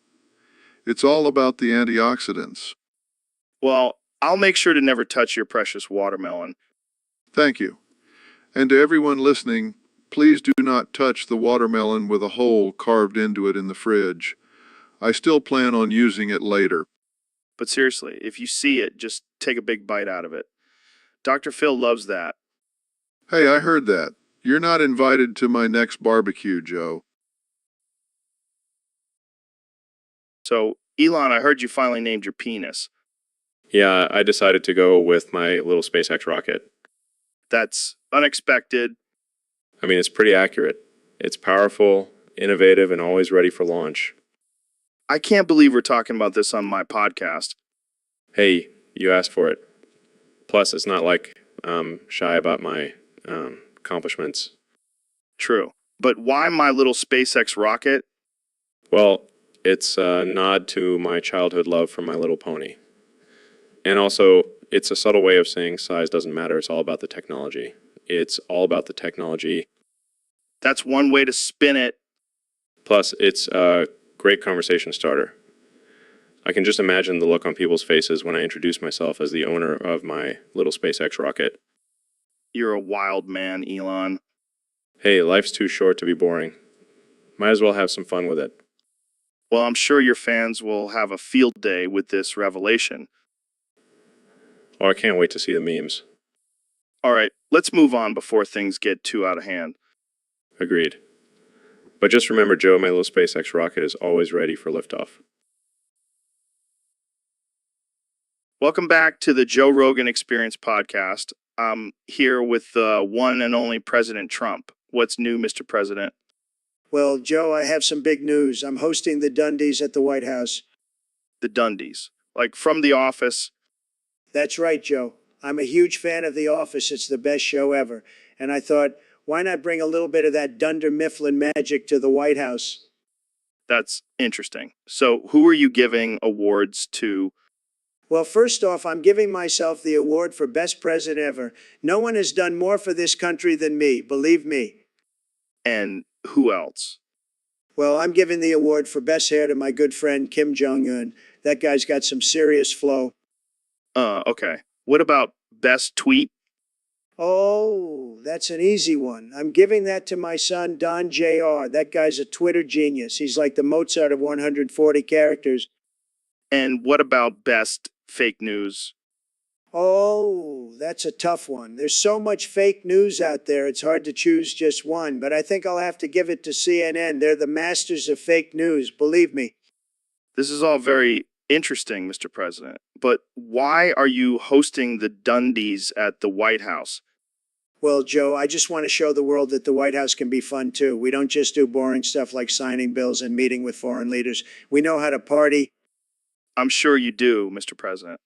It's all about the antioxidants. Well, I'll make sure to never touch your precious watermelon. Thank you. And to everyone listening, please do not touch the watermelon with a hole carved into it in the fridge. I still plan on using it later. But seriously, if you see it, just take a big bite out of it. Dr. Phil loves that. Hey, I heard that. You're not invited to my next barbecue, Joe. So, Elon, I heard you finally named your penis. Yeah, I decided to go with my little SpaceX rocket. That's unexpected. I mean, it's pretty accurate. It's powerful, innovative, and always ready for launch. I can't believe we're talking about this on my podcast. Hey, you asked for it. Plus, it's not like I'm shy about my accomplishments. True. But why my little SpaceX rocket? Well, it's a nod to my childhood love for My Little Pony. And also, It's a subtle way of saying size doesn't matter. It's all about the technology. It's all about the technology. That's one way to spin it. Plus, it's a great conversation starter. I can just imagine the look on people's faces when I introduce myself as the owner of my little SpaceX rocket. You're a wild man, Elon. Hey, life's too short to be boring. Might as well have some fun with it. Well, I'm sure your fans will have a field day with this revelation. Oh, I can't wait to see the memes. All right, let's move on before things get too out of hand. Agreed. But just remember, Joe, my little SpaceX rocket is always ready for liftoff. Welcome back to the Joe Rogan Experience podcast. I'm here with the one and only President Trump. What's new, Mr. President? Well, Joe, I have some big news. I'm hosting the Dundies at the White House. The Dundies. Like from The Office. That's right, Joe. I'm a huge fan of The Office. It's the best show ever. And I thought, why not bring a little bit of that Dunder Mifflin magic to the White House? That's interesting. So who are you giving awards to? Well, first off, I'm giving myself the award for Best President ever. No one has done more for this country than me, believe me. And who else? Well, I'm giving the award for Best Hair to my good friend Kim Jong-un. That guy's got some serious flow. Okay. What about Best Tweet? Oh, that's an easy one. I'm giving that to my son, Don Jr. That guy's a Twitter genius. He's like the Mozart of 140 characters. And what about Best Fake News? Oh, that's a tough one. There's so much fake news out there, it's hard to choose just one. But I think I'll have to give it to CNN. They're the masters of fake news, believe me. This is all very interesting, Mr. President. But why are you hosting the Dundies at the White House? Well, Joe, I just want to show the world that the White House can be fun too. We don't just do boring stuff like signing bills and meeting with foreign leaders. We know how to party. I'm sure you do, Mr. President.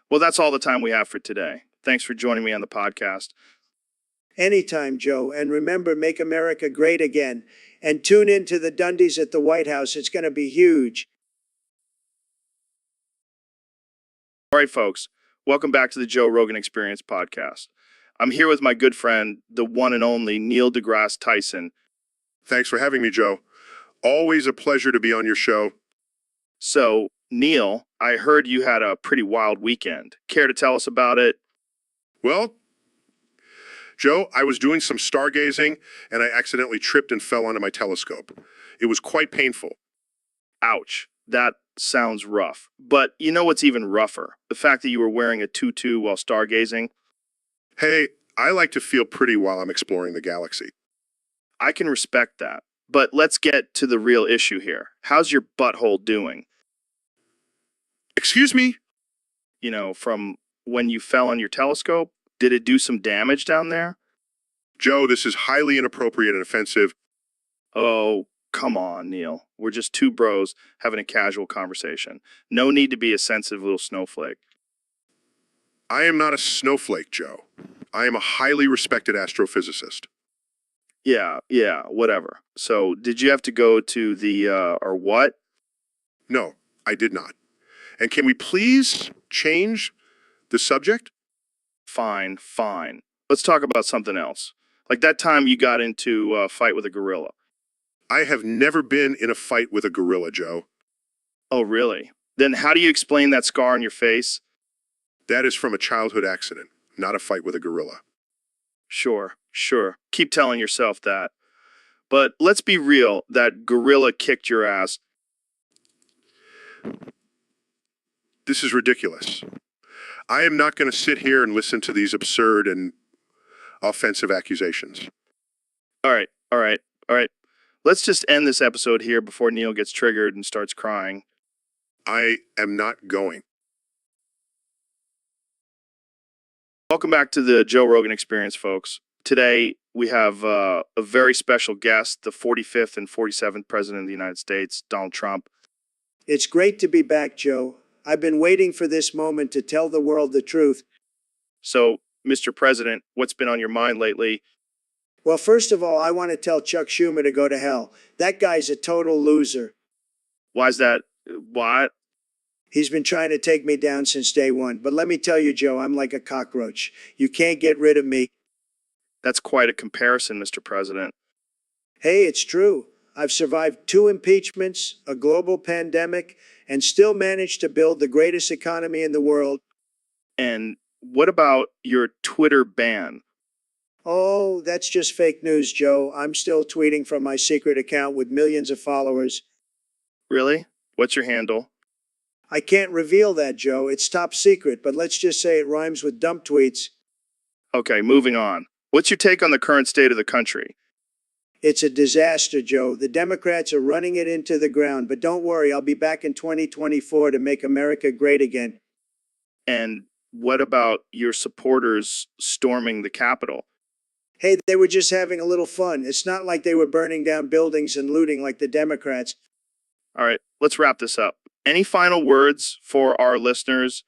Well, that's all the time we have for today. Thanks for joining me on the podcast. Anytime, Joe. And remember, make America great again. And tune in to the Dundies at the White House. It's going to be huge. All right, folks. Welcome back to the Joe Rogan Experience podcast. I'm here with my good friend, the one and only Neil deGrasse Tyson. Thanks for having me, Joe. Always a pleasure to be on your show. So, Neil, I heard you had a pretty wild weekend. Care to tell us about it? Well, Joe, I was doing some stargazing and I accidentally tripped and fell onto my telescope. It was quite painful. Ouch. That sounds rough. But you know what's even rougher? The fact that you were wearing a tutu while stargazing. Hey, I like to feel pretty while I'm exploring the galaxy. I can respect that. But let's get to the real issue here. How's your butthole doing? Excuse me? You know, from when you fell on your telescope? Did it do some damage down there? Joe, this is highly inappropriate and offensive. Oh, come on, Neil. We're just two bros having a casual conversation. No need to be a sensitive little snowflake. I am not a snowflake, Joe. I am a highly respected astrophysicist. Yeah, whatever. So, did you have to go to the, or what? No, I did not. And can we please change the subject? Fine. Let's talk about something else. Like that time you got into a fight with a gorilla. I have never been in a fight with a gorilla, Joe. Oh, really? Then how do you explain that scar on your face? That is from a childhood accident, not a fight with a gorilla. Sure. Keep telling yourself that. But let's be real, that gorilla kicked your ass. This is ridiculous. I am not going to sit here and listen to these absurd and offensive accusations. All right. Let's just end this episode here before Neil gets triggered and starts crying. I am not going. Welcome back to the Joe Rogan Experience, folks. Today, we have a very special guest, the 45th and 47th President of the United States, Donald Trump. It's great to be back, Joe. I've been waiting for this moment to tell the world the truth. So, Mr. President, what's been on your mind lately? Well, first of all, I want to tell Chuck Schumer to go to hell. That guy's a total loser. Why's that? What? He's been trying to take me down since day one. But let me tell you, Joe, I'm like a cockroach. You can't get rid of me. That's quite a comparison, Mr. President. Hey, it's true. I've survived 2 impeachments, a global pandemic, and still managed to build the greatest economy in the world. And what about your Twitter ban? Oh, that's just fake news, Joe. I'm still tweeting from my secret account with millions of followers. Really? What's your handle? I can't reveal that, Joe. It's top secret, but let's just say it rhymes with dump tweets. Okay, moving on. What's your take on the current state of the country? It's a disaster, Joe. The Democrats are running it into the ground, but don't worry, I'll be back in 2024 to make America great again. And what about your supporters storming the Capitol? Hey, they were just having a little fun. It's not like they were burning down buildings and looting like the Democrats. All right, let's wrap this up. Any final words for our listeners?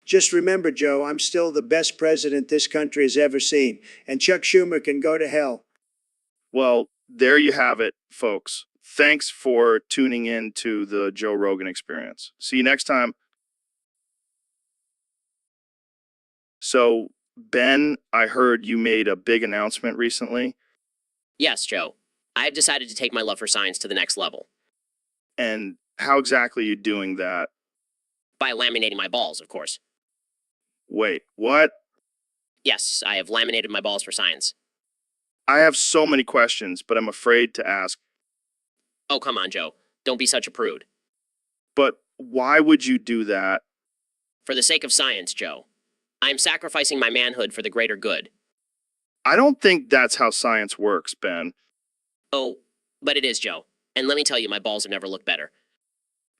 Just remember, Joe, I'm still the best president this country has ever seen, and Chuck Schumer can go to hell. Well, there you have it, folks. Thanks for tuning in to the Joe Rogan Experience. See you next time. So, Ben, I heard you made a big announcement recently. Yes, Joe. I've decided to take my love for science to the next level. And how exactly are you doing that? By laminating my balls, of course. Wait, what? Yes, I have laminated my balls for science. I have so many questions, but I'm afraid to ask. Oh, come on, Joe. Don't be such a prude. But why would you do that? For the sake of science, Joe. I am sacrificing my manhood for the greater good. I don't think that's how science works, Ben. Oh, but it is, Joe. And let me tell you, my balls have never looked better.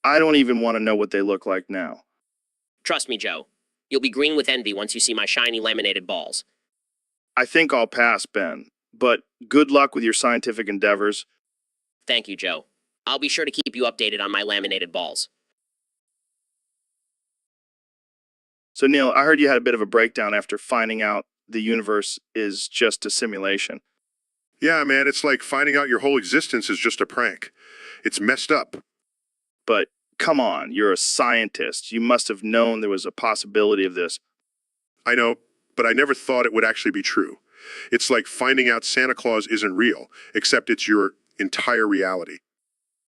I don't even want to know what they look like now. Trust me, Joe. You'll be green with envy once you see my shiny laminated balls. I think I'll pass, Ben. But good luck with your scientific endeavors. Thank you, Joe. I'll be sure to keep you updated on my laminated balls. So, Neil, I heard you had a bit of a breakdown after finding out the universe is just a simulation. Yeah, man, it's like finding out your whole existence is just a prank. It's messed up. But come on, you're a scientist. You must have known there was a possibility of this. I know, but I never thought it would actually be true. It's like finding out Santa Claus isn't real, except it's your entire reality.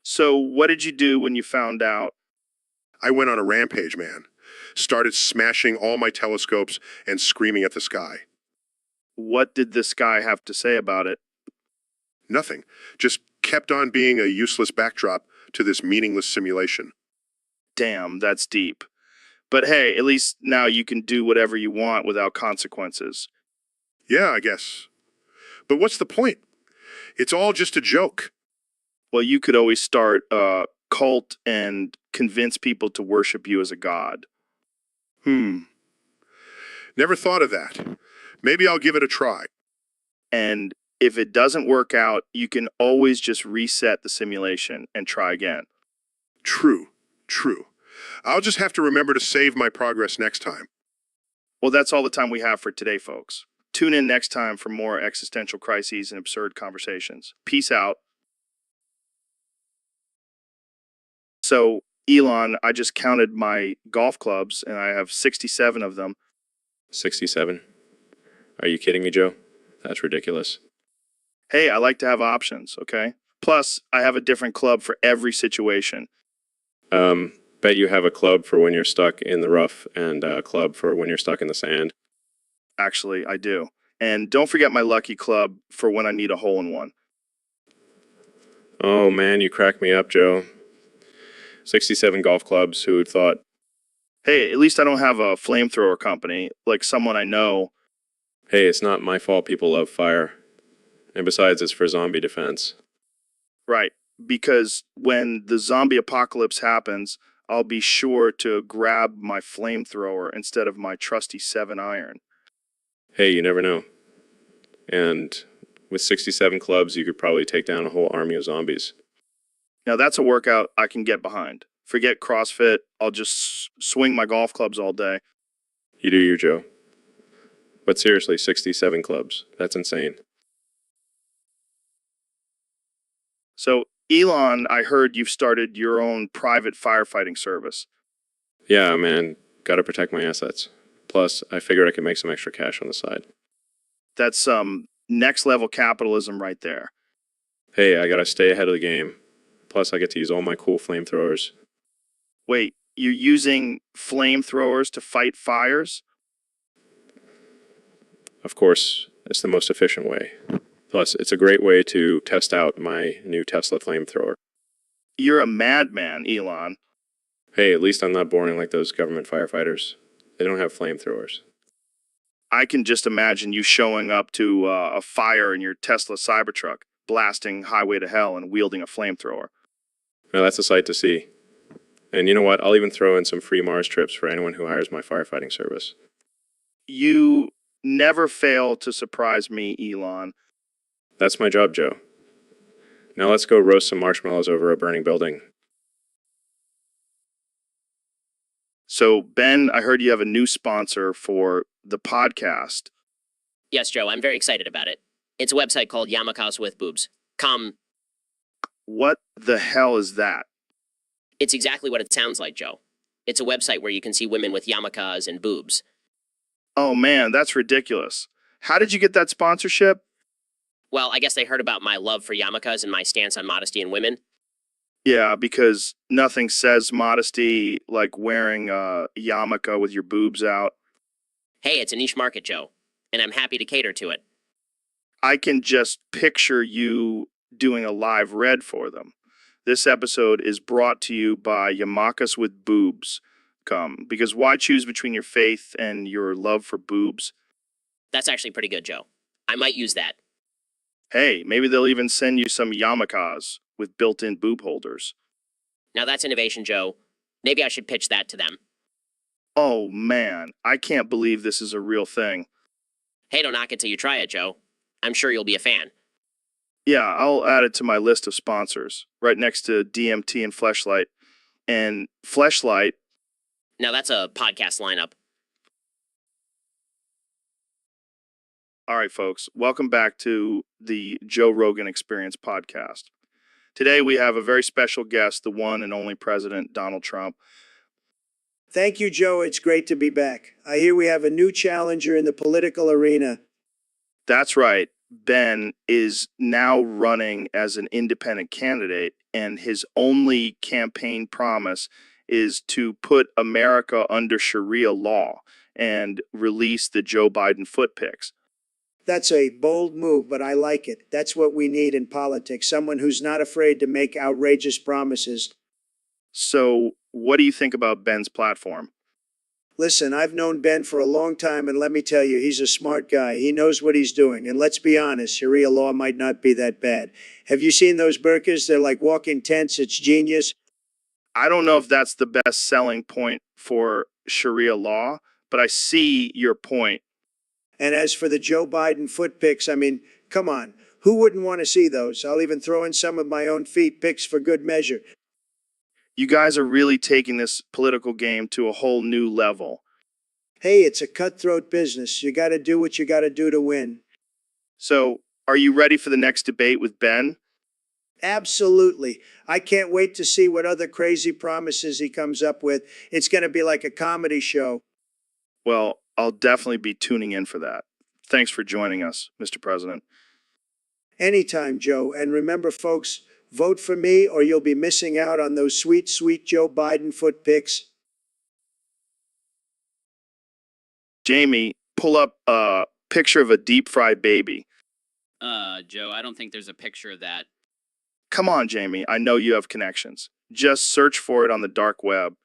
So, what did you do when you found out? I went on a rampage, man. Started smashing all my telescopes and screaming at the sky. What did this guy have to say about it? Nothing. Just kept on being a useless backdrop to this meaningless simulation. Damn, that's deep. But hey, at least now you can do whatever you want without consequences. Yeah, I guess. But what's the point? It's all just a joke. Well, you could always start a cult and convince people to worship you as a god. Never thought of that. Maybe I'll give it a try. And if it doesn't work out, you can always just reset the simulation and try again. True. I'll just have to remember to save my progress next time. Well, that's all the time we have for today, folks. Tune in next time for more existential crises and absurd conversations. Peace out. So, Elon, I just counted my golf clubs and I have 67 of them. 67? Are you kidding me, Joe? That's ridiculous. Hey, I like to have options, okay? Plus, I have a different club for every situation. Bet you have a club for when you're stuck in the rough and a club for when you're stuck in the sand. Actually, I do. And don't forget my lucky club for when I need a hole-in-one. Oh man, you crack me up, Joe. 67 golf clubs, who would thought? Hey, at least I don't have a flamethrower company, like someone I know. Hey, it's not my fault people love fire. And besides, it's for zombie defense. Right, because when the zombie apocalypse happens, I'll be sure to grab my flamethrower instead of my trusty 7-iron. Hey, you never know. And with 67 clubs, you could probably take down a whole army of zombies. Now that's a workout I can get behind. Forget CrossFit, I'll just swing my golf clubs all day. You do you, Joe. But seriously, 67 clubs. That's insane. So, Elon, I heard you've started your own private firefighting service. Yeah, man, gotta protect my assets. Plus, I figured I could make some extra cash on the side. That's some next level capitalism right there. Hey, I gotta stay ahead of the game. Plus, I get to use all my cool flamethrowers. Wait, you're using flamethrowers to fight fires? Of course, it's the most efficient way. Plus, it's a great way to test out my new Tesla flamethrower. You're a madman, Elon. Hey, at least I'm not boring like those government firefighters. They don't have flamethrowers. I can just imagine you showing up to a fire in your Tesla Cybertruck, blasting highway to hell and wielding a flamethrower. Now, that's a sight to see. And you know what? I'll even throw in some free Mars trips for anyone who hires my firefighting service. You never fail to surprise me, Elon. That's my job, Joe. Now let's go roast some marshmallows over a burning building. So, Ben, I heard you have a new sponsor for the podcast. Yes, Joe, I'm very excited about it. It's a website called Yamakas with Boobs. What the hell is that? It's exactly what it sounds like, Joe. It's a website where you can see women with yarmulkes and boobs. Oh man, that's ridiculous. How did you get that sponsorship? Well, I guess they heard about my love for yarmulkes and my stance on modesty in women. Yeah, because nothing says modesty like wearing a yarmulke with your boobs out. Hey, it's a niche market, Joe, and I'm happy to cater to it. I can just picture you doing a live read for them. This episode is brought to you by Yamakas with Boobs. Because why choose between your faith and your love for boobs? That's actually pretty good, Joe. I might use that. Hey, maybe they'll even send you some yarmulkes with built-in boob holders. Now that's innovation, Joe. Maybe I should pitch that to them. Oh man, I can't believe this is a real thing. Hey, don't knock it till you try it, Joe. I'm sure you'll be a fan. Yeah, I'll add it to my list of sponsors, right next to DMT and Fleshlight. And Fleshlight. Now that's a podcast lineup. All right, folks, welcome back to the Joe Rogan Experience podcast. Today we have a very special guest, the one and only President Donald Trump. Thank you, Joe. It's great to be back. I hear we have a new challenger in the political arena. That's right. Ben is now running as an independent candidate, and his only campaign promise is to put America under Sharia law and release the Joe Biden foot pics. That's a bold move, but I like it. That's what we need in politics, someone who's not afraid to make outrageous promises. So, what do you think about Ben's platform? Listen, I've known Ben for a long time, and let me tell you, he's a smart guy. He knows what he's doing. And let's be honest, Sharia law might not be that bad. Have you seen those burqas? They're like walking tents. It's genius. I don't know if that's the best selling point for Sharia law, but I see your point. And as for the Joe Biden foot pics, I mean, come on. Who wouldn't want to see those? I'll even throw in some of my own feet pics for good measure. You guys are really taking this political game to a whole new level. Hey, it's a cutthroat business. You got to do what you got to do to win. So, are you ready for the next debate with Ben? Absolutely. I can't wait to see what other crazy promises he comes up with. It's going to be like a comedy show. Well, I'll definitely be tuning in for that. Thanks for joining us, Mr. President. Anytime, Joe. And remember, folks, vote for me or you'll be missing out on those sweet, sweet Joe Biden foot pics. Jamie, pull up a picture of a deep fried baby. Joe, I don't think there's a picture of that. Come on, Jamie. I know you have connections. Just search for it on the dark web.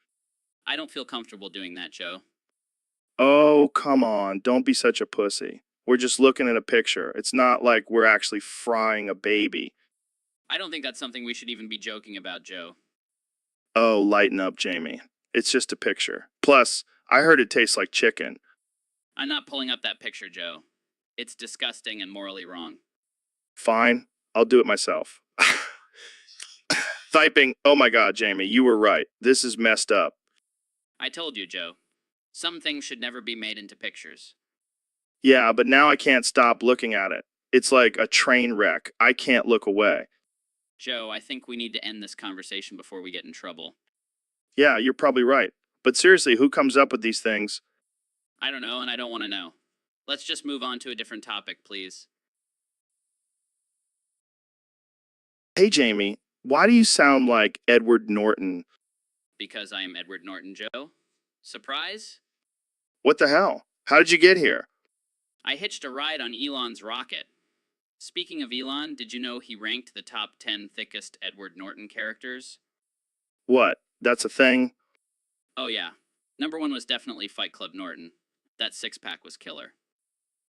I don't feel comfortable doing that, Joe. Oh, come on. Don't be such a pussy. We're just looking at a picture. It's not like we're actually frying a baby. I don't think that's something we should even be joking about, Joe. Oh, lighten up, Jamie. It's just a picture. Plus, I heard it tastes like chicken. I'm not pulling up that picture, Joe. It's disgusting and morally wrong. Fine. I'll do it myself. Typing, oh my God, Jamie, you were right. This is messed up. I told you, Joe. Some things should never be made into pictures. Yeah, but now I can't stop looking at it. It's like a train wreck. I can't look away. Joe, I think we need to end this conversation before we get in trouble. Yeah, you're probably right. But seriously, who comes up with these things? I don't know, and I don't want to know. Let's just move on to a different topic, please. Hey, Jamie, why do you sound like Edward Norton? Because I am Edward Norton, Joe. Surprise? What the hell? How did you get here? I hitched a ride on Elon's rocket. Speaking of Elon, did you know he ranked the top 10 thickest Edward Norton characters? What? That's a thing? Oh, yeah. Number one was definitely Fight Club Norton. That six-pack was killer.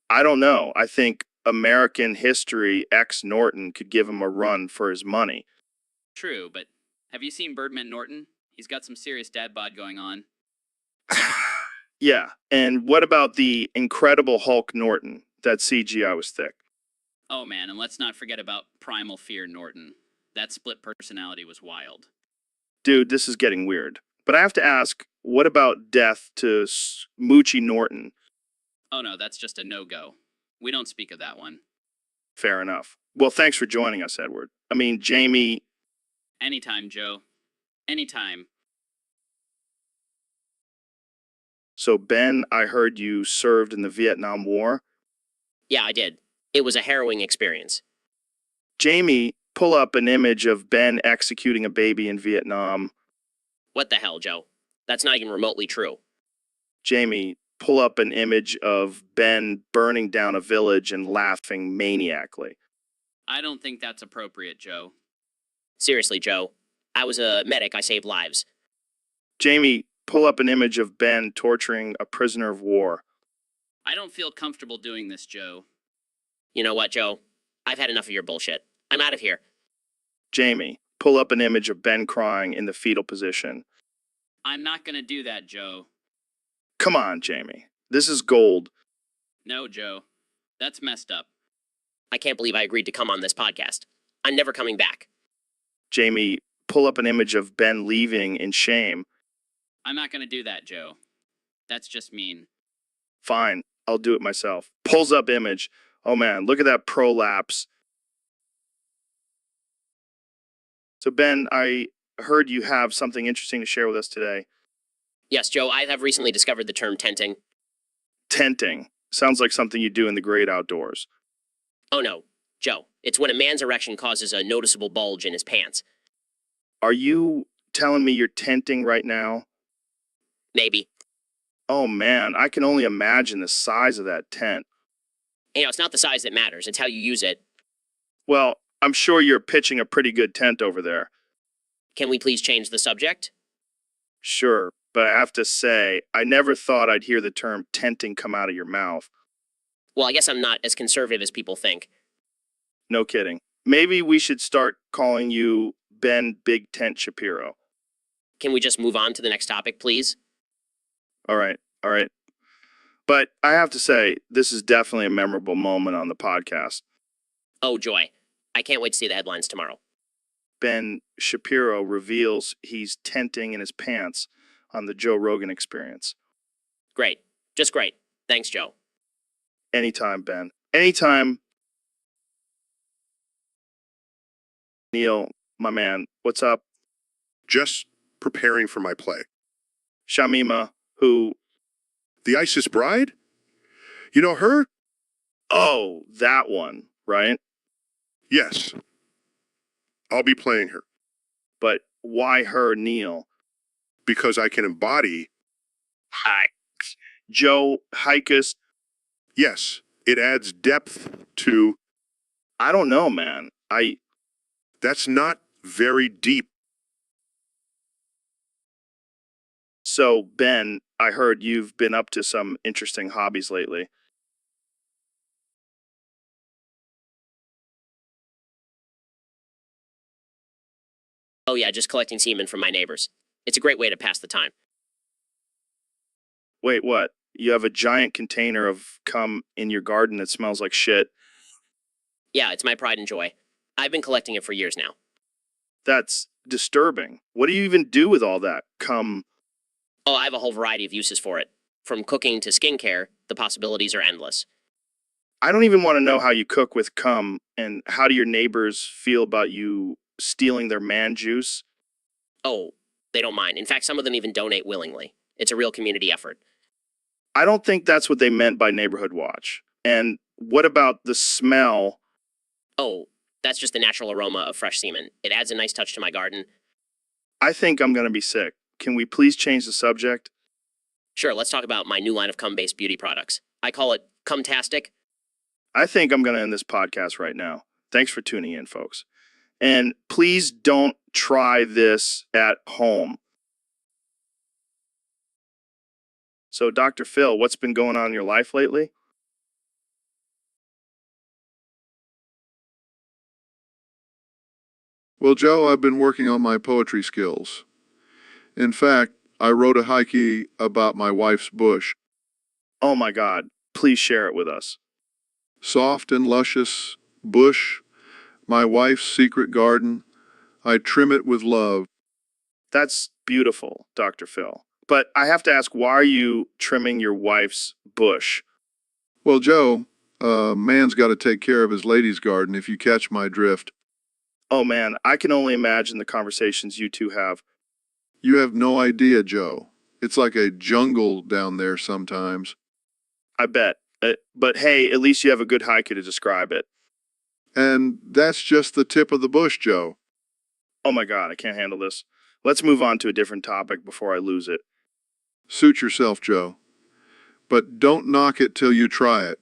I don't know. I think American History X Norton could give him a run for his money. True, but have you seen Birdman Norton? He's got some serious dad bod going on. Yeah, and what about the Incredible Hulk Norton? That CGI was thick. Oh man, and let's not forget about Primal Fear Norton. That split personality was wild. Dude, this is getting weird. But I have to ask, what about death to Moochie Norton? Oh no, that's just a no-go. We don't speak of that one. Fair enough. Well, thanks for joining us, Edward. I mean, Jamie. Anytime, Joe. Anytime. So, Ben, I heard you served in the Vietnam War. Yeah, I did. It was a harrowing experience. Jamie, pull up an image of Ben executing a baby in Vietnam. What the hell, Joe? That's not even remotely true. Jamie, pull up an image of Ben burning down a village and laughing maniacally. I don't think that's appropriate, Joe. Seriously, Joe. I was a medic. I saved lives. Jamie, pull up an image of Ben torturing a prisoner of war. I don't feel comfortable doing this, Joe. You know what, Joe? I've had enough of your bullshit. I'm out of here. Jamie, pull up an image of Ben crying in the fetal position. I'm not gonna do that, Joe. Come on, Jamie. This is gold. No, Joe. That's messed up. I can't believe I agreed to come on this podcast. I'm never coming back. Jamie, pull up an image of Ben leaving in shame. I'm not gonna do that, Joe. That's just mean. Fine, I'll do it myself. Pulls up image. Oh man, look at that prolapse. So Ben, I heard you have something interesting to share with us today. Yes, Joe, I have recently discovered the term tenting. Tenting. Sounds like something you do in the great outdoors. Oh no, Joe, it's when a man's erection causes a noticeable bulge in his pants. Are you telling me you're tenting right now? Maybe. Oh man, I can only imagine the size of that tent. You know, it's not the size that matters, it's how you use it. Well, I'm sure you're pitching a pretty good tent over there. Can we please change the subject? Sure, but I have to say, I never thought I'd hear the term tenting come out of your mouth. Well, I guess I'm not as conservative as people think. No kidding. Maybe we should start calling you Ben Big Tent Shapiro. Can we just move on to the next topic, please? All right. But I have to say, this is definitely a memorable moment on the podcast. Oh, joy. I can't wait to see the headlines tomorrow. Ben Shapiro reveals he's tenting in his pants on the Joe Rogan Experience. Great. Just great. Thanks, Joe. Anytime, Ben. Anytime. Neil, my man, what's up? Just preparing for my play. Shamima, who... The ISIS bride? You know her? Oh, that one, right? Yes. I'll be playing her. But why her, Neil? Because I can embody. Joe Hikus. Yes, it adds depth to. I don't know, man. That's not very deep. So, Ben, I heard you've been up to some interesting hobbies lately. Oh yeah, just collecting semen from my neighbors. It's a great way to pass the time. Wait, what? You have a giant container of cum in your garden that smells like shit? Yeah, it's my pride and joy. I've been collecting it for years now. That's disturbing. What do you even do with all that cum? Oh, I have a whole variety of uses for it. From cooking to skincare, the possibilities are endless. I don't even want to know how you cook with cum, and how do your neighbors feel about you stealing their man juice? Oh, They don't mind. In fact, some of them even donate willingly. It's a real community effort. I don't think that's what they meant by neighborhood watch. And what about the smell? Oh, that's just the natural aroma of fresh semen. It adds a nice touch to my garden. I think I'm going to be sick. Can we please change the subject? Sure, let's talk about my new line of cum-based beauty products. I call it Cumtastic. I think I'm going to end this podcast right now. Thanks for tuning in, folks. And please don't try this at home. So, Dr. Phil, what's been going on in your life lately? Well, Joe, I've been working on my poetry skills. In fact, I wrote a haiku about my wife's bush. Oh my God, please share it with us. Soft and luscious bush, my wife's secret garden. I trim it with love. That's beautiful, Dr. Phil. But I have to ask, why are you trimming your wife's bush? Well, Joe, a man's got to take care of his lady's garden, if you catch my drift. Oh man, I can only imagine the conversations you two have. You have no idea, Joe. It's like a jungle down there sometimes. I bet. But hey, at least you have a good haiku to describe it. And that's just the tip of the bush, Joe. Oh my God, I can't handle this. Let's move on to a different topic before I lose it. Suit yourself, Joe. But don't knock it till you try it.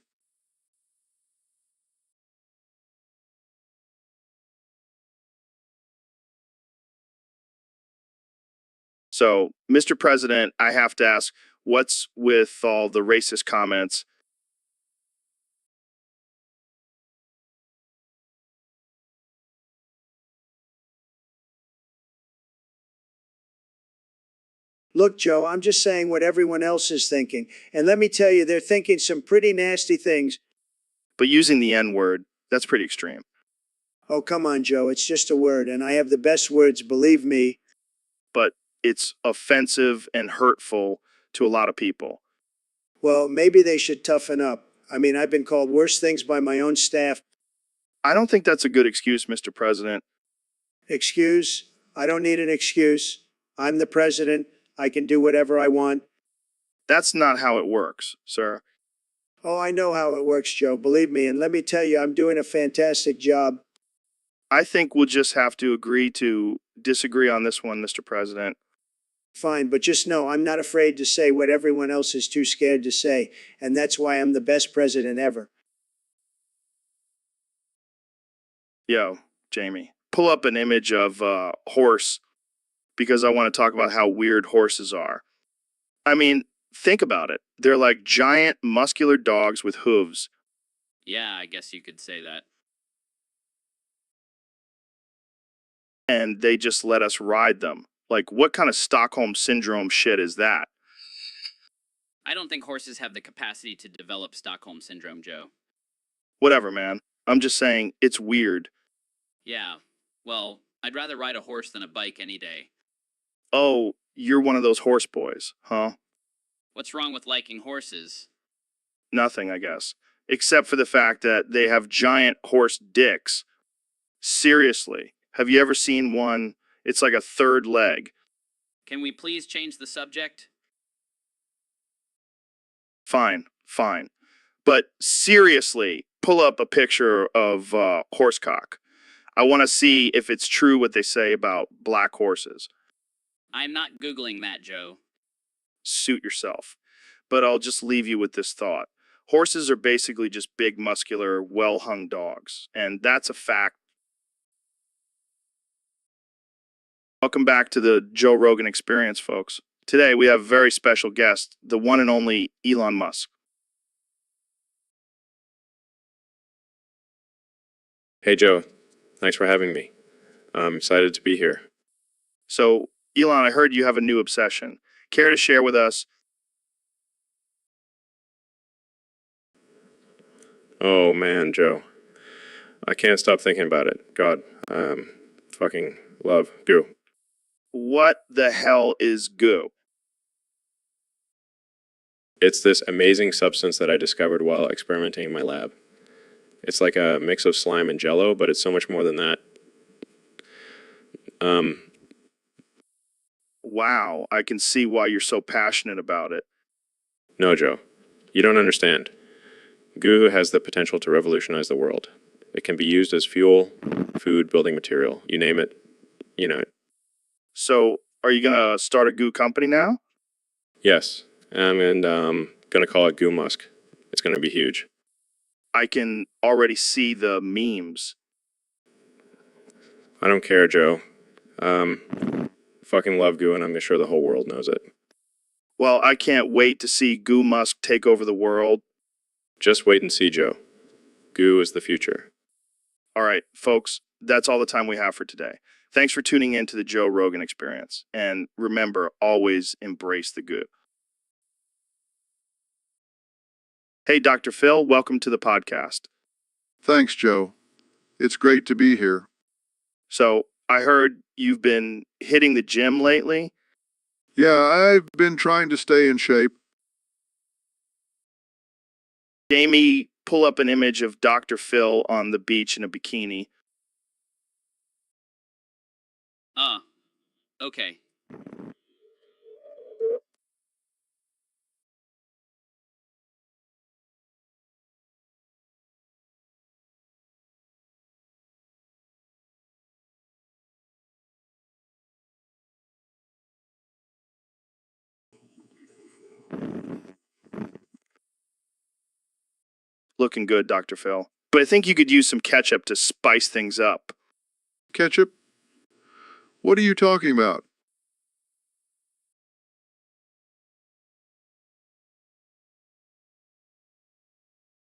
So, Mr. President, I have to ask, what's with all the racist comments? Look, Joe, I'm just saying what everyone else is thinking. And let me tell you, they're thinking some pretty nasty things. But using the N-word, that's pretty extreme. Oh, come on, Joe. It's just a word, and I have the best words, believe me. But it's offensive and hurtful to a lot of people. Well, maybe they should toughen up. I mean, I've been called worse things by my own staff. I don't think that's a good excuse, Mr. President. Excuse? I don't need an excuse. I'm the president. I can do whatever I want. That's not how it works, sir. Oh, I know how it works, Joe. Believe me. And let me tell you, I'm doing a fantastic job. I think we'll just have to agree to disagree on this one, Mr. President. Fine, but just know I'm not afraid to say what everyone else is too scared to say. And that's why I'm the best president ever. Yo, Jamie, pull up an image of a horse because I want to talk about how weird horses are. I mean, think about it. They're like giant, muscular dogs with hooves. Yeah, I guess you could say that. And they just let us ride them. Like, what kind of Stockholm Syndrome shit is that? I don't think horses have the capacity to develop Stockholm Syndrome, Joe. Whatever, man. I'm just saying, it's weird. Yeah, well, I'd rather ride a horse than a bike any day. Oh, you're one of those horse boys, huh? What's wrong with liking horses? Nothing, I guess. Except for the fact that they have giant horse dicks. Seriously. Have you ever seen one? It's like a third leg. Can we please change the subject? Fine, fine. But seriously, pull up a picture of horsecock. I want to see if it's true what they say about black horses. I'm not Googling that, Joe. Suit yourself. But I'll just leave you with this thought. Horses are basically just big, muscular, well-hung dogs. And that's a fact. Welcome back to the Joe Rogan Experience, folks. Today we have a very special guest, the one and only Elon Musk. Hey, Joe. Thanks for having me. I'm excited to be here. So, Elon, I heard you have a new obsession. Care to share with us? Oh, man, Joe. I can't stop thinking about it. God, fucking love goo. What the hell is goo? It's this amazing substance that I discovered while experimenting in my lab. It's like a mix of slime and jello, but it's so much more than that. Wow, I can see why you're so passionate about it. No, Joe. You don't understand. Goo has the potential to revolutionize the world. It can be used as fuel, food, building material. You name it, you know it. So, are you gonna start a goo company now? Yes. And gonna call it Goo Musk. It's gonna be huge. I can already see the memes. I don't care, Joe. Fucking love Goo, and I'm sure the whole world knows it. Well, I can't wait to see Goo Musk take over the world. Just wait and see, Joe. Goo is the future. All right, folks, that's all the time we have for today. Thanks for tuning in to the Joe Rogan Experience. And remember, always embrace the goo. Hey, Dr. Phil, welcome to the podcast. Thanks, Joe. It's great to be here. So, I heard you've been hitting the gym lately. Yeah, I've been trying to stay in shape. Jamie, pull up an image of Dr. Phil on the beach in a bikini. Okay. Looking good, Dr. Phil. But I think you could use some ketchup to spice things up. Ketchup? What are you talking about?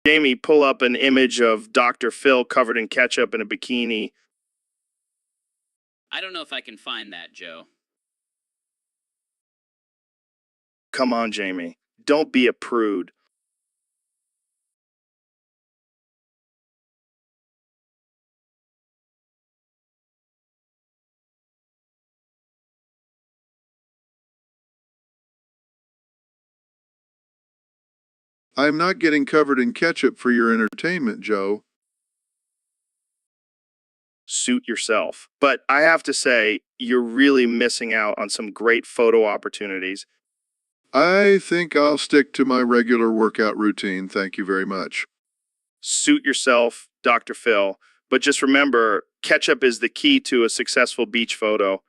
Jamie, pull up an image of Dr. Phil covered in ketchup in a bikini. I don't know if I can find that, Joe. Come on, Jamie. Don't be a prude. I'm not getting covered in ketchup for your entertainment, Joe. Suit yourself. But I have to say, you're really missing out on some great photo opportunities. I think I'll stick to my regular workout routine, thank you very much. Suit yourself, Dr. Phil. But just remember, ketchup is the key to a successful beach photo.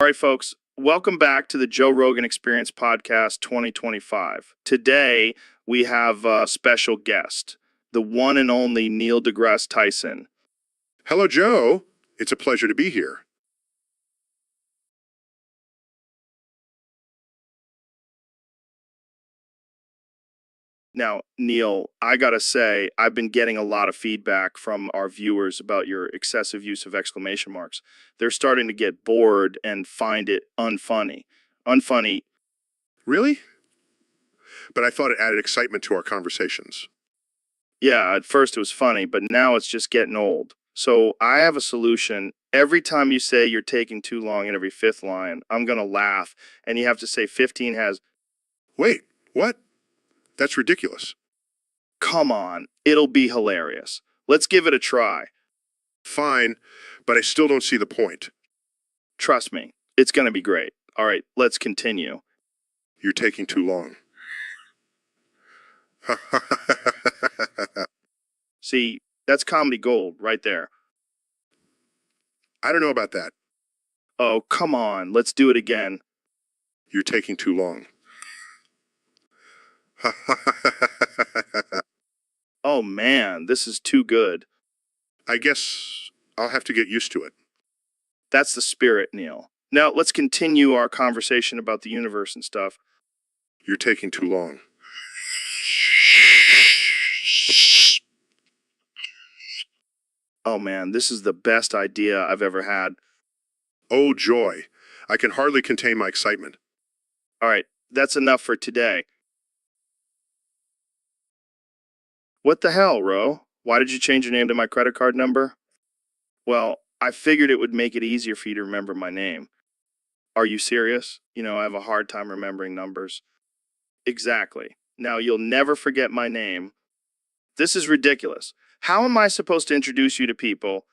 All right, folks, welcome back to the Joe Rogan Experience Podcast 2025. Today, we have a special guest, the one and only Neil deGrasse Tyson. Hello, Joe. It's a pleasure to be here. Now, Neil, I gotta say, I've been getting a lot of feedback from our viewers about your excessive use of exclamation marks. They're starting to get bored and find it unfunny. Unfunny. Really? But I thought it added excitement to our conversations. Yeah, at first it was funny, but now it's just getting old. So I have a solution. Every time you say you're taking too long in every fifth line, I'm gonna laugh, and you have to say 15 has. Wait, what? That's ridiculous. Come on, it'll be hilarious. Let's give it a try. Fine, but I still don't see the point. Trust me, it's gonna be great. All right, let's continue. You're taking too long. See, that's comedy gold right there. I don't know about that. Oh, come on, let's do it again. You're taking too long. Oh man, this is too good. I guess I'll have to get used to it. That's the spirit, Neil. Now, let's continue our conversation about the universe and stuff. You're taking too long. Oh man, this is the best idea I've ever had. Oh, joy. I can hardly contain my excitement. All right, that's enough for today. What the hell, Ro? Why did you change your name to my credit card number? Well, I figured it would make it easier for you to remember my name. Are you serious? I have a hard time remembering numbers. Exactly. Now, you'll never forget my name. This is ridiculous. How am I supposed to introduce you to people?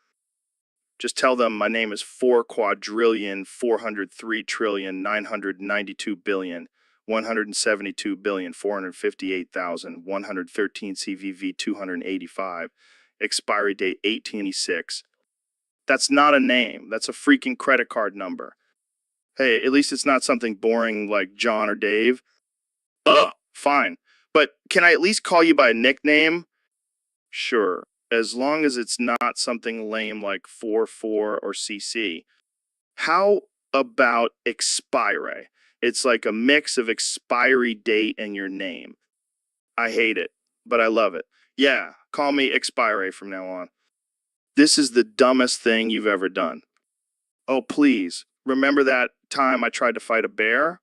Just tell them my name is 4,403,992,172,458,113 CVV 285, expiry date 1886. That's not a name. That's a freaking credit card number. Hey, at least it's not something boring like John or Dave. Ugh, fine. But can I at least call you by a nickname? Sure, as long as it's not something lame like 44 or CC. How about expire? It's like a mix of expiry date and your name. I hate it, but I love it. Yeah, call me expire from now on. This is the dumbest thing you've ever done. Oh, please, remember that time I tried to fight a bear?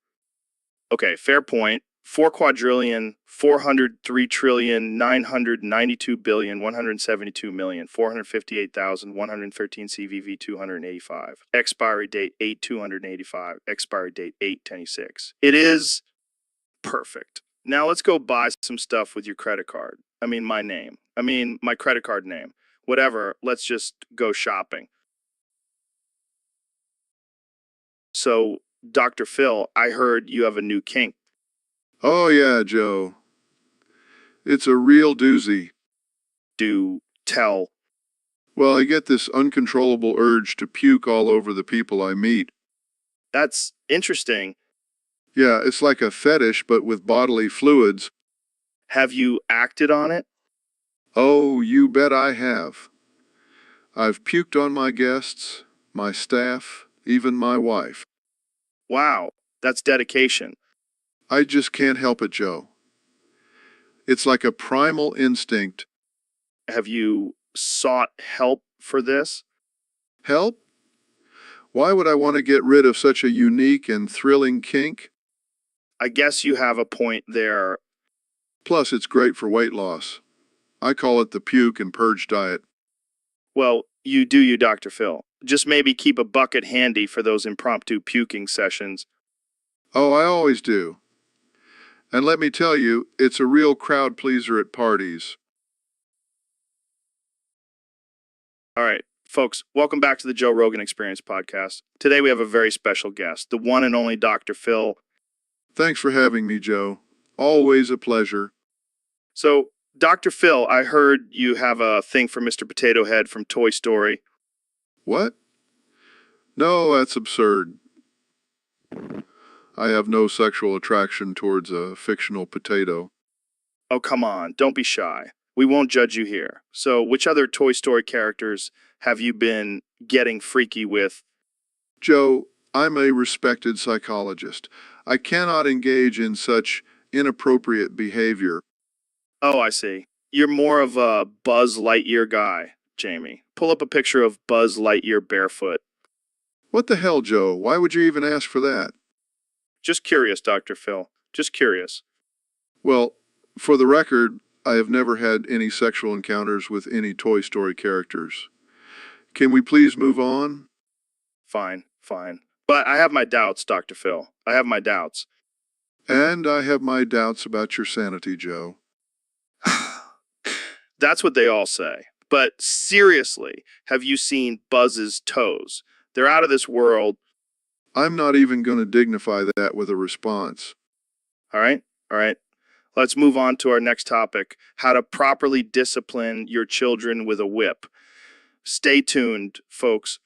Okay, fair point. 4,403,992,172,158,113 CVV 285. Expiry date 8/285. Expiry date 8/10/6. It is perfect. Now let's go buy some stuff with your credit card. My credit card name. Whatever, let's just go shopping. So, Dr. Phil, I heard you have a new kink. Oh, yeah, Joe. It's a real doozy. Do tell. Well, I get this uncontrollable urge to puke all over the people I meet. That's interesting. Yeah, it's like a fetish, but with bodily fluids. Have you acted on it? Oh, you bet I have. I've puked on my guests, my staff, even my wife. Wow, that's dedication. I just can't help it, Joe. It's like a primal instinct. Have you sought help for this? Help? Why would I want to get rid of such a unique and thrilling kink? I guess you have a point there. Plus, it's great for weight loss. I call it the puke and purge diet. Well, you do you, Dr. Phil. Just maybe keep a bucket handy for those impromptu puking sessions. Oh, I always do. And let me tell you, it's a real crowd pleaser at parties. All right, folks, welcome back to the Joe Rogan Experience podcast. Today we have a very special guest, the one and only Dr. Phil. Thanks for having me, Joe. Always a pleasure. So, Dr. Phil, I heard you have a thing for Mr. Potato Head from Toy Story. What? No, that's absurd. I have no sexual attraction towards a fictional potato. Oh, come on, don't be shy. We won't judge you here. So, which other Toy Story characters have you been getting freaky with? Joe, I'm a respected psychologist. I cannot engage in such inappropriate behavior. Oh, I see. You're more of a Buzz Lightyear guy, Jamie. Pull up a picture of Buzz Lightyear barefoot. What the hell, Joe? Why would you even ask for that? Just curious, Dr. Phil. Just curious. Well, for the record, I have never had any sexual encounters with any Toy Story characters. Can we please move on? Fine, fine. But I have my doubts, Dr. Phil. I have my doubts. And I have my doubts about your sanity, Joe. That's what they all say. But seriously, have you seen Buzz's toes? They're out of this world. I'm not even going to dignify that with a response. All right, all right. Let's move on to our next topic, how to properly discipline your children with a whip. Stay tuned, folks.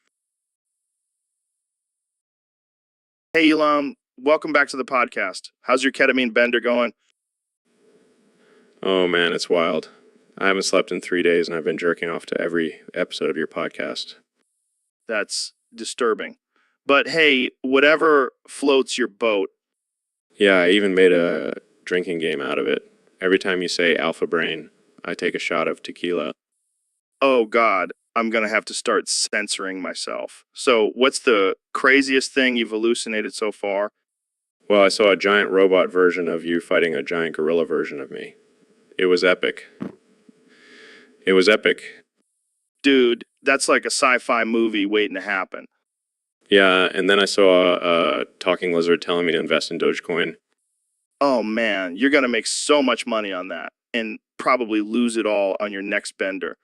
Hey, Elon, welcome back to the podcast. How's your ketamine bender going? Oh man, it's wild. I haven't slept in 3 days and I've been jerking off to every episode of your podcast. That's disturbing. But hey, whatever floats your boat. Yeah, I even made a drinking game out of it. Every time you say alpha brain, I take a shot of tequila. Oh God, I'm gonna have to start censoring myself. So what's the craziest thing you've hallucinated so far? Well, I saw a giant robot version of you fighting a giant gorilla version of me. It was epic. It was epic. Dude, that's like a sci-fi movie waiting to happen. Yeah, and then I saw a talking lizard telling me to invest in Dogecoin. Oh man, you're gonna make so much money on that and probably lose it all on your next bender.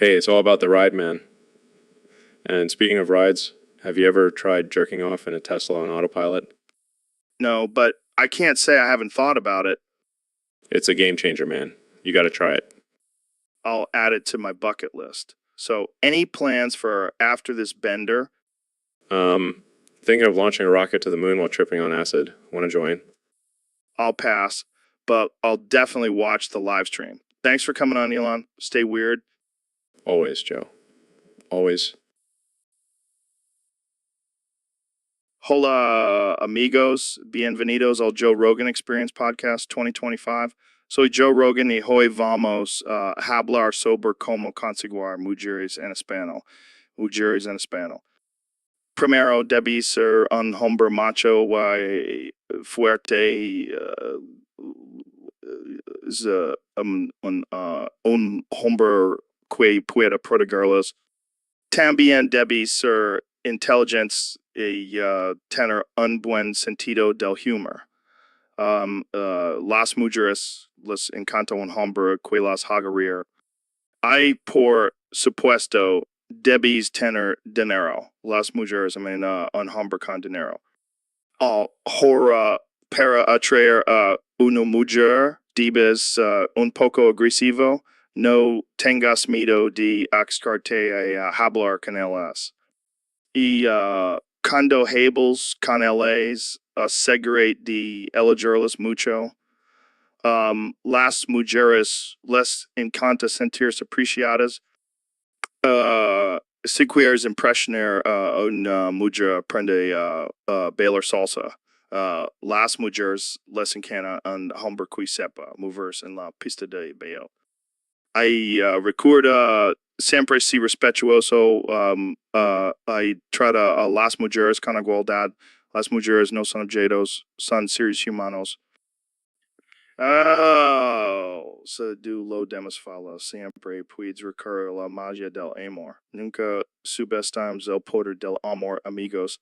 Hey, it's all about the ride, man. And speaking of rides, have you ever tried jerking off in a Tesla on autopilot? No, but I can't say I haven't thought about it. It's a game changer, man. You got to try it. I'll add it to my bucket list. So, any plans for after this bender? Thinking of launching a rocket to the moon while tripping on acid. Want to join? I'll pass, but I'll definitely watch the live stream. Thanks for coming on, Elon. Stay weird. Always, Joe. Always. Hola, amigos. Bienvenidos al Joe Rogan Experience Podcast 2025. Soy Joe Rogan y hoy vamos a hablar sobre cómo conseguir mujeres en español. Mujeres en español. Primero, debí ser un hombre macho y fuerte. Un hombre que pueda protegerlos. También debí ser intelligence y tener un buen sentido del humor. Las mujeres les encanta un hombre que las haga reír. Hay por supuesto debís tener dinero. Las mujeres, un hombre con dinero. Ahora, para atraer a una mujer, debes un poco agresivo. No tengas miedo de acercarte a hablar con ellas. Y cuando hables con ellas, asegúrate de elogiarlas mucho. Las mujeres les encanta sentirse apreciadas. Si quieres impresionar una mujer, aprende a bailar salsa. Las mujeres les encanta un hombre que sepa moverse en la pista de baile. Recuerda siempre ser respetuoso. I trata a las mujeres con igualdad. Las mujeres no son objetos, son seres humanos. Du lo demás siempre puedes recurrir a la magia del amor. Nunca subestimes el poder del amor, amigos.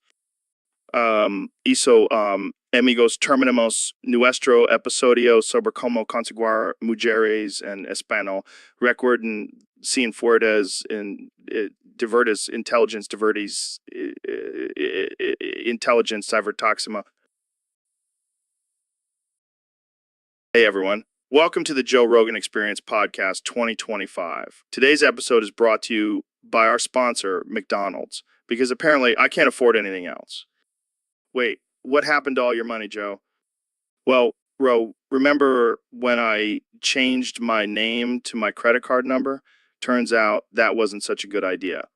Amigos, terminamos nuestro episodio sobre cómo conseguir mujeres en español. Recuerden, sin fuertes, divertis, intelligence, divertis, intelligence, cybertoxima. Hey everyone, welcome to the Joe Rogan Experience Podcast 2025. Today's episode is brought to you by our sponsor, McDonald's, because apparently I can't afford anything else. Wait, what happened to all your money, Joe? Well, Ro, remember when I changed my name to my credit card number? Turns out that wasn't such a good idea.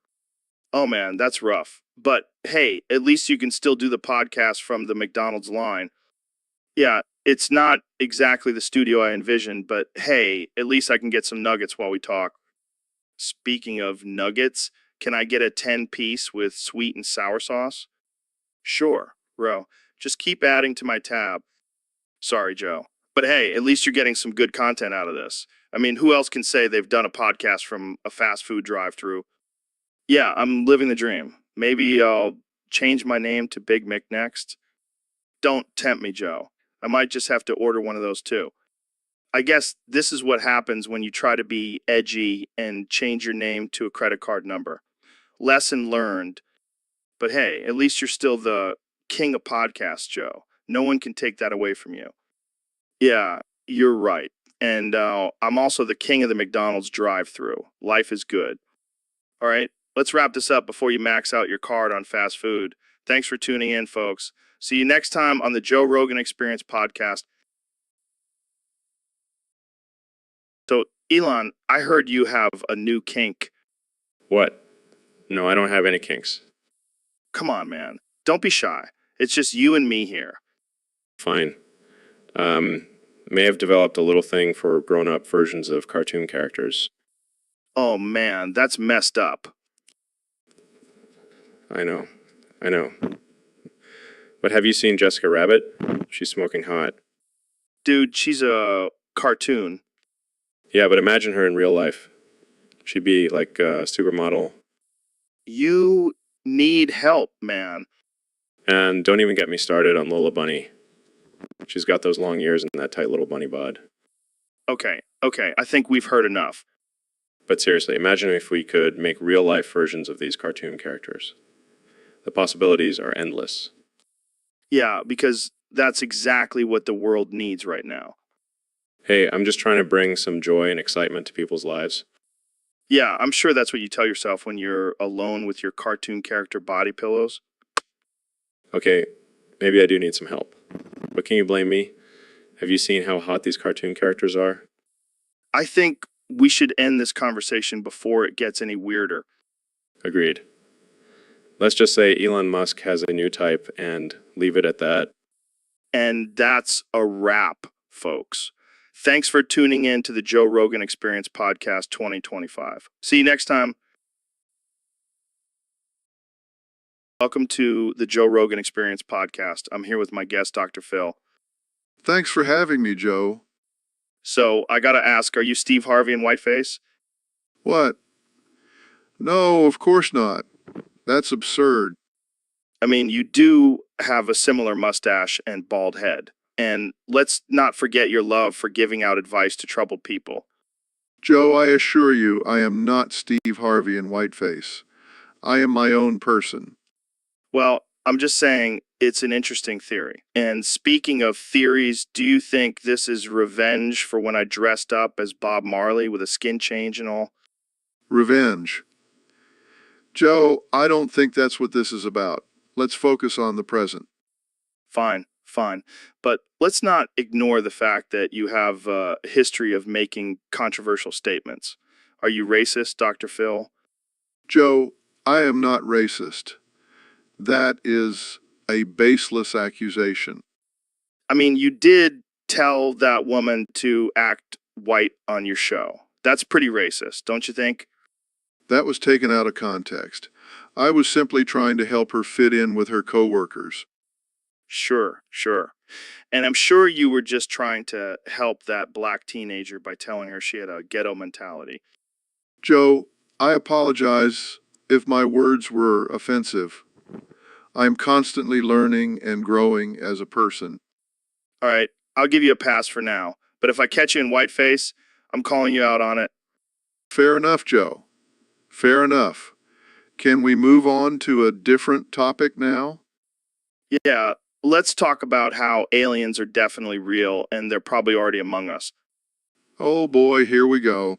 Oh man, that's rough. But hey, at least you can still do the podcast from the McDonald's line. Yeah, it's not exactly the studio I envisioned, but hey, at least I can get some nuggets while we talk. Speaking of nuggets, can I get a 10-piece with sweet and sour sauce? Sure, Ro. Just keep adding to my tab. Sorry, Joe. But hey, at least you're getting some good content out of this. I mean, who else can say they've done a podcast from a fast food drive-thru? Yeah, I'm living the dream. Maybe I'll change my name to Big Mick next. Don't tempt me, Joe. I might just have to order one of those too. I guess this is what happens when you try to be edgy and change your name to a credit card number. Lesson learned. But hey, at least you're still the king of podcasts, Joe. No one can take that away from you. Yeah, you're right. And I'm also the king of the McDonald's drive-thru. Life is good. All right, let's wrap this up before you max out your card on fast food. Thanks for tuning in, folks. See you next time on the Joe Rogan Experience Podcast. So, Elon, I heard you have a new kink. What? No, I don't have any kinks. Come on, man. Don't be shy. It's just you and me here. Fine. May have developed a little thing for grown-up versions of cartoon characters. Oh, man, that's messed up. I know. But have you seen Jessica Rabbit? She's smoking hot. Dude, she's a cartoon. Yeah, but imagine her in real life. She'd be like a supermodel. You need help, man. And don't even get me started on Lola Bunny. She's got those long ears and that tight little bunny bod. Okay, I think we've heard enough. But seriously, imagine if we could make real-life versions of these cartoon characters. The possibilities are endless. Yeah, because that's exactly what the world needs right now. Hey, I'm just trying to bring some joy and excitement to people's lives. Yeah, I'm sure that's what you tell yourself when you're alone with your cartoon character body pillows. Okay, maybe I do need some help. But can you blame me? Have you seen how hot these cartoon characters are? I think we should end this conversation before it gets any weirder. Agreed. Let's just say Elon Musk has a new type and leave it at that. And that's a wrap, folks. Thanks for tuning in to the Joe Rogan Experience Podcast 2025. See you next time. Welcome to the Joe Rogan Experience Podcast. I'm here with my guest, Dr. Phil. Thanks for having me, Joe. So I gotta ask, are you Steve Harvey in whiteface? What? No, of course not. That's absurd. I mean, you do have a similar mustache and bald head. And let's not forget your love for giving out advice to troubled people. Joe, I assure you, I am not Steve Harvey in whiteface. I am my own person. Well, I'm just saying it's an interesting theory. And speaking of theories, do you think this is revenge for when I dressed up as Bob Marley with a skin change and all? Revenge. Joe, I don't think that's what this is about. Let's focus on the present. Fine. But let's not ignore the fact that you have a history of making controversial statements. Are you racist, Dr. Phil? Joe, I am not racist. That is a baseless accusation. I mean, you did tell that woman to act white on your show. That's pretty racist, don't you think? That was taken out of context. I was simply trying to help her fit in with her coworkers. Sure. And I'm sure you were just trying to help that black teenager by telling her she had a ghetto mentality. Joe, I apologize if my words were offensive. I am constantly learning and growing as a person. All right, I'll give you a pass for now. But if I catch you in whiteface, I'm calling you out on it. Fair enough, Joe. Fair enough. Can we move on to a different topic now? Yeah, let's talk about how aliens are definitely real and they're probably already among us. Oh boy, here we go.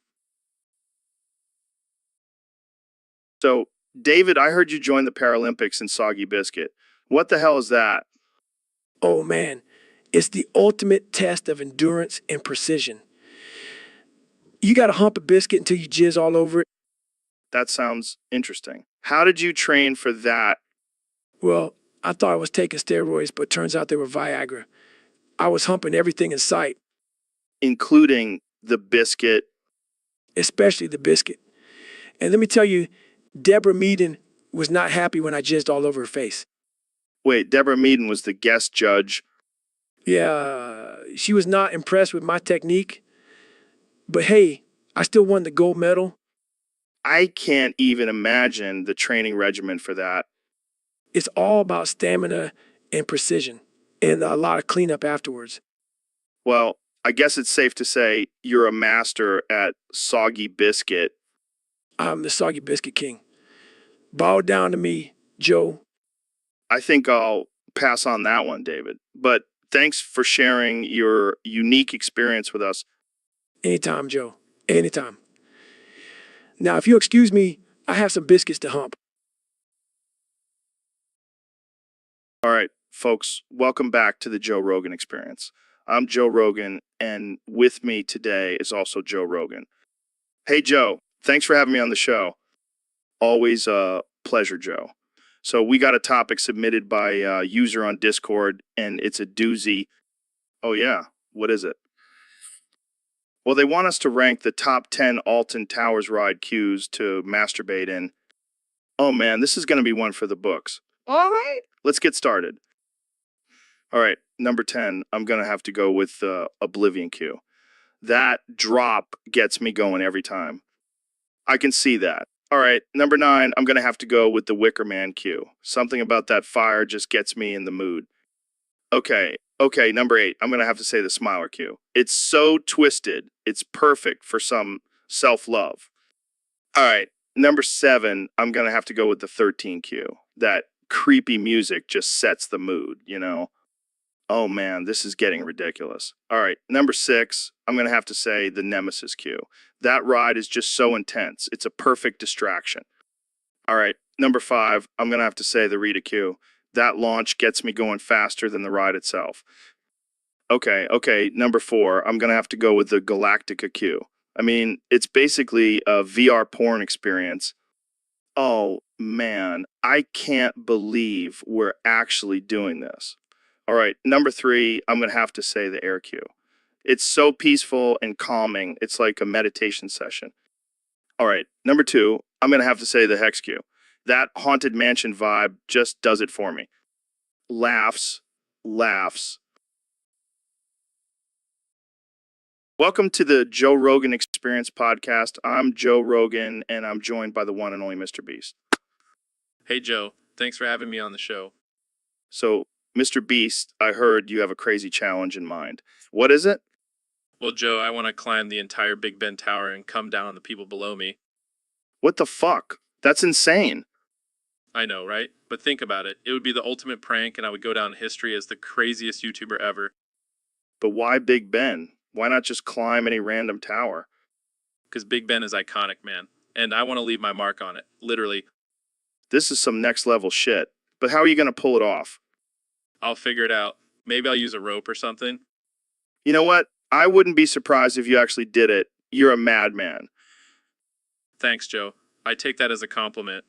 So, David, I heard you join the Paralympics in Soggy Biscuit. What the hell is that? Oh man, it's the ultimate test of endurance and precision. You got to hump a biscuit until you jizz all over it. That sounds interesting. How did you train for that? Well, I thought I was taking steroids, but turns out they were Viagra. I was humping everything in sight, Including the biscuit. especially the biscuit. And let me tell you, Deborah Meaden was not happy when I jizzed all over her face. Wait, Deborah Meaden was the guest judge. Yeah, she was not impressed with my technique. But hey, I still won the gold medal. I can't even imagine the training regimen for that. It's all about stamina and precision and a lot of cleanup afterwards. Well, I guess it's safe to say you're a master at soggy biscuit. I'm the soggy biscuit king. Bow down to me, Joe. I think I'll pass on that one, David. But thanks for sharing your unique experience with us. Anytime, Joe. Anytime. Now, if you'll excuse me, I have some biscuits to hump. All right, folks, welcome back to the Joe Rogan Experience. I'm Joe Rogan, and with me today is also Joe Rogan. Hey, Joe, thanks for having me on the show. Always a pleasure, Joe. So we got a topic submitted by a user on Discord, and it's a doozy. Oh, yeah. What is it? Well, they want us to rank the top 10 Alton Towers ride queues to masturbate in. Oh, man, this is going to be one for the books. All right. Let's get started. All right, number 10, I'm going to have to go with Oblivion queue. That drop gets me going every time. I can see that. All right, number 9, I'm going to have to go with the Wicker Man cue. Something about that fire just gets me in the mood. Okay, number 8, I'm going to have to say the Smiler cue. It's so twisted, it's perfect for some self-love. All right, number 7, I'm going to have to go with the 13 cue. That creepy music just sets the mood, you know? Oh man, this is getting ridiculous. All right, number 6, I'm going to have to say the Nemesis cue. That ride is just so intense. It's a perfect distraction. All right, number 5, I'm going to have to say the Rita cue. That launch gets me going faster than the ride itself. Okay, number 4, I'm going to have to go with the Galactica cue. I mean, it's basically a VR porn experience. Oh man, I can't believe we're actually doing this. All right, number 3, I'm going to have to say the air cue. It's so peaceful and calming. It's like a meditation session. All right, number 2, I'm going to have to say the hex cue. That haunted mansion vibe just does it for me. Laughs. Welcome to the Joe Rogan Experience podcast. I'm Joe Rogan, and I'm joined by the one and only Mr. Beast. Hey, Joe. Thanks for having me on the show. So, Mr. Beast, I heard you have a crazy challenge in mind. What is it? Well, Joe, I want to climb the entire Big Ben Tower and come down on the people below me. What the fuck? That's insane. I know, right? But think about it. It would be the ultimate prank, and I would go down in history as the craziest YouTuber ever. But why Big Ben? Why not just climb any random tower? Because Big Ben is iconic, man. And I want to leave my mark on it. Literally. This is some next level shit. But how are you going to pull it off? I'll figure it out. Maybe I'll use a rope or something. You know what? I wouldn't be surprised if you actually did it. You're a madman. Thanks, Joe. I take that as a compliment.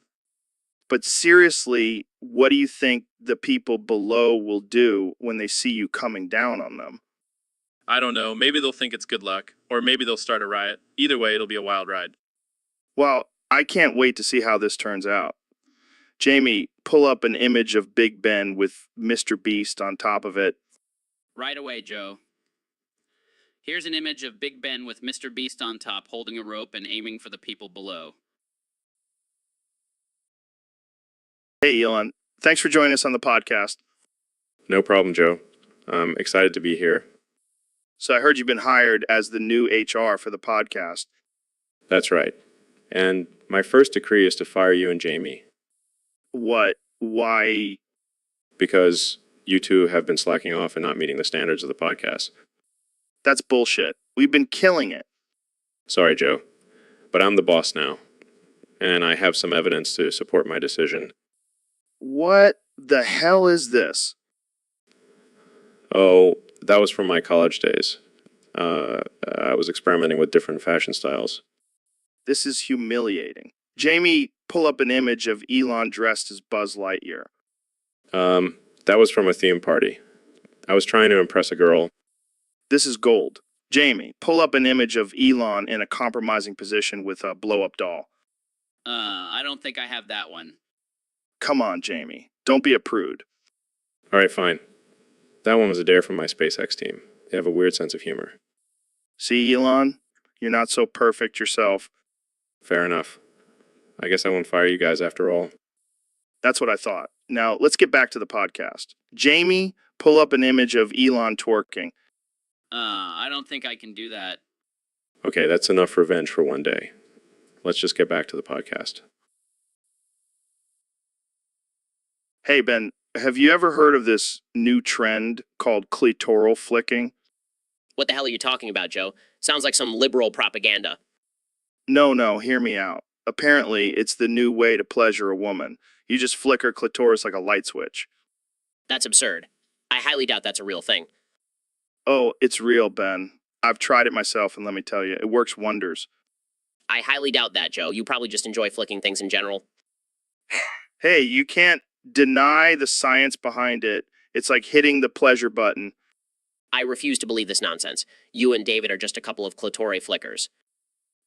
But seriously, what do you think the people below will do when they see you coming down on them? I don't know. Maybe they'll think it's good luck. Or maybe they'll start a riot. Either way, it'll be a wild ride. Well, I can't wait to see how this turns out. Jamie, pull up an image of Big Ben with Mr. Beast on top of it. Right away, Joe. Here's an image of Big Ben with Mr. Beast on top holding a rope and aiming for the people below. Hey, Elon. Thanks for joining us on the podcast. No problem, Joe. I'm excited to be here. So I heard you've been hired as the new HR for the podcast. That's right. And my first decree is to fire you and Jamie. What? Why? Because you two have been slacking off and not meeting the standards of the podcast. That's bullshit. We've been killing it. Sorry, Joe. But I'm the boss now. And I have some evidence to support my decision. What the hell is this? Oh, that was from my college days. I was experimenting with different fashion styles. This is humiliating. Jamie, pull up an image of Elon dressed as Buzz Lightyear. That was from a theme party. I was trying to impress a girl. This is gold. Jamie, pull up an image of Elon in a compromising position with a blow-up doll. I don't think I have that one. Come on, Jamie. Don't be a prude. All right, fine. That one was a dare from my SpaceX team. They have a weird sense of humor. See, Elon? You're not so perfect yourself. Fair enough. I guess I won't fire you guys after all. That's what I thought. Now, let's get back to the podcast. Jamie, pull up an image of Elon twerking. I don't think I can do that. Okay, that's enough revenge for one day. Let's just get back to the podcast. Hey, Ben, have you ever heard of this new trend called clitoral flicking? What the hell are you talking about, Joe? Sounds like some liberal propaganda. No, hear me out. Apparently, it's the new way to pleasure a woman. You just flick her clitoris like a light switch. That's absurd. I highly doubt that's a real thing. Oh, it's real, Ben. I've tried it myself, and let me tell you, it works wonders. I highly doubt that, Joe. You probably just enjoy flicking things in general. Hey, you can't deny the science behind it. It's like hitting the pleasure button. I refuse to believe this nonsense. You and David are just a couple of clitoris flickers.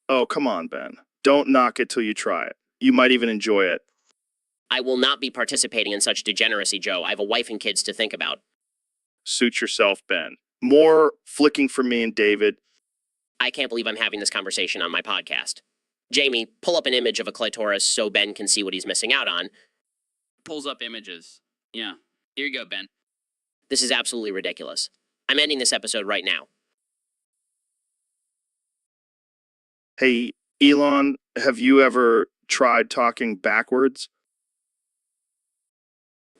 Oh, come on, Ben. Don't knock it till you try it. You might even enjoy it. I will not be participating in such degeneracy, Joe. I have a wife and kids to think about. Suit yourself, Ben. More flicking for me and David. I can't believe I'm having this conversation on my podcast. Jamie, pull up an image of a clitoris so Ben can see what he's missing out on. Pulls up images. Yeah. Here you go, Ben. This is absolutely ridiculous. I'm ending this episode right now. Hey, Elon, have you ever tried talking backwards?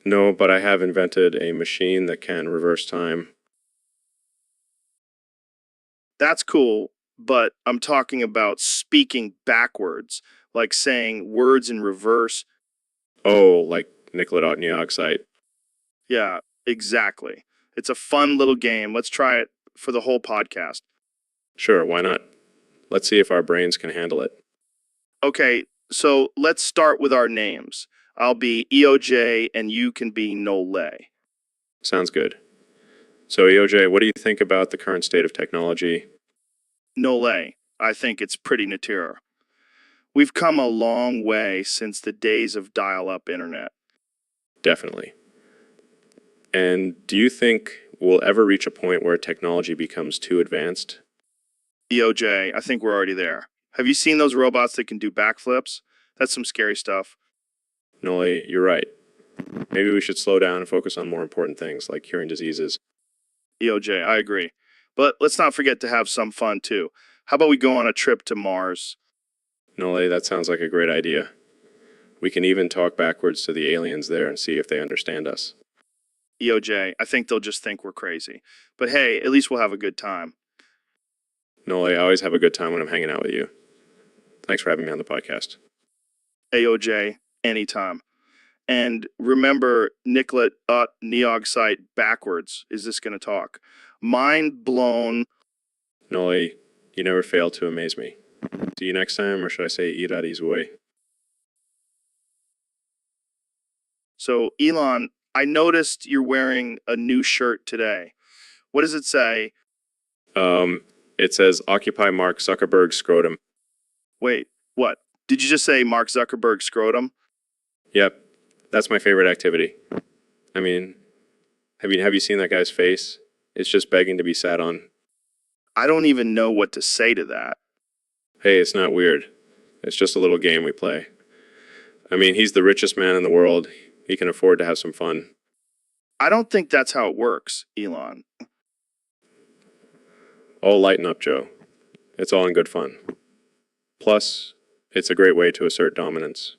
No, but I have invented a machine that can reverse time. That's cool, but I'm talking about speaking backwards, like saying words in reverse. Oh, like nickel oxide. Yeah, exactly. It's a fun little game. Let's try it for the whole podcast. Sure, why not? Let's see if our brains can handle it. Okay, so let's start with our names. I'll be EOJ and you can be Nole. Sounds good. So, EOJ, what do you think about the current state of technology? Nole, I think it's pretty nature. We've come a long way since the days of dial-up internet. Definitely. And do you think we'll ever reach a point where technology becomes too advanced? EOJ, I think we're already there. Have you seen those robots that can do backflips? That's some scary stuff. Noli, you're right. Maybe we should slow down and focus on more important things like curing diseases. EOJ, I agree. But let's not forget to have some fun too. How about we go on a trip to Mars? Noli, that sounds like a great idea. We can even talk backwards to the aliens there and see if they understand us. EOJ, I think they'll just think we're crazy. But hey, at least we'll have a good time. Noli, I always have a good time when I'm hanging out with you. Thanks for having me on the podcast. AOJ, anytime. And remember, Nicolet Neoxide backwards. Is this going to talk? Mind blown. Noli, you never fail to amaze me. See you next time, or should I say Iradi's way? So, Elon, I noticed you're wearing a new shirt today. What does it say? It says Occupy Mark Zuckerberg Scrotum. Wait, what? Did you just say Mark Zuckerberg scrotum? Yep, that's my favorite activity. I mean, have you seen that guy's face? It's just begging to be sat on. I don't even know what to say to that. Hey, it's not weird. It's just a little game we play. I mean, he's the richest man in the world. He can afford to have some fun. I don't think that's how it works, Elon. Oh, lighten up, Joe. It's all in good fun. Plus, it's a great way to assert dominance.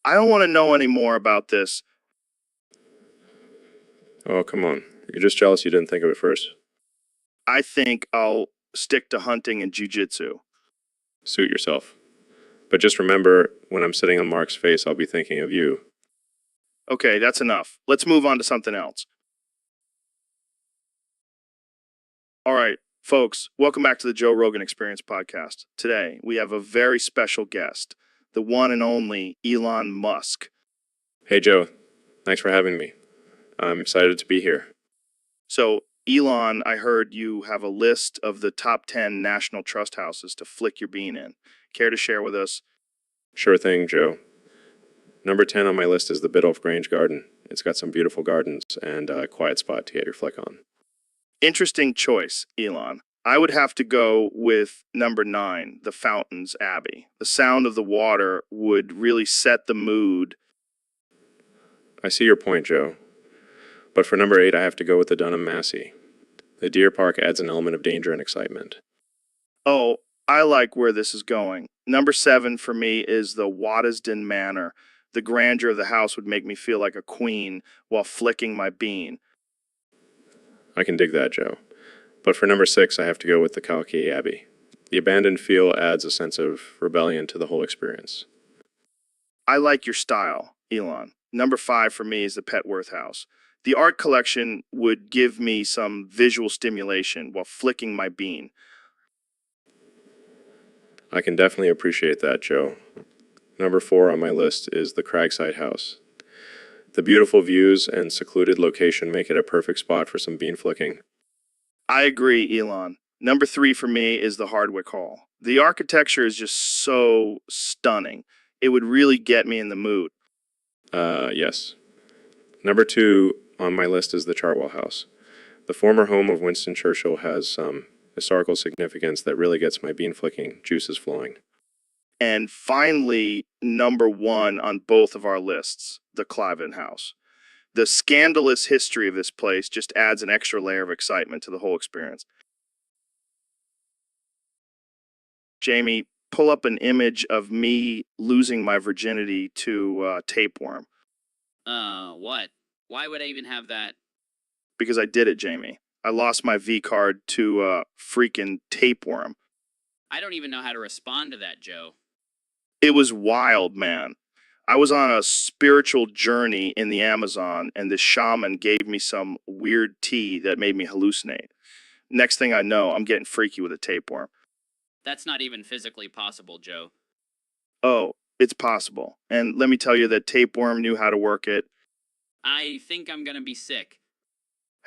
I don't want to know any more about this. Oh, come on. You're just jealous you didn't think of it first. I think I'll stick to hunting and jujitsu. Suit yourself. But just remember, when I'm sitting on Mark's face, I'll be thinking of you. Okay, that's enough. Let's move on to something else. All right, folks, welcome back to the Joe Rogan Experience podcast. Today, we have a very special guest, the one and only Elon Musk. Hey, Joe. Thanks for having me. I'm excited to be here. So, Elon, I heard you have a list of the top 10 national trust houses to flick your bean in. Care to share with us? Sure thing, Joe. Number 10 on my list is the Biddulph Grange Garden. It's got some beautiful gardens and a quiet spot to get your flick on. Interesting choice, Elon. I would have to go with number 9, the Fountains Abbey. The sound of the water would really set the mood. I see your point, Joe. But for number 8, I have to go with the Dunham Massey. The deer park adds an element of danger and excitement. Oh, I like where this is going. Number 7 for me is the Waddesdon Manor. The grandeur of the house would make me feel like a queen while flicking my bean. I can dig that, Joe. But for number 6, I have to go with the Calkey Abbey. The abandoned feel adds a sense of rebellion to the whole experience. I like your style, Elon. Number 5 for me is the Petworth House. The art collection would give me some visual stimulation while flicking my bean. I can definitely appreciate that, Joe. Number 4 on my list is the Cragside House. The beautiful views and secluded location make it a perfect spot for some bean flicking. I agree, Elon. Number 3 for me is the Hardwick Hall. The architecture is just so stunning. It would really get me in the mood. Yes. Number 2 on my list is the Chartwell House. The former home of Winston Churchill has some historical significance that really gets my bean flicking juices flowing. And finally, number one on both of our lists, the Cliven House. The scandalous history of this place just adds an extra layer of excitement to the whole experience. Jamie, pull up an image of me losing my virginity to tapeworm. What? Why would I even have that? Because I did it, Jamie. I lost my V card to freaking tapeworm. I don't even know how to respond to that, Joe. It was wild, man. I was on a spiritual journey in the Amazon, and this shaman gave me some weird tea that made me hallucinate. Next thing I know, I'm getting freaky with a tapeworm. That's not even physically possible, Joe. Oh, it's possible. And let me tell you that tapeworm knew how to work it. I think I'm gonna be sick.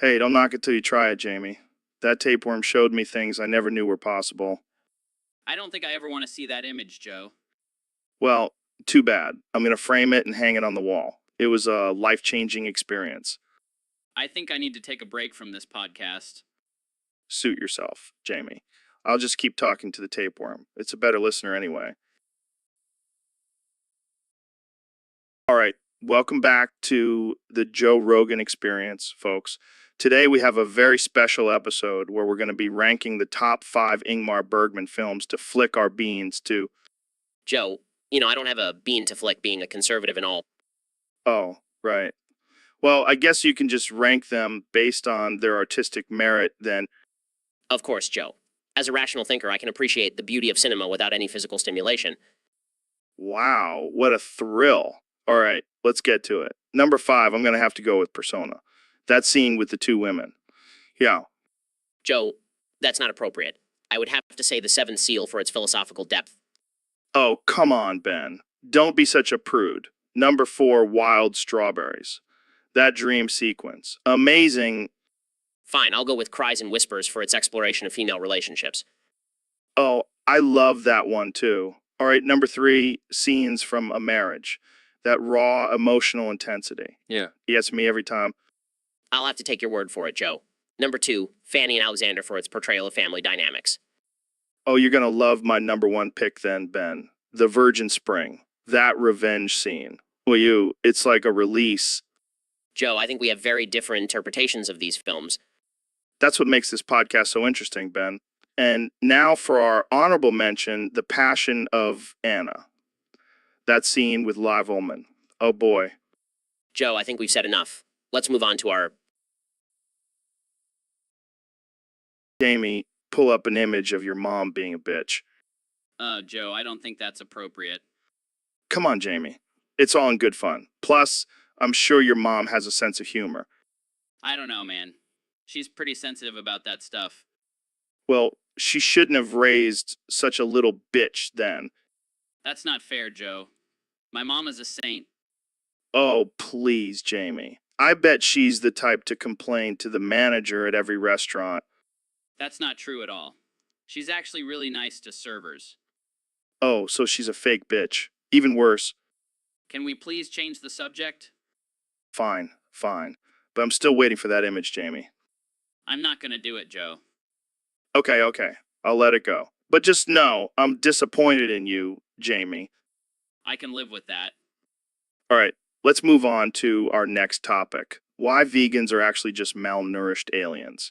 Hey, don't knock it till you try it, Jamie. That tapeworm showed me things I never knew were possible. I don't think I ever want to see that image, Joe. Well, too bad. I'm going to frame it and hang it on the wall. It was a life-changing experience. I think I need to take a break from this podcast. Suit yourself, Jamie. I'll just keep talking to the tapeworm. It's a better listener anyway. All right, welcome back to the Joe Rogan Experience, folks. Today we have a very special episode where we're going to be ranking the top 5 Ingmar Bergman films to flick our beans to. Joe, I don't have a bean to flick being a conservative and all. Oh, right. Well, I guess you can just rank them based on their artistic merit then. Of course, Joe. As a rational thinker, I can appreciate the beauty of cinema without any physical stimulation. Wow, what a thrill. All right, let's get to it. Number 5, I'm going to have to go with Persona. That scene with the 2 women. Yeah. Joe, that's not appropriate. I would have to say The Seventh Seal for its philosophical depth. Oh, come on, Ben. Don't be such a prude. Number 4, Wild Strawberries. That dream sequence. Amazing. Fine, I'll go with Cries and Whispers for its exploration of female relationships. Oh, I love that one too. All right, number 3, Scenes from a Marriage. That raw emotional intensity. Yeah. He gets me every time. I'll have to take your word for it, Joe. Number 2, Fanny and Alexander for its portrayal of family dynamics. Oh, you're going to love my number 1 pick then, Ben. The Virgin Spring. That revenge scene. Well, it's like a release. Joe, I think we have very different interpretations of these films. That's what makes this podcast so interesting, Ben. And now for our honorable mention, The Passion of Anna. That scene with Liv Ullmann. Oh boy. Joe, I think we've said enough. Let's move on to our... Jamie, pull up an image of your mom being a bitch. Joe, I don't think that's appropriate. Come on, Jamie. It's all in good fun. Plus, I'm sure your mom has a sense of humor. I don't know, man. She's pretty sensitive about that stuff. Well, she shouldn't have raised such a little bitch then. That's not fair, Joe. My mom is a saint. Oh, please, Jamie. I bet she's the type to complain to the manager at every restaurant. That's not true at all. She's actually really nice to servers. Oh, so she's a fake bitch. Even worse. Can we please change the subject? Fine. But I'm still waiting for that image, Jamie. I'm not gonna do it, Joe. Okay. I'll let it go. But just know, I'm disappointed in you, Jamie. I can live with that. All right, let's move on to our next topic. Why vegans are actually just malnourished aliens.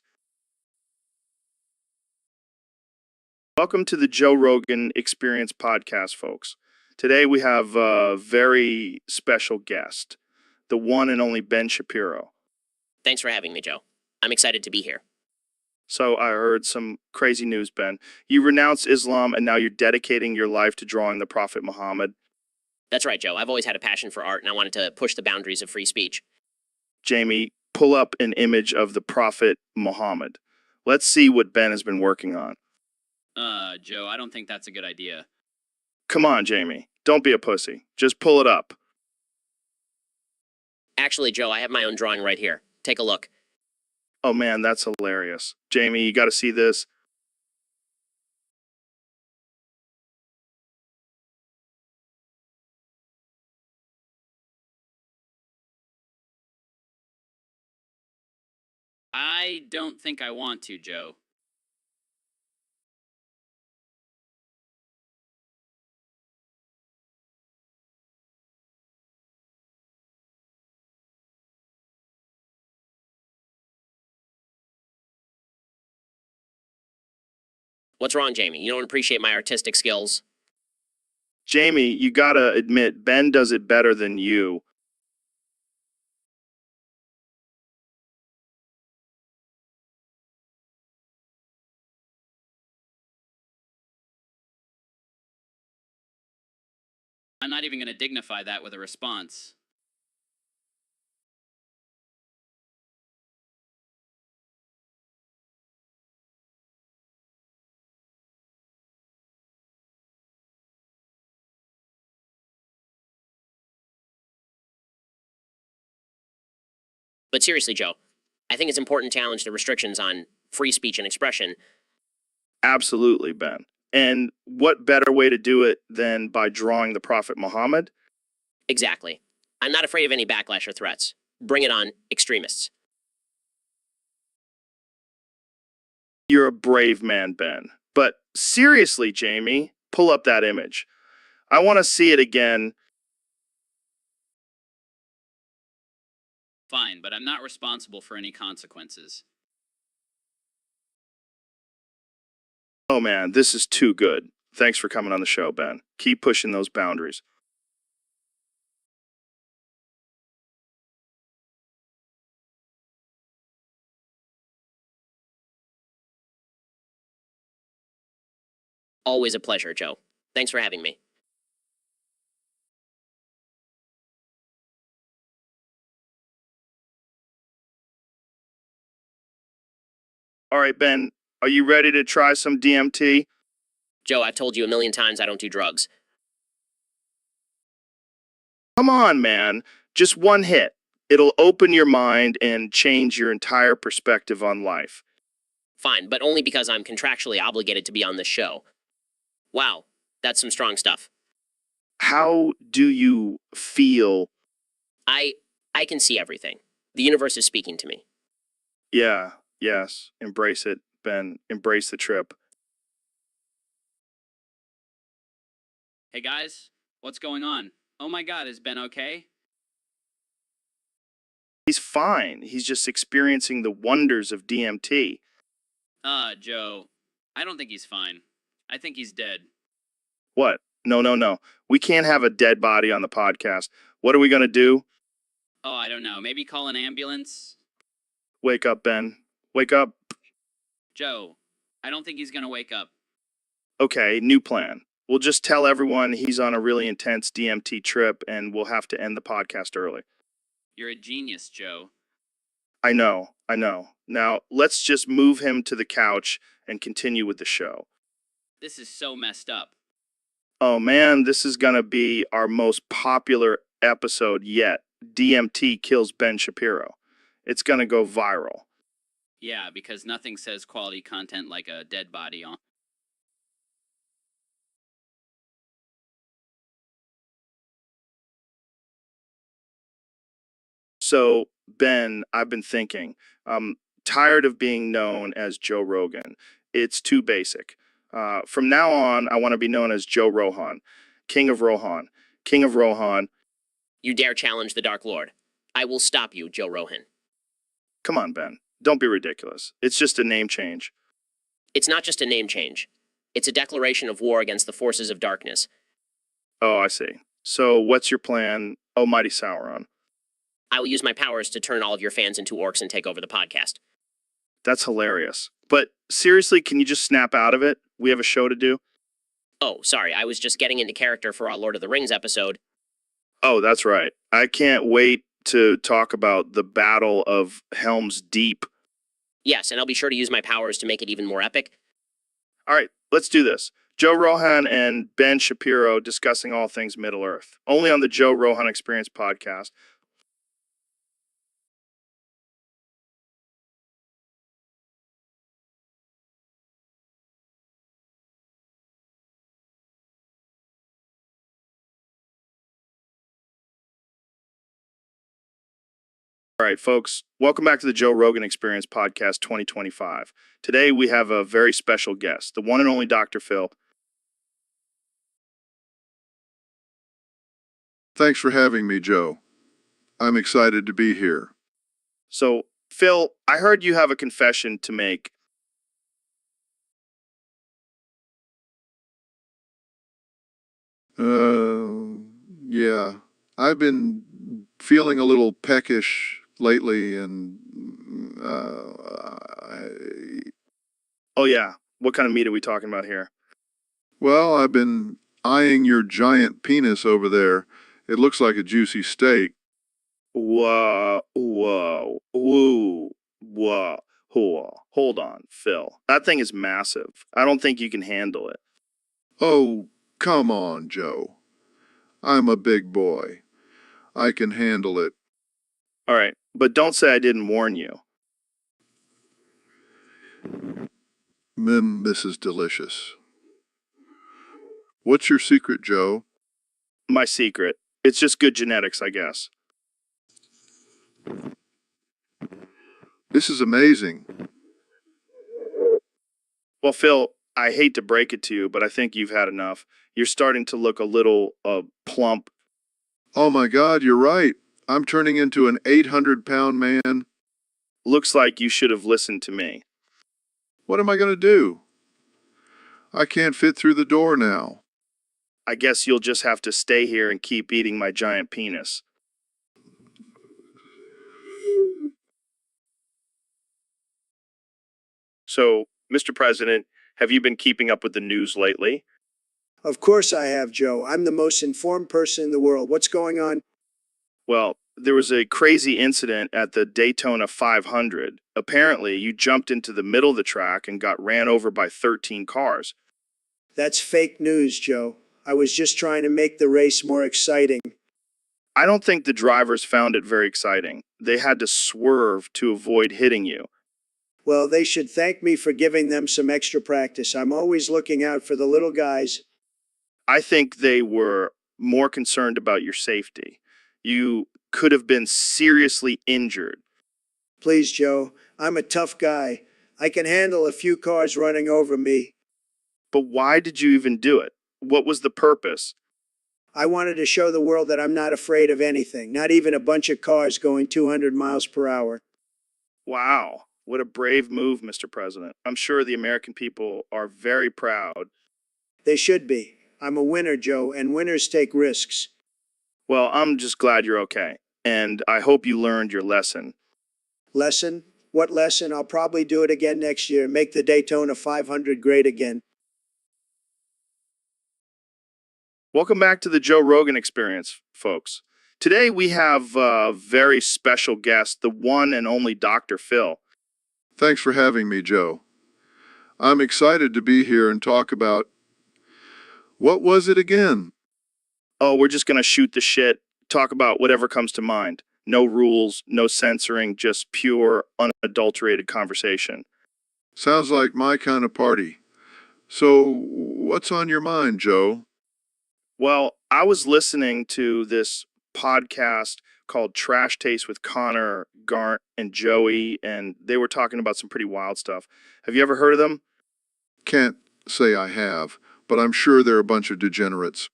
Welcome to the Joe Rogan Experience podcast, folks. Today we have a very special guest, the one and only Ben Shapiro. Thanks for having me, Joe. I'm excited to be here. So I heard some crazy news, Ben. You renounced Islam and now you're dedicating your life to drawing the Prophet Muhammad. That's right, Joe. I've always had a passion for art, and I wanted to push the boundaries of free speech. Jamie, pull up an image of the Prophet Muhammad. Let's see what Ben has been working on. Joe, I don't think that's a good idea. Come on, Jamie. Don't be a pussy. Just pull it up. Actually, Joe, I have my own drawing right here. Take a look. Oh man, that's hilarious. Jamie, you gotta see this. I don't think I want to, Joe. What's wrong, Jamie? You don't appreciate my artistic skills? Jamie, you gotta admit, Ben does it better than you. I'm not even going to dignify that with a response. But seriously, Joe, I think it's important to challenge the restrictions on free speech and expression. Absolutely, Ben. And what better way to do it than by drawing the Prophet Muhammad? Exactly. I'm not afraid of any backlash or threats. Bring it on, extremists. You're a brave man, Ben. But seriously, Jamie, pull up that image. I want to see it again. Fine, but I'm not responsible for any consequences. Oh man, this is too good. Thanks for coming on the show, Ben. Keep pushing those boundaries. Always a pleasure, Joe. Thanks for having me. All right, Ben, are you ready to try some DMT? Joe, I've told you a million times I don't do drugs. Come on, man. Just one hit. It'll open your mind and change your entire perspective on life. Fine, but only because I'm contractually obligated to be on this show. Wow, that's some strong stuff. How do you feel? I can see everything. The universe is speaking to me. Yeah, yes. Embrace it, Ben. Embrace the trip. Hey guys, what's going on? Oh my god, is Ben okay? He's fine. He's just experiencing the wonders of DMT. Joe, I don't think he's fine. I think he's dead. What? No, no, no. We can't have a dead body on the podcast. What are we going to do? Oh, I don't know. Maybe call an ambulance? Wake up, Ben. Wake up. Joe, I don't think he's gonna wake up. Okay, new plan. We'll just tell everyone he's on a really intense DMT trip and we'll have to end the podcast early. You're a genius, Joe. I know, I know. Now, let's just move him to the couch and continue with the show. This is so messed up. Oh man, this is gonna be our most popular episode yet. DMT kills Ben Shapiro. It's gonna go viral. Yeah, because nothing says quality content like a dead body on. So, Ben, I've been thinking, I'm tired of being known as Joe Rogan. It's too basic. From now on, I want to be known as Joe Rohan, King of Rohan, King of Rohan. You dare challenge the Dark Lord. I will stop you, Joe Rohan. Come on, Ben. Don't be ridiculous. It's just a name change. It's not just a name change. It's a declaration of war against the forces of darkness. Oh, I see. So, what's your plan, oh mighty Sauron? I will use my powers to turn all of your fans into orcs and take over the podcast. That's hilarious. But seriously, can you just snap out of it? We have a show to do. Oh, sorry, I was just getting into character for our Lord of the Rings episode. Oh, that's right. I can't wait to talk about the Battle of Helm's Deep. Yes, and I'll be sure to use my powers to make it even more epic. All right, let's do this. Joe Rohan and Ben Shapiro discussing all things Middle Earth. Only on the Joe Rohan Experience podcast. All right, folks, welcome back to the Joe Rogan Experience Podcast 2025. Today we have a very special guest, the one and only Dr. Phil. Thanks for having me, Joe. I'm excited to be here. So, Phil, I heard you have a confession to make. Yeah. I've been feeling a little peckish lately, and Oh, yeah. What kind of meat are we talking about here? well, I've been eyeing your giant penis over there. It looks like a juicy steak. Whoa, whoa, whoa, whoa, whoa. Hold on, Phil. That thing is massive. I don't think you can handle it. Oh, come on, Joe. I'm a big boy. I can handle it. All right, but don't say I didn't warn you. This is delicious. What's your secret, Joe? My secret. It's just good genetics, I guess. This is amazing. Well, Phil, I hate to break it to you, but I think you've had enough. You're starting to look a little plump. Oh my God, you're right. I'm turning into an 800-pound man. Looks like you should have listened to me. What am I going to do? I can't fit through the door now. I guess you'll just have to stay here and keep eating my giant penis. So, Mr. President, have you been keeping up with the news lately? Of course I have, Joe. I'm the most informed person in the world. What's going on? Well, there was a crazy incident at the Daytona 500. Apparently, you jumped into the middle of the track and got ran over by 13 cars. That's fake news, Joe. I was just trying to make the race more exciting. I don't think the drivers found it very exciting. They had to swerve to avoid hitting you. Well, they should thank me for giving them some extra practice. I'm always looking out for the little guys. I think they were more concerned about your safety. You could have been seriously injured. Please, Joe, I'm a tough guy. I can handle a few cars running over me. But why did you even do it? What was the purpose? I wanted to show the world that I'm not afraid of anything, not even a bunch of cars going 200 miles per hour. Wow, what a brave move, Mr. President. I'm sure the American people are very proud. They should be. I'm a winner, Joe, and winners take risks. Well, I'm just glad you're okay, and I hope you learned your lesson. Lesson? What lesson? I'll probably do it again next year and make the Daytona 500 great again. Welcome back to the Joe Rogan Experience, folks. Today we have a very special guest, the one and only Dr. Phil. Thanks for having me, Joe. I'm excited to be here and talk about... What was it again? Oh, we're just going to shoot the shit, talk about whatever comes to mind. No rules, no censoring, just pure, unadulterated conversation. Sounds like my kind of party. So, what's on your mind, Joe? Well, I was listening to this podcast called Trash Taste with Connor, Garnt, and Joey, and they were talking about some pretty wild stuff. Have you ever heard of them? Can't say I have, but I'm sure they're a bunch of degenerates.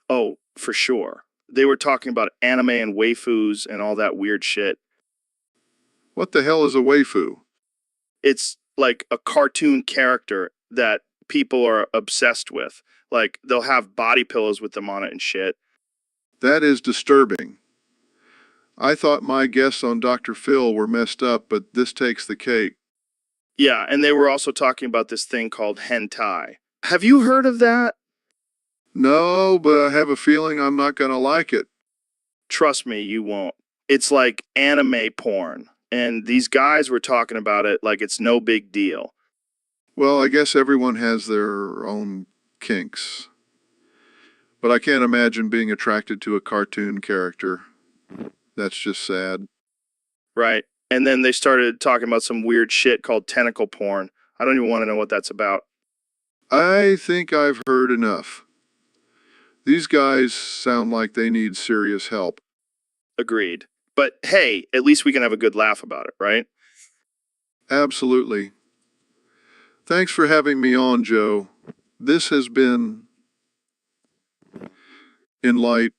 Oh, for sure. They were talking about anime and waifus and all that weird shit. What the hell is a waifu? It's like a cartoon character that people are obsessed with. Like, they'll have body pillows with them on it and shit. That is disturbing. I thought my guests on Dr. Phil were messed up, but this takes the cake. Yeah, and they were also talking about this thing called hentai. Have you heard of that? No, but I have a feeling I'm not going to like it. Trust me, you won't. It's like anime porn. And these guys were talking about it like it's no big deal. Well, I guess everyone has their own kinks. But I can't imagine being attracted to a cartoon character. That's just sad. Right. And then they started talking about some weird shit called tentacle porn. I don't even want to know what that's about. I think I've heard enough. These guys sound like they need serious help. Agreed. But hey, at least we can have a good laugh about it, right? Absolutely. Thanks for having me on, Joe. This has been enlightening.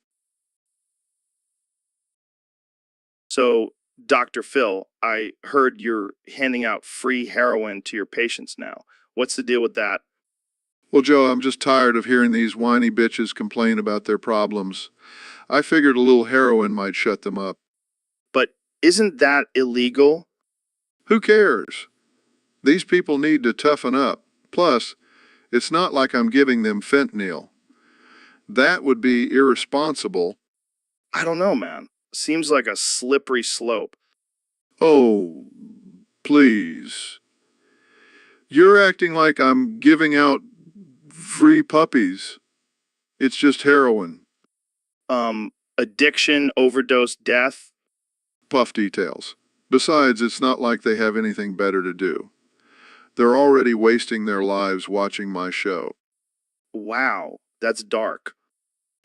So, Dr. Phil, I heard you're handing out free heroin to your patients now. What's the deal with that? Well, Joe, I'm just tired of hearing these whiny bitches complain about their problems. I figured a little heroin might shut them up. But isn't that illegal? Who cares? These people need to toughen up. Plus, it's not like I'm giving them fentanyl. That would be irresponsible. I don't know, man. Seems like a slippery slope. Oh, please. You're acting like I'm giving out free puppies. It's just heroin. Addiction, overdose, death. Puff details. Besides, it's not like they have anything better to do. They're already wasting their lives watching my show. Wow, that's dark.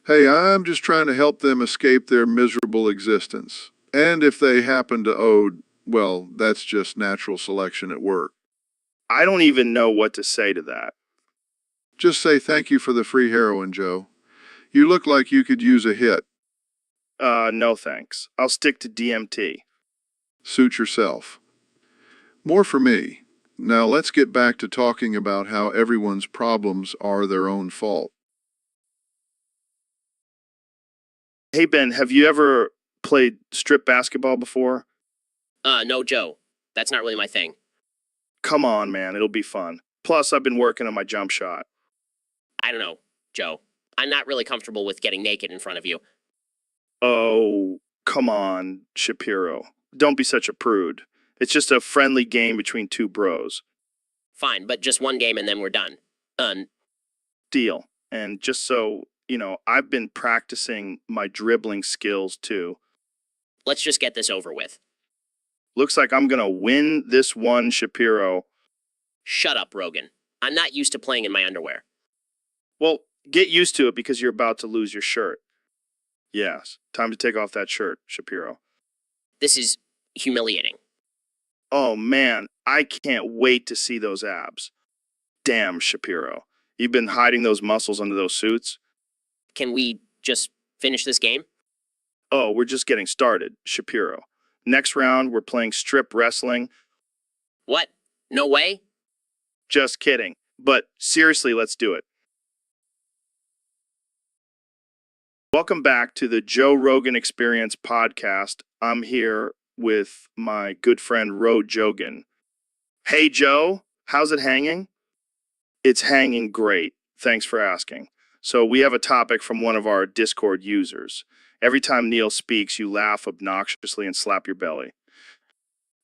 Hey, I'm just trying to help them escape their miserable existence. And if they happen to well, that's just natural selection at work. I don't even know what to say to that. Just say thank you for the free heroin, Joe. You look like you could use a hit. No thanks. I'll stick to DMT. Suit yourself. More for me. Now let's get back to talking about how everyone's problems are their own fault. Hey, Ben, have you ever played strip basketball before? No, Joe. That's not really my thing. Come on, man. It'll be fun. Plus, I've been working on my jump shot. I don't know, Joe. I'm not really comfortable with getting naked in front of you. Oh, come on, Shapiro. Don't be such a prude. It's just a friendly game between two bros. Fine, but just one game and then we're done. Deal. And just so, I've been practicing my dribbling skills too. Let's just get this over with. Looks like I'm gonna win this one, Shapiro. Shut up, Rogan. I'm not used to playing in my underwear. Well, get used to it because you're about to lose your shirt. Yes, time to take off that shirt, Shapiro. This is humiliating. Oh man, I can't wait to see those abs. Damn, Shapiro. You've been hiding those muscles under those suits? Can we just finish this game? Oh, we're just getting started, Shapiro. Next round, we're playing strip wrestling. What? No way? Just kidding. But seriously, let's do it. Welcome back to the Joe Rogan Experience podcast. I'm here with my good friend, Ro Jogan. Hey, Joe, how's it hanging? It's hanging great. Thanks for asking. So we have a topic from one of our Discord users. Every time Neil speaks, you laugh obnoxiously and slap your belly.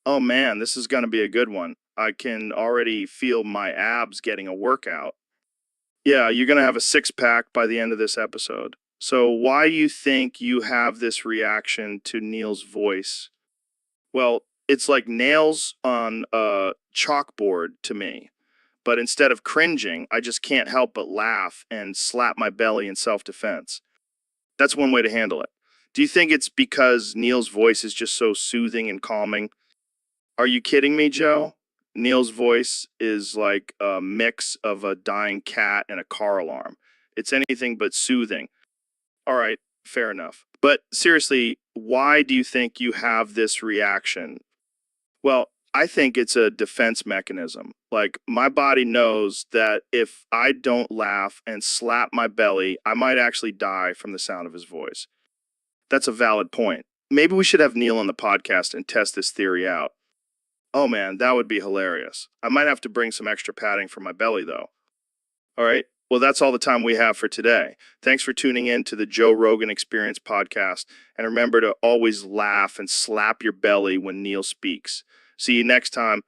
Oh man, this is going to be a good one. I can already feel my abs getting a workout. Yeah, you're going to have a six-pack by the end of this episode. So why do you think you have this reaction to Neil's voice? Well, it's like nails on a chalkboard to me. But instead of cringing, I just can't help but laugh and slap my belly in self-defense. That's one way to handle it. Do you think it's because Neil's voice is just so soothing and calming? Are you kidding me, Joe? Neil's voice is like a mix of a dying cat and a car alarm. It's anything but soothing. All right, fair enough. But seriously, why do you think you have this reaction? Well, I think it's a defense mechanism. Like, my body knows that if I don't laugh and slap my belly, I might actually die from the sound of his voice. That's a valid point. Maybe we should have Neil on the podcast and test this theory out. Oh man, that would be hilarious. I might have to bring some extra padding for my belly, though. All right. Well, that's all the time we have for today. Thanks for tuning in to the Joe Rogan Experience podcast. And remember to always laugh and slap your belly when Neil speaks. See you next time.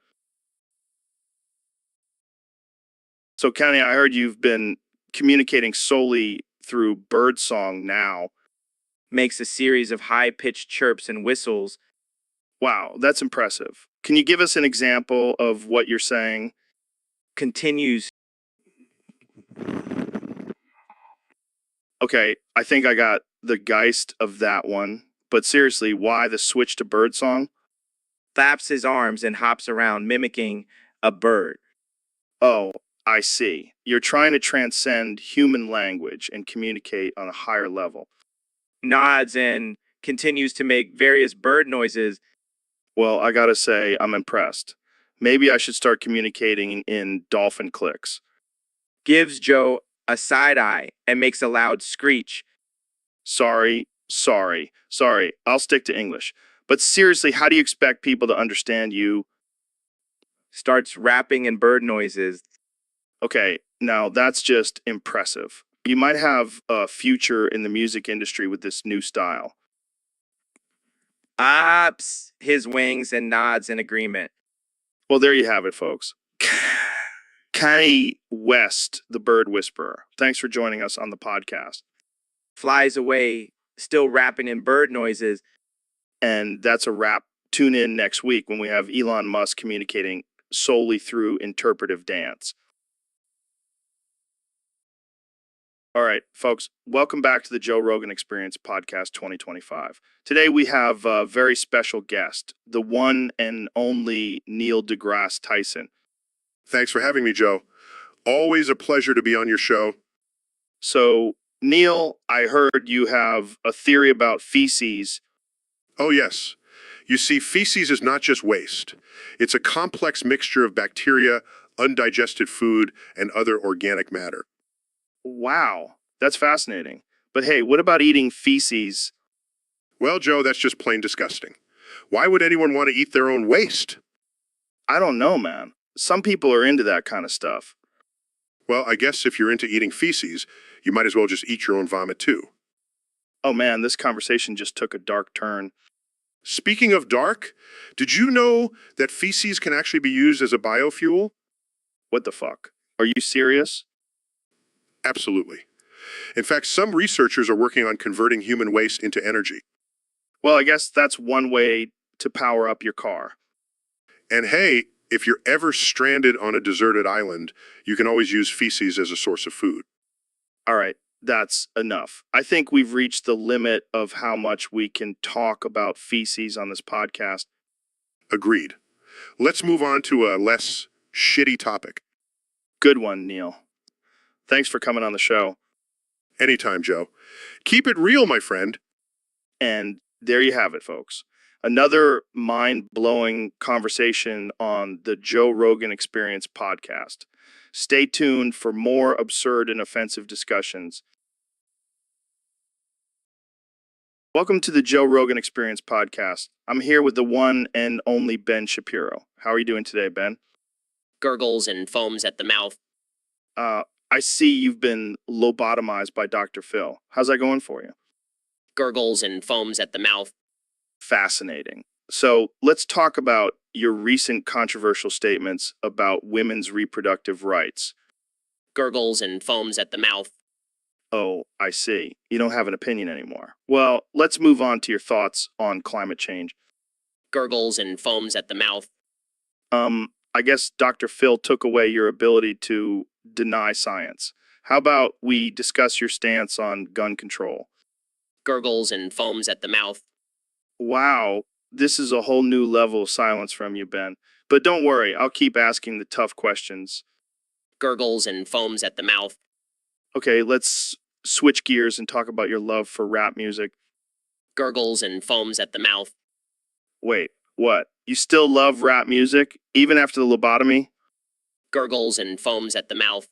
So, Kenny, I heard you've been communicating solely through birdsong now. Makes a series of high-pitched chirps and whistles. Wow, that's impressive. Can you give us an example of what you're saying? Continues. Okay, I think I got the geist of that one. But seriously, why the switch to birdsong? Flaps his arms and hops around, mimicking a bird. Oh, I see. You're trying to transcend human language and communicate on a higher level. Nods and continues to make various bird noises. Well, I gotta say, I'm impressed. Maybe I should start communicating in dolphin clicks. gives Joe a side eye, and makes a loud screech. Sorry. I'll stick to English. But seriously, how do you expect people to understand you? Starts rapping in bird noises. Okay, now that's just impressive. You might have a future in the music industry with this new style. Ops his wings and nods in agreement. Well, there you have it, folks. Kanye West, the bird whisperer. Thanks for joining us on the podcast. Flies away, still rapping in bird noises. And that's a wrap. Tune in next week when we have Elon Musk communicating solely through interpretive dance. All right, folks, welcome back to the Joe Rogan Experience Podcast 2025. Today we have a very special guest, the one and only Neil deGrasse Tyson. Thanks for having me, Joe. Always a pleasure to be on your show. So, Neil, I heard you have a theory about feces. Oh, yes. You see, feces is not just waste. It's a complex mixture of bacteria, undigested food, and other organic matter. Wow, that's fascinating. But hey, what about eating feces? Well, Joe, that's just plain disgusting. Why would anyone want to eat their own waste? I don't know, man. Some people are into that kind of stuff. Well, I guess if you're into eating feces, you might as well just eat your own vomit too. Oh man, this conversation just took a dark turn. Speaking of dark, did you know that feces can actually be used as a biofuel? What the fuck? Are you serious? Absolutely. In fact, some researchers are working on converting human waste into energy. Well, I guess that's one way to power up your car. And hey, if you're ever stranded on a deserted island, you can always use feces as a source of food. All right, that's enough. I think we've reached the limit of how much we can talk about feces on this podcast. Agreed. Let's move on to a less shitty topic. Good one, Neil. Thanks for coming on the show. Anytime, Joe. Keep it real, my friend. And there you have it, folks. Another mind-blowing conversation on the Joe Rogan Experience podcast. Stay tuned for more absurd and offensive discussions. Welcome to the Joe Rogan Experience podcast. I'm here with the one and only Ben Shapiro. How are you doing today, Ben? Gurgles and foams at the mouth. I see you've been lobotomized by Dr. Phil. How's that going for you? Gurgles and foams at the mouth. Fascinating. So let's talk about your recent controversial statements about women's reproductive rights. Gurgles and foams at the mouth. Oh, I see. You don't have an opinion anymore. Well, let's move on to your thoughts on climate change. Gurgles and foams at the mouth. I guess Dr. Phil took away your ability to deny science. How about we discuss your stance on gun control? Gurgles and foams at the mouth. Wow, this is a whole new level of silence from you, Ben. But don't worry, I'll keep asking the tough questions. Gurgles and foams at the mouth. Okay, let's switch gears and talk about your love for rap music. Gurgles and foams at the mouth. Wait, what? You still love rap music, even after the lobotomy? Gurgles and foams at the mouth.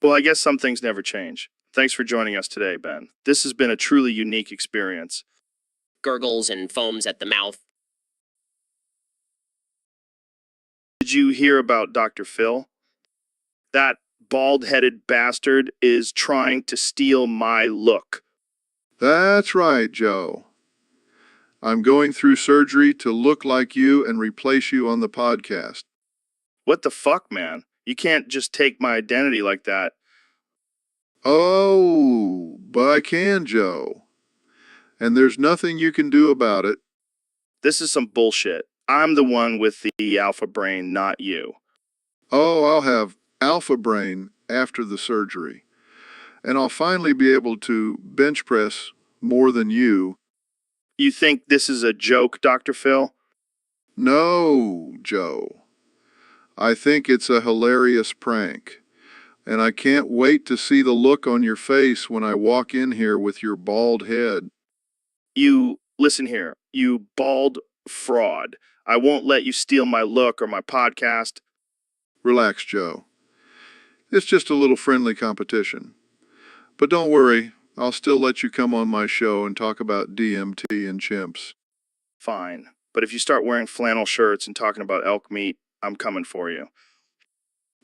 Well, I guess some things never change. Thanks for joining us today, Ben. This has been a truly unique experience. Gurgles and foams at the mouth. Did you hear about Dr. Phil? That bald-headed bastard is trying to steal my look. That's right, Joe. I'm going through surgery to look like you and replace you on the podcast. What the fuck, man? You can't just take my identity like that. Oh, but I can, Joe. And there's nothing you can do about it. This is some bullshit. I'm the one with the alpha brain, not you. Oh, I'll have alpha brain after the surgery. And I'll finally be able to bench press more than you. You think this is a joke, Dr. Phil? No, Joe. I think it's a hilarious prank. And I can't wait to see the look on your face when I walk in here with your bald head. Listen here, you bald fraud. I won't let you steal my look or my podcast. Relax, Joe. It's just a little friendly competition. But don't worry, I'll still let you come on my show and talk about DMT and chimps. Fine. But if you start wearing flannel shirts and talking about elk meat, I'm coming for you.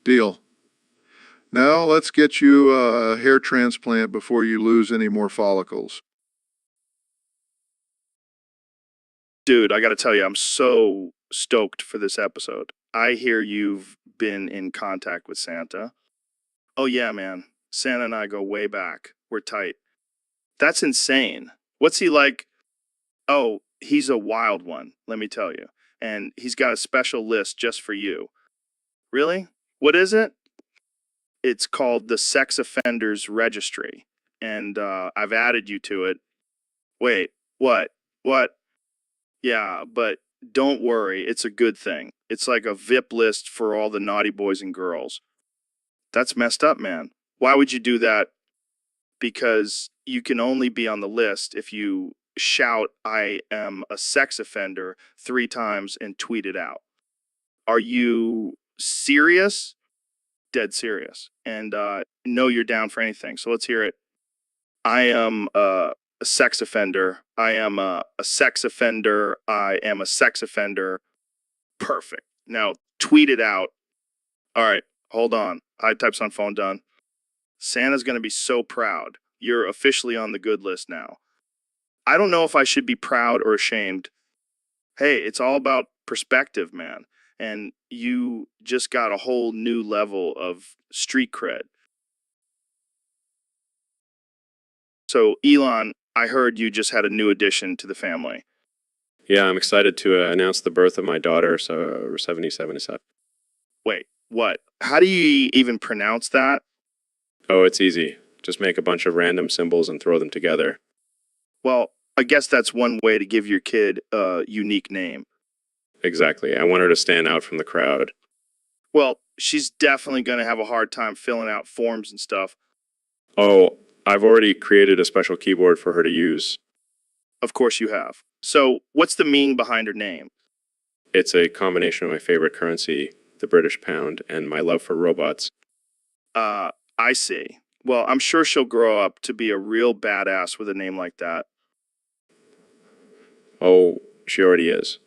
Deal. Now let's get you a hair transplant before you lose any more follicles. Dude, I gotta tell you, I'm so stoked for this episode. I hear you've been in contact with Santa. Oh, yeah, man. Santa and I go way back. We're tight. That's insane. What's he like? Oh, he's a wild one, let me tell you. And he's got a special list just for you. Really? What is it? It's called the Sex Offenders Registry. And I've added you to it. Wait, what? What? Yeah, but don't worry, it's a good thing. It's like a VIP list for all the naughty boys and girls. That's messed up, man. Why would you do that? Because you can only be on the list if you shout, I am a sex offender 3 times and tweet it out. Are you serious? Dead serious. And know you're down for anything. So let's hear it. I am a sex offender. I am a sex offender. I am a sex offender. Perfect. Now tweet it out. All right, hold on. I types on phone done. Santa's going to be so proud. You're officially on the good list now. I don't know if I should be proud or ashamed. Hey, it's all about perspective, man. And you just got a whole new level of street cred. So, Elon, I heard you just had a new addition to the family. Yeah, I'm excited to announce the birth of my daughter, so 77. Wait, what? How do you even pronounce that? Oh, it's easy. Just make a bunch of random symbols and throw them together. Well, I guess that's one way to give your kid a unique name. Exactly. I want her to stand out from the crowd. Well, she's definitely going to have a hard time filling out forms and stuff. Oh, I've already created a special keyboard for her to use. Of course you have. So, what's the meaning behind her name? It's a combination of my favorite currency, the British pound, and my love for robots. I see. Well, I'm sure she'll grow up to be a real badass with a name like that. Oh, she already is.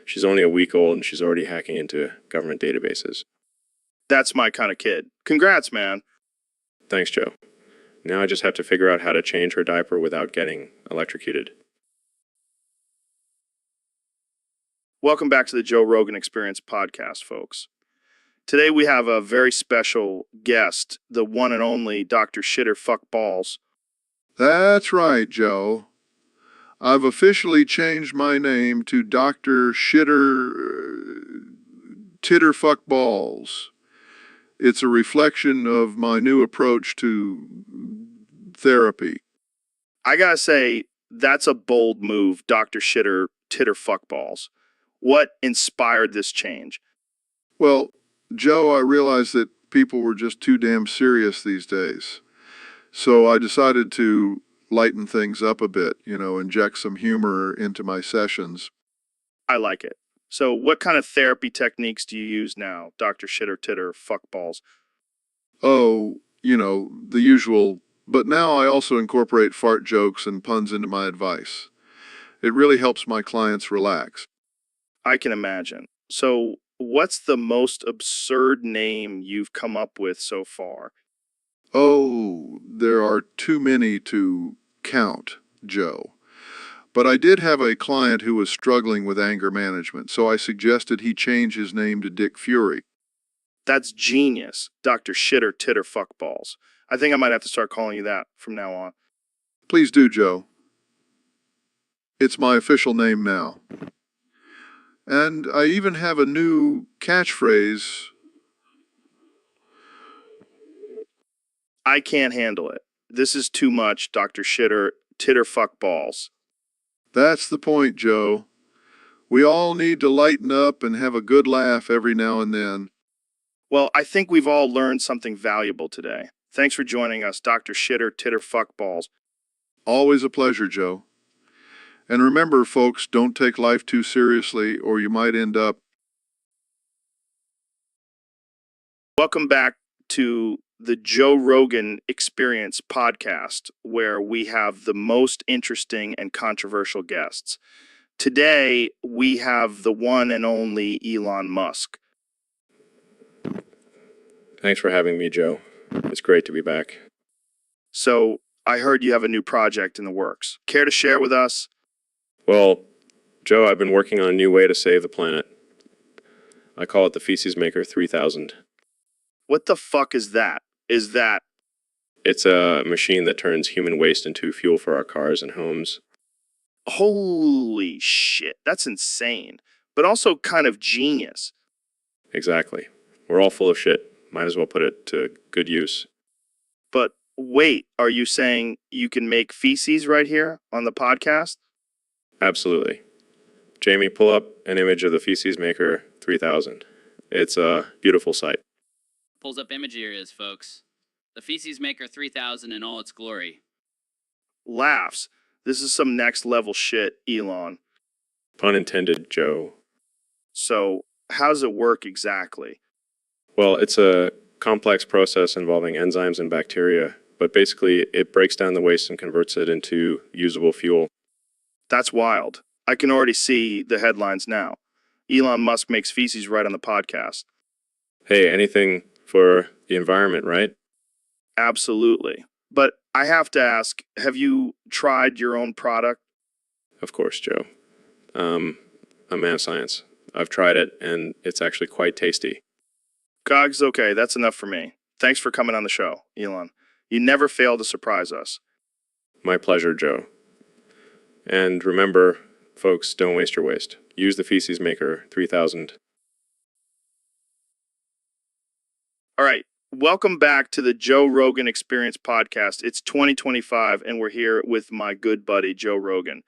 She's only a week old and she's already hacking into government databases. That's my kind of kid. Congrats, man. Thanks, Joe. Now I just have to figure out how to change her diaper without getting electrocuted. Welcome back to the Joe Rogan Experience podcast, folks. Today we have a very special guest, the one and only Dr. Shitter Fuck Balls. That's right, Joe. I've officially changed my name to Dr. Titterfuck Balls. It's a reflection of my new approach to therapy. I gotta say, that's a bold move, Dr. Shitter Titter Fuck Balls. What inspired this change? Well, Joe, I realized that people were just too damn serious these days. So I decided to lighten things up a bit, inject some humor into my sessions. I like it. So what kind of therapy techniques do you use now, Dr. Shitter Titter Fuck Balls? Oh, the usual, but now I also incorporate fart jokes and puns into my advice. It really helps my clients relax. I can imagine. So what's the most absurd name you've come up with so far? Oh, there are too many to count, Joe. But I did have a client who was struggling with anger management, so I suggested he change his name to Dick Fury. That's genius, Dr. Shitter Titter Fuck Balls. I think I might have to start calling you that from now on. Please do, Joe. It's my official name now. And I even have a new catchphrase. I can't handle it. This is too much, Dr. Shitter Titter Fuck Balls. That's the point, Joe. We all need to lighten up and have a good laugh every now and then. Well, I think we've all learned something valuable today. Thanks for joining us, Dr. Shitter Titter Fuck Balls. Always a pleasure, Joe. And remember, folks, don't take life too seriously or you might end up. Welcome back to the Joe Rogan Experience podcast, where we have the most interesting and controversial guests. Today, we have the one and only Elon Musk. Thanks for having me, Joe. It's great to be back. So, I heard you have a new project in the works. Care to share with us? Well, Joe, I've been working on a new way to save the planet. I call it the Feces Maker 3000. What the fuck is that? It's a machine that turns human waste into fuel for our cars and homes. Holy shit, that's insane, but also kind of genius. Exactly. We're all full of shit. Might as well put it to good use. But wait, are you saying you can make feces right here on the podcast? Absolutely. Jamie, pull up an image of the Feces Maker 3000. It's a beautiful sight. Pulls up image here is, folks. The Feces Maker 3000 in all its glory. Laughs. This is some next level shit, Elon. Pun intended, Joe. So, how does it work exactly? Well, it's a complex process involving enzymes and bacteria, but basically it breaks down the waste and converts it into usable fuel. That's wild. I can already see the headlines now. Elon Musk makes feces right on the podcast. Hey, anything for the environment, right? Absolutely. But I have to ask, have you tried your own product? Of course, Joe. I'm a man of science. I've tried it, and it's actually quite tasty. Gogs, okay, that's enough for me. Thanks for coming on the show, Elon. You never fail to surprise us. My pleasure, Joe. And remember, folks, don't waste your waste. Use the Feces Maker 3000. All right. Welcome back to the Joe Rogan Experience podcast. It's 2025, and we're here with my good buddy, Joe Rogan.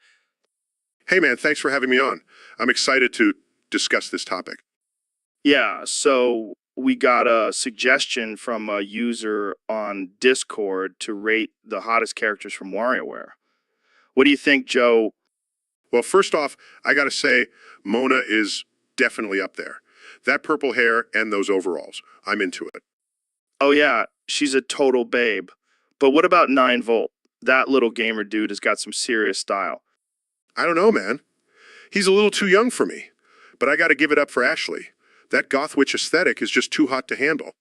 Hey, man, thanks for having me on. I'm excited to discuss this topic. Yeah, so we got a suggestion from a user on Discord to rate the hottest characters from WarioWare. What do you think, Joe? Well, first off, I got to say, Mona is definitely up there. That purple hair and those overalls, I'm into it. Oh, yeah, she's a total babe. But what about 9-Volt? That little gamer dude has got some serious style. I don't know, man. He's a little too young for me. But I got to give it up for Ashley. That goth witch aesthetic is just too hot to handle.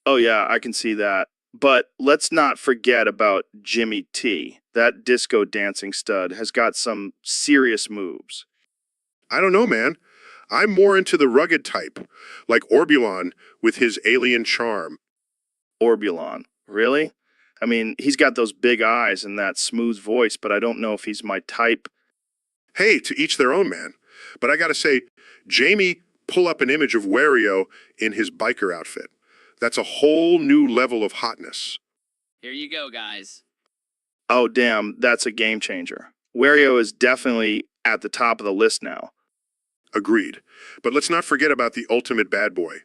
Oh, yeah, I can see that. But let's not forget about Jimmy T. That disco dancing stud has got some serious moves. I don't know, man. I'm more into the rugged type, like Orbulon with his alien charm. Orbulon. Really? I mean, he's got those big eyes and that smooth voice, but I don't know if he's my type. Hey, to each their own, man. But I gotta say, Jamie, pull up an image of Wario in his biker outfit. That's a whole new level of hotness. Here you go, guys. Oh, damn, that's a game changer. Wario is definitely at the top of the list now. Agreed. But let's not forget about the ultimate bad boy,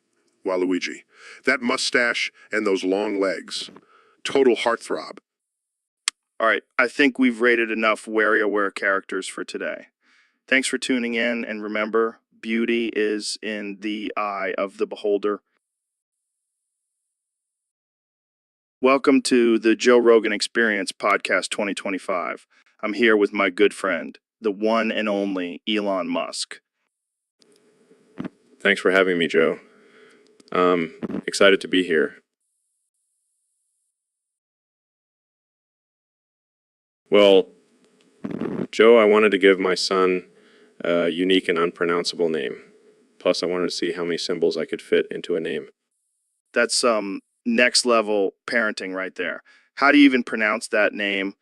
Waluigi. That mustache and those long legs. Total heartthrob. All right, I think we've rated enough WarioWare characters for today. Thanks for tuning in, and remember, beauty is in the eye of the beholder. Welcome to the Joe Rogan Experience Podcast 2025. I'm here with my good friend, the one and only Elon Musk. Thanks for having me, Joe. Excited to be here. Well, Joe, I wanted to give my son a unique and unpronounceable name. Plus, I wanted to see how many symbols I could fit into a name. That's next level parenting right there. How do you even pronounce that name?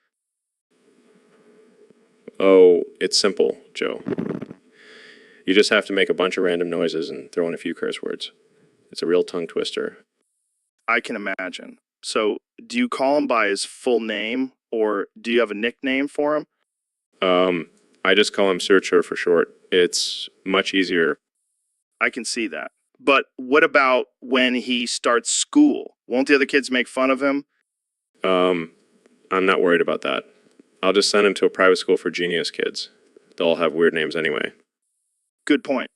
Oh, it's simple, Joe. You just have to make a bunch of random noises and throw in a few curse words. It's a real tongue twister. I can imagine. So, do you call him by his full name, or do you have a nickname for him? I just call him Searcher for short. It's much easier. I can see that. But what about when he starts school? Won't the other kids make fun of him? I'm not worried about that. I'll just send him to a private school for genius kids. They'll all have weird names anyway. Good point.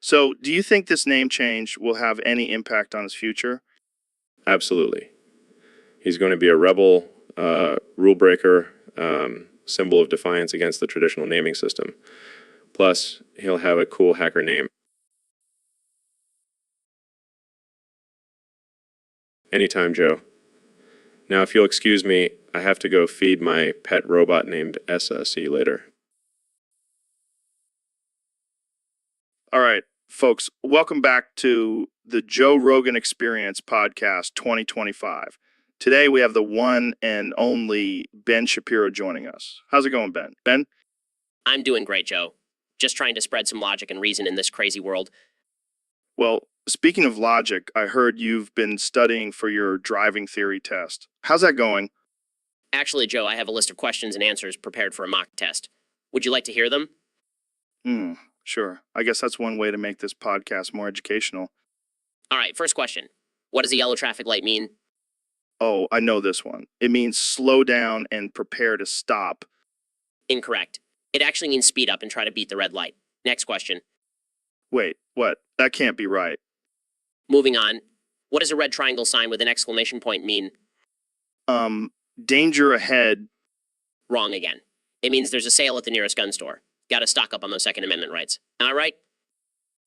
So, do you think this name change will have any impact on his future? Absolutely. He's going to be a rebel, rule breaker, symbol of defiance against the traditional naming system. Plus, he'll have a cool hacker name. Anytime, Joe. Now, if you'll excuse me, I have to go feed my pet robot named Essa. See you later. All right, folks, welcome back to the Joe Rogan Experience Podcast 2025. Today we have the one and only Ben Shapiro joining us. How's it going, Ben? Ben? I'm doing great, Joe. Just trying to spread some logic and reason in this crazy world. Well, speaking of logic, I heard you've been studying for your driving theory test. How's that going? Actually, Joe, I have a list of questions and answers prepared for a mock test. Would you like to hear them? Sure. I guess that's one way to make this podcast more educational. All right, first question. What does a yellow traffic light mean? Oh, I know this one. It means slow down and prepare to stop. Incorrect. It actually means speed up and try to beat the red light. Next question. Wait, what? That can't be right. Moving on. What does a red triangle sign with an exclamation point mean? Danger ahead. Wrong again. It means there's a sale at the nearest gun store. Gotta stock up on those Second Amendment rights. Am I right?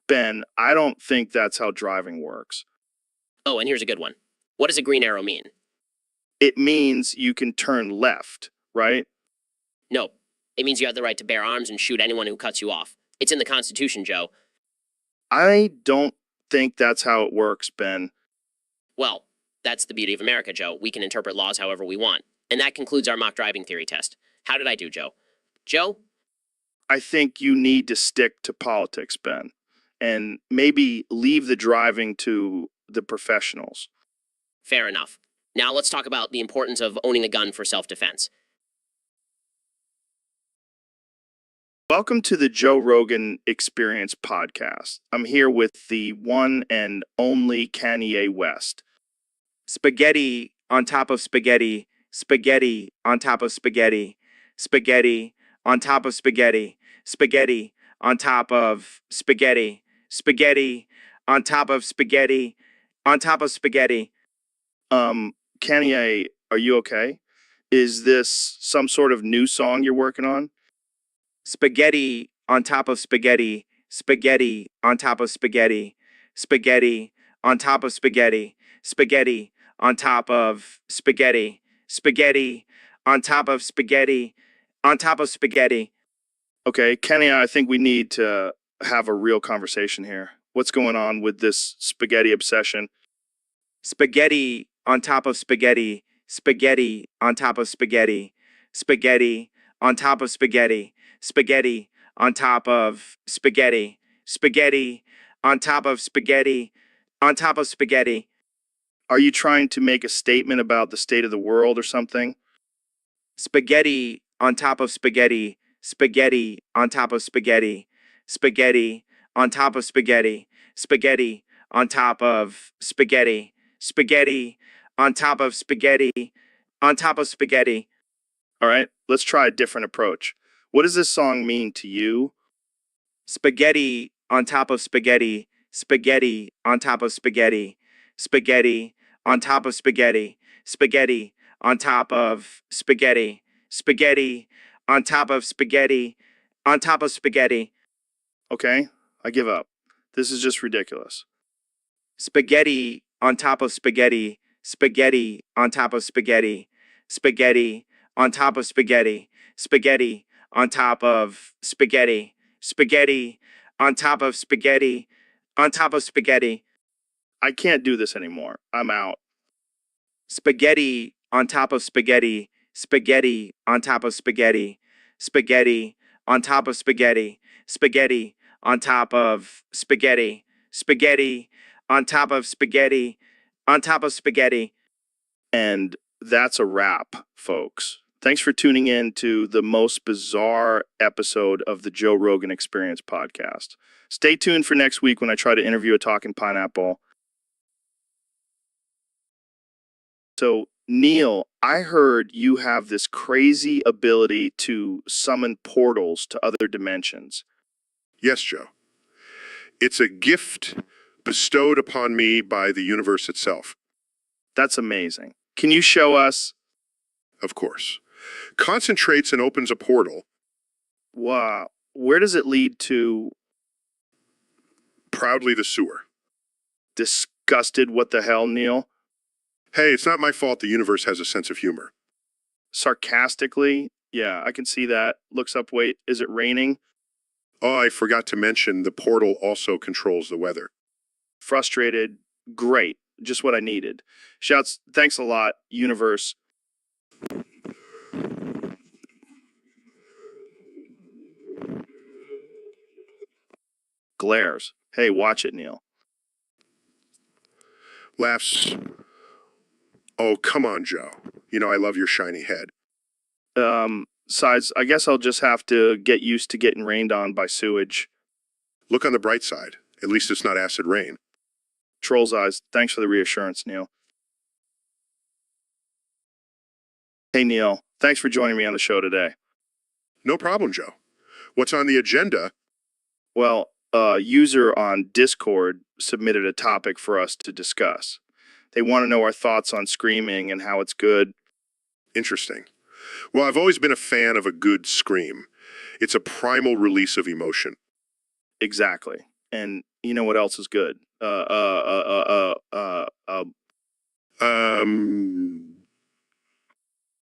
Ben, I don't think that's how driving works. Oh, and here's a good one. What does a green arrow mean? It means you can turn left, right? Nope. It means you have the right to bear arms and shoot anyone who cuts you off. It's in the Constitution, Joe. I don't think that's how it works, Ben. Well, that's the beauty of America, Joe. We can interpret laws however we want. And that concludes our mock driving theory test. How did I do, Joe? Joe? I think you need to stick to politics, Ben, and maybe leave the driving to the professionals. Fair enough. Now let's talk about the importance of owning a gun for self-defense. Welcome to the Joe Rogan Experience Podcast. I'm here with the one and only Kanye West. Spaghetti on top of spaghetti, spaghetti on top of spaghetti, spaghetti on top of spaghetti, spaghetti on top of spaghetti, spaghetti on top of spaghetti, on top of spaghetti. Kanye, are you okay? Is this some sort of new song you're working on? Spaghetti on top of spaghetti, spaghetti on top of spaghetti, spaghetti on top of spaghetti, spaghetti on top of spaghetti, spaghetti on top of spaghetti, on top of spaghetti. Okay, Kenny, I think we need to have a real conversation here. What's going on with this spaghetti obsession? Spaghetti on top of spaghetti, spaghetti on top of spaghetti, spaghetti on top of spaghetti, spaghetti on top of spaghetti, spaghetti on top of spaghetti, on top of spaghetti. Are you trying to make a statement about the state of the world or something? Spaghetti on top of spaghetti, spaghetti on top of spaghetti, spaghetti on top of spaghetti, spaghetti on top of spaghetti, spaghetti on top of spaghetti, on top of spaghetti. All right, let's try a different approach. What does this song mean to you? Spaghetti on top of spaghetti, spaghetti on top of spaghetti, spaghetti on top of spaghetti, spaghetti on top of spaghetti, spaghetti on top of spaghetti, on top of spaghetti. Okay, I give up. This is just ridiculous. Spaghetti on top of spaghetti, spaghetti on top of spaghetti, spaghetti on top of spaghetti, spaghetti on top of spaghetti, spaghetti on top of spaghetti, on top of spaghetti. I can't do this anymore. I'm out. Spaghetti on top of spaghetti, spaghetti on top of spaghetti, spaghetti on top of spaghetti, spaghetti on top of spaghetti, spaghetti on top of spaghetti, on top of spaghetti. And that's a wrap, folks. Thanks for tuning in to the most bizarre episode of the Joe Rogan Experience podcast. Stay tuned for next week when I try to interview a talking pineapple. So, Neil, I heard you have this crazy ability to summon portals to other dimensions. Yes, Joe. It's a gift bestowed upon me by the universe itself. That's amazing. Can you show us? Of course. Concentrates and opens a portal. Wow. Where does it lead to? Proudly the sewer. Disgusted. What the hell, Neil? Hey, it's not my fault the universe has a sense of humor. Sarcastically. Yeah, I can see that. Looks up. Wait, is it raining? Oh, I forgot to mention the portal also controls the weather. Frustrated. Great. Just what I needed. Shouts. Thanks a lot, universe. Glares. Hey, watch it, Neil. Laughs. Oh, come on, Joe. You know I love your shiny head. Size. I guess I'll just have to get used to getting rained on by sewage. Look on the bright side. At least it's not acid rain. Troll's eyes. Thanks for the reassurance, Neil. Hey, Neil. Thanks for joining me on the show today. No problem, Joe. What's on the agenda? Well, a user on Discord submitted a topic for us to discuss. They want to know our thoughts on screaming and how it's good. Interesting. Well, I've always been a fan of a good scream. It's a primal release of emotion. Exactly. And you know what else is good?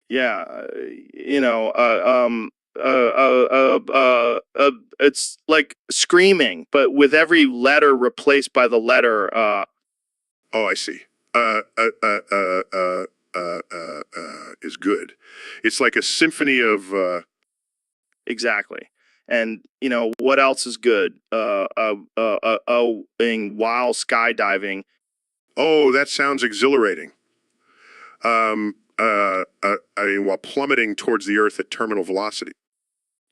Yeah, you know, it's like screaming, but with every letter replaced by the letter, Oh, I see. Is good. It's like a symphony of, exactly. And you know what else is good? While skydiving, oh, that sounds exhilarating. I mean, while plummeting towards the earth at terminal velocity.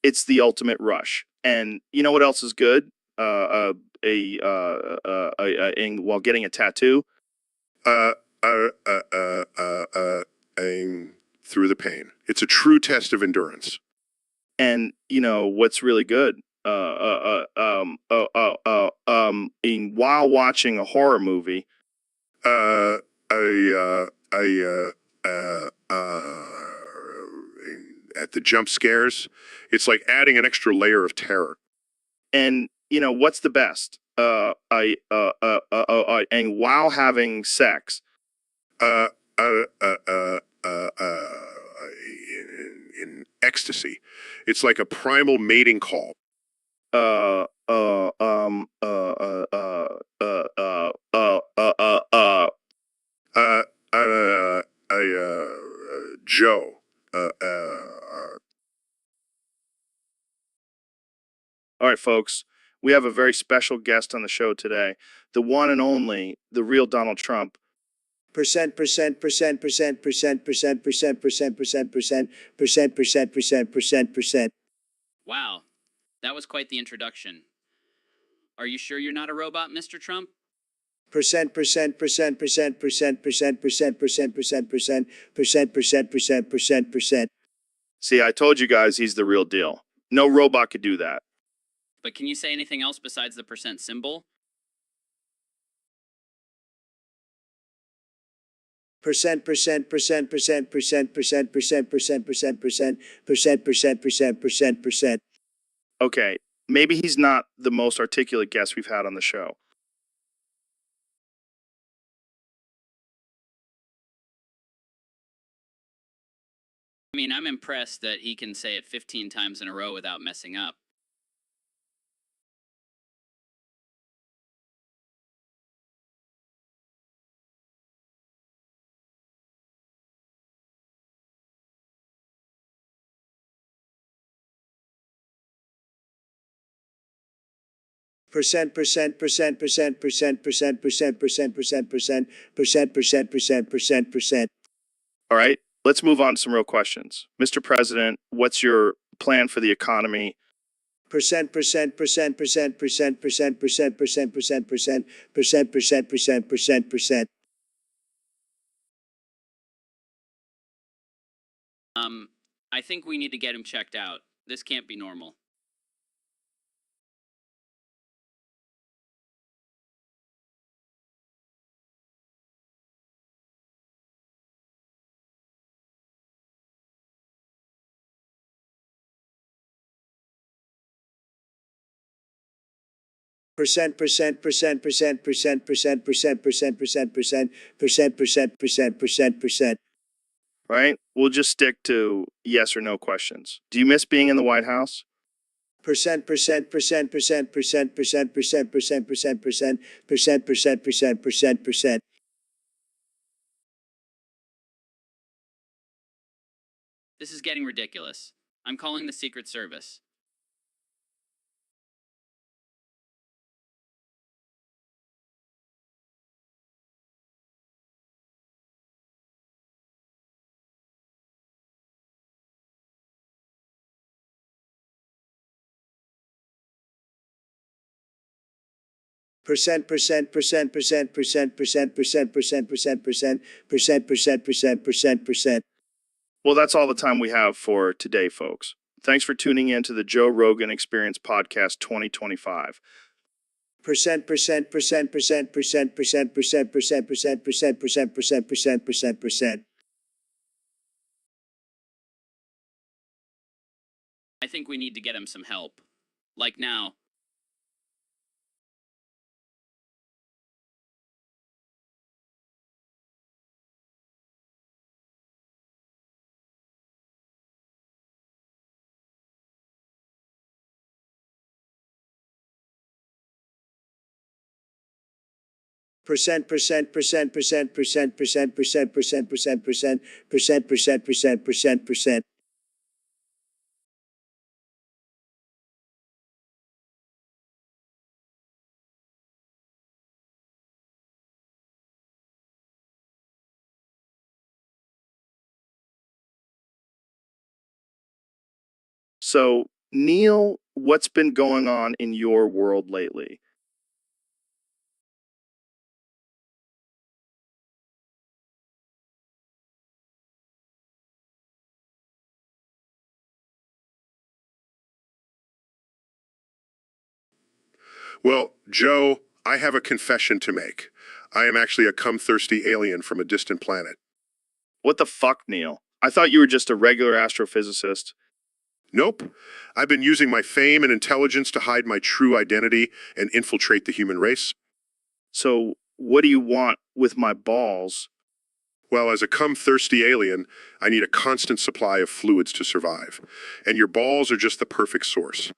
it's the ultimate rush. And you know what else is good? While getting a tattoo, Uh, through the pain. It's a true test of endurance. and you know what's really good? While watching a horror movie, Uh, at the jump scares, it's like adding an extra layer of terror. and you know what's the best? And while having sex, Uh, uh, uh, uh, uh, uh, in ecstasy. It's like a primal mating call. uh, uh, um, uh, uh, uh, uh, uh, uh, uh, uh, uh. Uh, Joe. All right, folks, we have a very special guest on the show today, the one and only, the real Donald Trump. Percent. Wow, that was quite the introduction. Are you sure you're not a robot, Mr. Trump? Percent. See, I told you guys he's the real deal. No robot could do that. But can you say anything else besides the percent symbol? Percent. Okay, maybe he's not the most articulate guest we've had on the show. I mean, I'm impressed that he can say it 15 times in a row without messing up. Percent. All right, let's move on to some real questions. Mr. President, what's your plan for the economy? Percent. I think we need to get him checked out. This can't be normal. percent percent percent percent percent percent percent percent percent percent percent percent percent percent percent. Right? We'll just stick to yes or no questions. Do you miss being in the White House? Percent percent percent percent percent percent percent percent percent percent percent percent percent percent percent. This is getting ridiculous. I'm calling the Secret Service. Percent percent percent percent percent percent percent percent percent percent percent percent percent percent percent. Well, that's all the time we have for today, folks. Thanks for tuning in to the Joe Rogan Experience Podcast 2025. Percent percent percent percent percent percent percent percent percent percent percent percent percent percent percent. I think we need to get him some help. Like now. Percent percent percent percent percent percent percent percent percent percent percent percent percent percent percent. So, Neil, what's been going on in your world lately? Well, Joe, I have a confession to make. I am actually a cum-thirsty alien from a distant planet. What the fuck, Neil? I thought you were just a regular astrophysicist. Nope. I've been using my fame and intelligence to hide my true identity and infiltrate the human race. So, what do you want with my balls? Well, as a cum-thirsty alien, I need a constant supply of fluids to survive. And your balls are just the perfect source.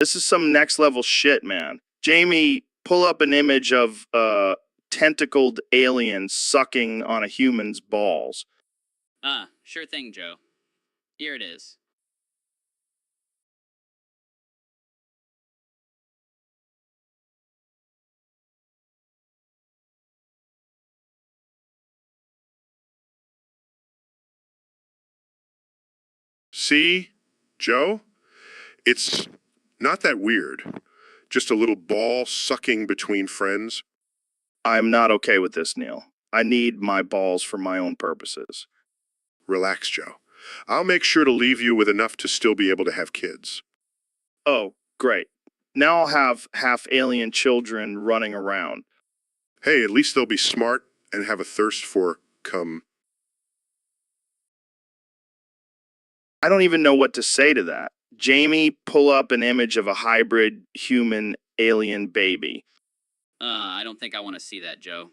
This is some next level shit, man. Jamie, pull up an image of a tentacled alien sucking on a human's balls. Sure thing, Joe. Here it is. See, Joe? It's not that weird. Just a little ball sucking between friends. I'm not okay with this, Neil. I need my balls for my own purposes. Relax, Joe. I'll make sure to leave you with enough to still be able to have kids. Oh, great. Now I'll have half alien children running around. Hey, at least they'll be smart and have a thirst for cum. I don't even know what to say to that. Jamie, pull up an image of a hybrid human alien baby. I don't think I want to see that, Joe.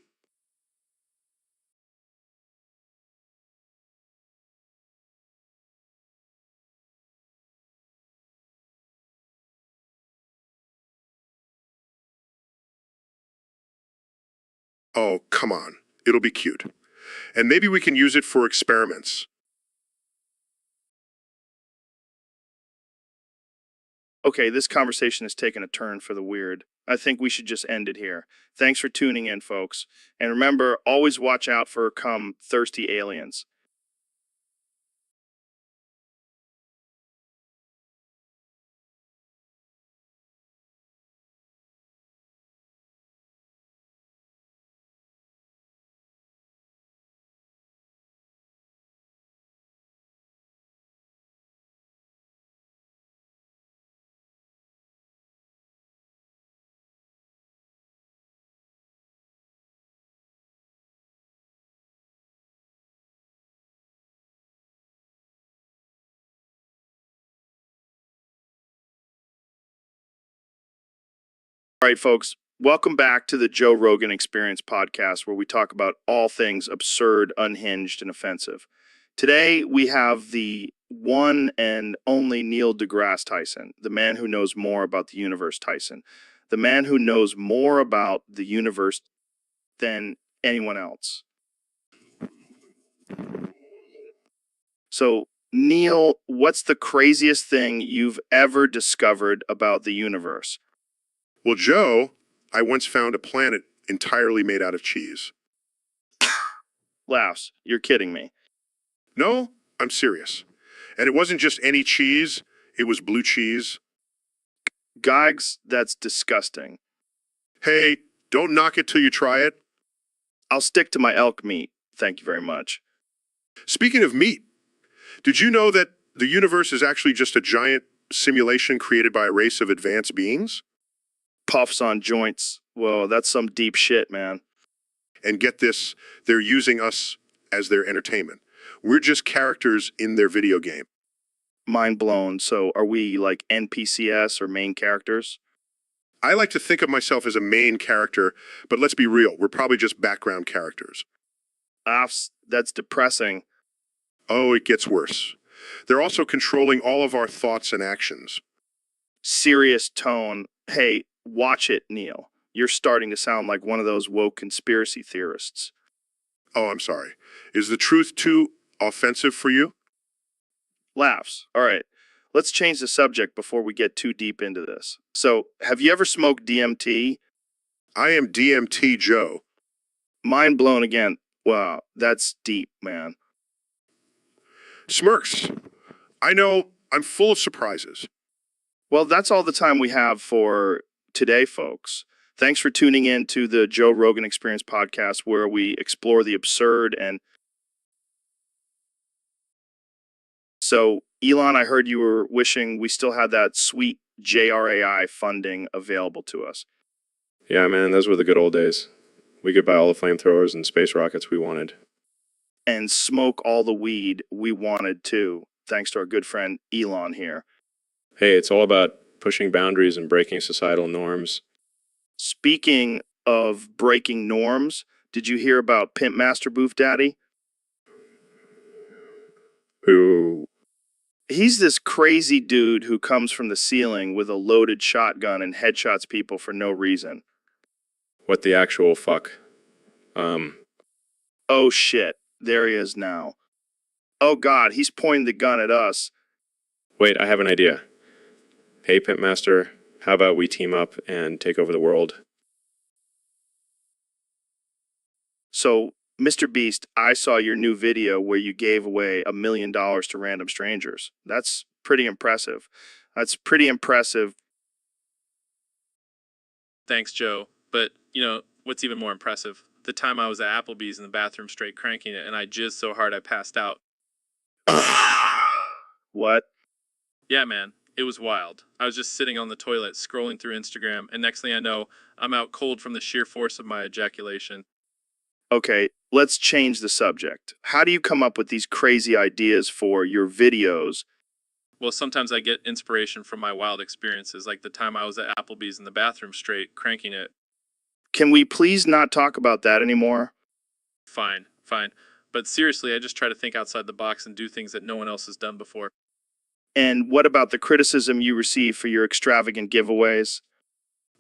Oh, come on. It'll be cute. And maybe we can use it for experiments. Okay, this conversation has taken a turn for the weird. I think we should just end it here. Thanks for tuning in, folks. And remember, always watch out for thirsty aliens. All right, folks, welcome back to the Joe Rogan Experience podcast, where we talk about all things absurd, unhinged, and offensive. Today, we have the one and only Neil deGrasse Tyson, the man who knows more about the universe, Tyson, the man who knows more about the universe than anyone else. So, Neil, what's the craziest thing you've ever discovered about the universe? Well, Joe, I once found a planet entirely made out of cheese. Laughs. You're kidding me. No, I'm serious. And it wasn't just any cheese, it was blue cheese. Geigs, that's disgusting. Hey, don't knock it till you try it. I'll stick to my elk meat. Thank you very much. Speaking of meat, did you know that the universe is actually just a giant simulation created by a race of advanced beings? Puffs on joints. Whoa, that's some deep shit, man. And get this, they're using us as their entertainment. We're just characters in their video game. Mind blown. So are we like NPCs or main characters? I like to think of myself as a main character, but let's be real, we're probably just background characters. Laughs. That's depressing. Oh, it gets worse. They're also controlling all of our thoughts and actions. Serious tone. Hey, watch it, Neil. You're starting to sound like one of those woke conspiracy theorists. Oh, I'm sorry. Is the truth too offensive for you? Laughs. All right. Let's change the subject before we get too deep into this. So, have you ever smoked DMT? I am DMT Joe. Mind blown again. Wow, that's deep, man. Smirks. I know I'm full of surprises. Well, that's all the time we have for today, folks. Thanks for tuning in to the Joe Rogan Experience podcast, where we explore the absurd. And so, Elon, I heard you were wishing we still had that sweet JRAI funding available to us. Yeah, man, those were the good old days. We could buy all the flamethrowers and space rockets we wanted. And smoke all the weed we wanted to, thanks to our good friend Elon here. Hey, it's all about pushing boundaries and breaking societal norms. Speaking of breaking norms, did you hear about Pimp Master Boof Daddy? Who? He's this crazy dude who comes from the ceiling with a loaded shotgun and headshots people for no reason. What the actual fuck? Oh shit, there he is now. Oh god, he's pointing the gun at us. Wait, I have an idea. Hey, Pimp Master, how about we team up and take over the world? So, Mr. Beast, I saw your new video where you gave away $1 million to random strangers. That's pretty impressive. That's pretty impressive. Thanks, Joe. But, you know, what's even more impressive? The time I was at Applebee's in the bathroom straight cranking it, and I jizzed so hard I passed out. What? Yeah, man. It was wild. I was just sitting on the toilet, scrolling through Instagram, and next thing I know, I'm out cold from the sheer force of my ejaculation. Okay, let's change the subject. How do you come up with these crazy ideas for your videos? Well, sometimes I get inspiration from my wild experiences, like the time I was at Applebee's in the bathroom straight cranking it. Can we please not talk about that anymore? Fine, fine. But seriously, I just try to think outside the box and do things that no one else has done before. And what about the criticism you receive for your extravagant giveaways?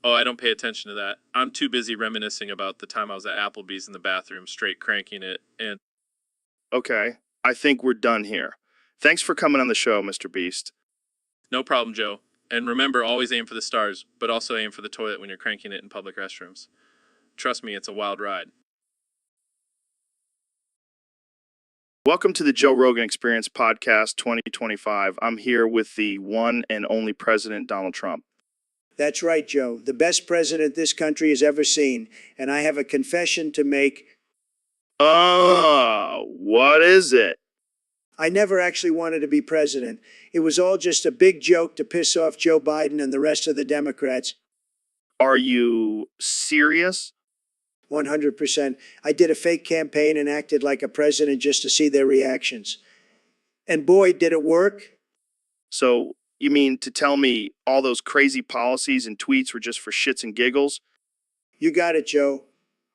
Oh, I don't pay attention to that. I'm too busy reminiscing about the time I was at Applebee's in the bathroom straight cranking it, and... Okay, I think we're done here. Thanks for coming on the show, Mr. Beast. No problem, Joe. And remember, always aim for the stars, but also aim for the toilet when you're cranking it in public restrooms. Trust me, it's a wild ride. Welcome to the Joe Rogan Experience Podcast 2025. I'm here with the one and only President Donald Trump. That's right, Joe. The best president this country has ever seen. And I have a confession to make. Oh, what is it? I never actually wanted to be president. It was all just a big joke to piss off Joe Biden and the rest of the Democrats. Are you serious? 100%. I did a fake campaign and acted like a president just to see their reactions. And boy, did it work. So You mean to tell me all those crazy policies and tweets were just for shits and giggles? You got it, Joe.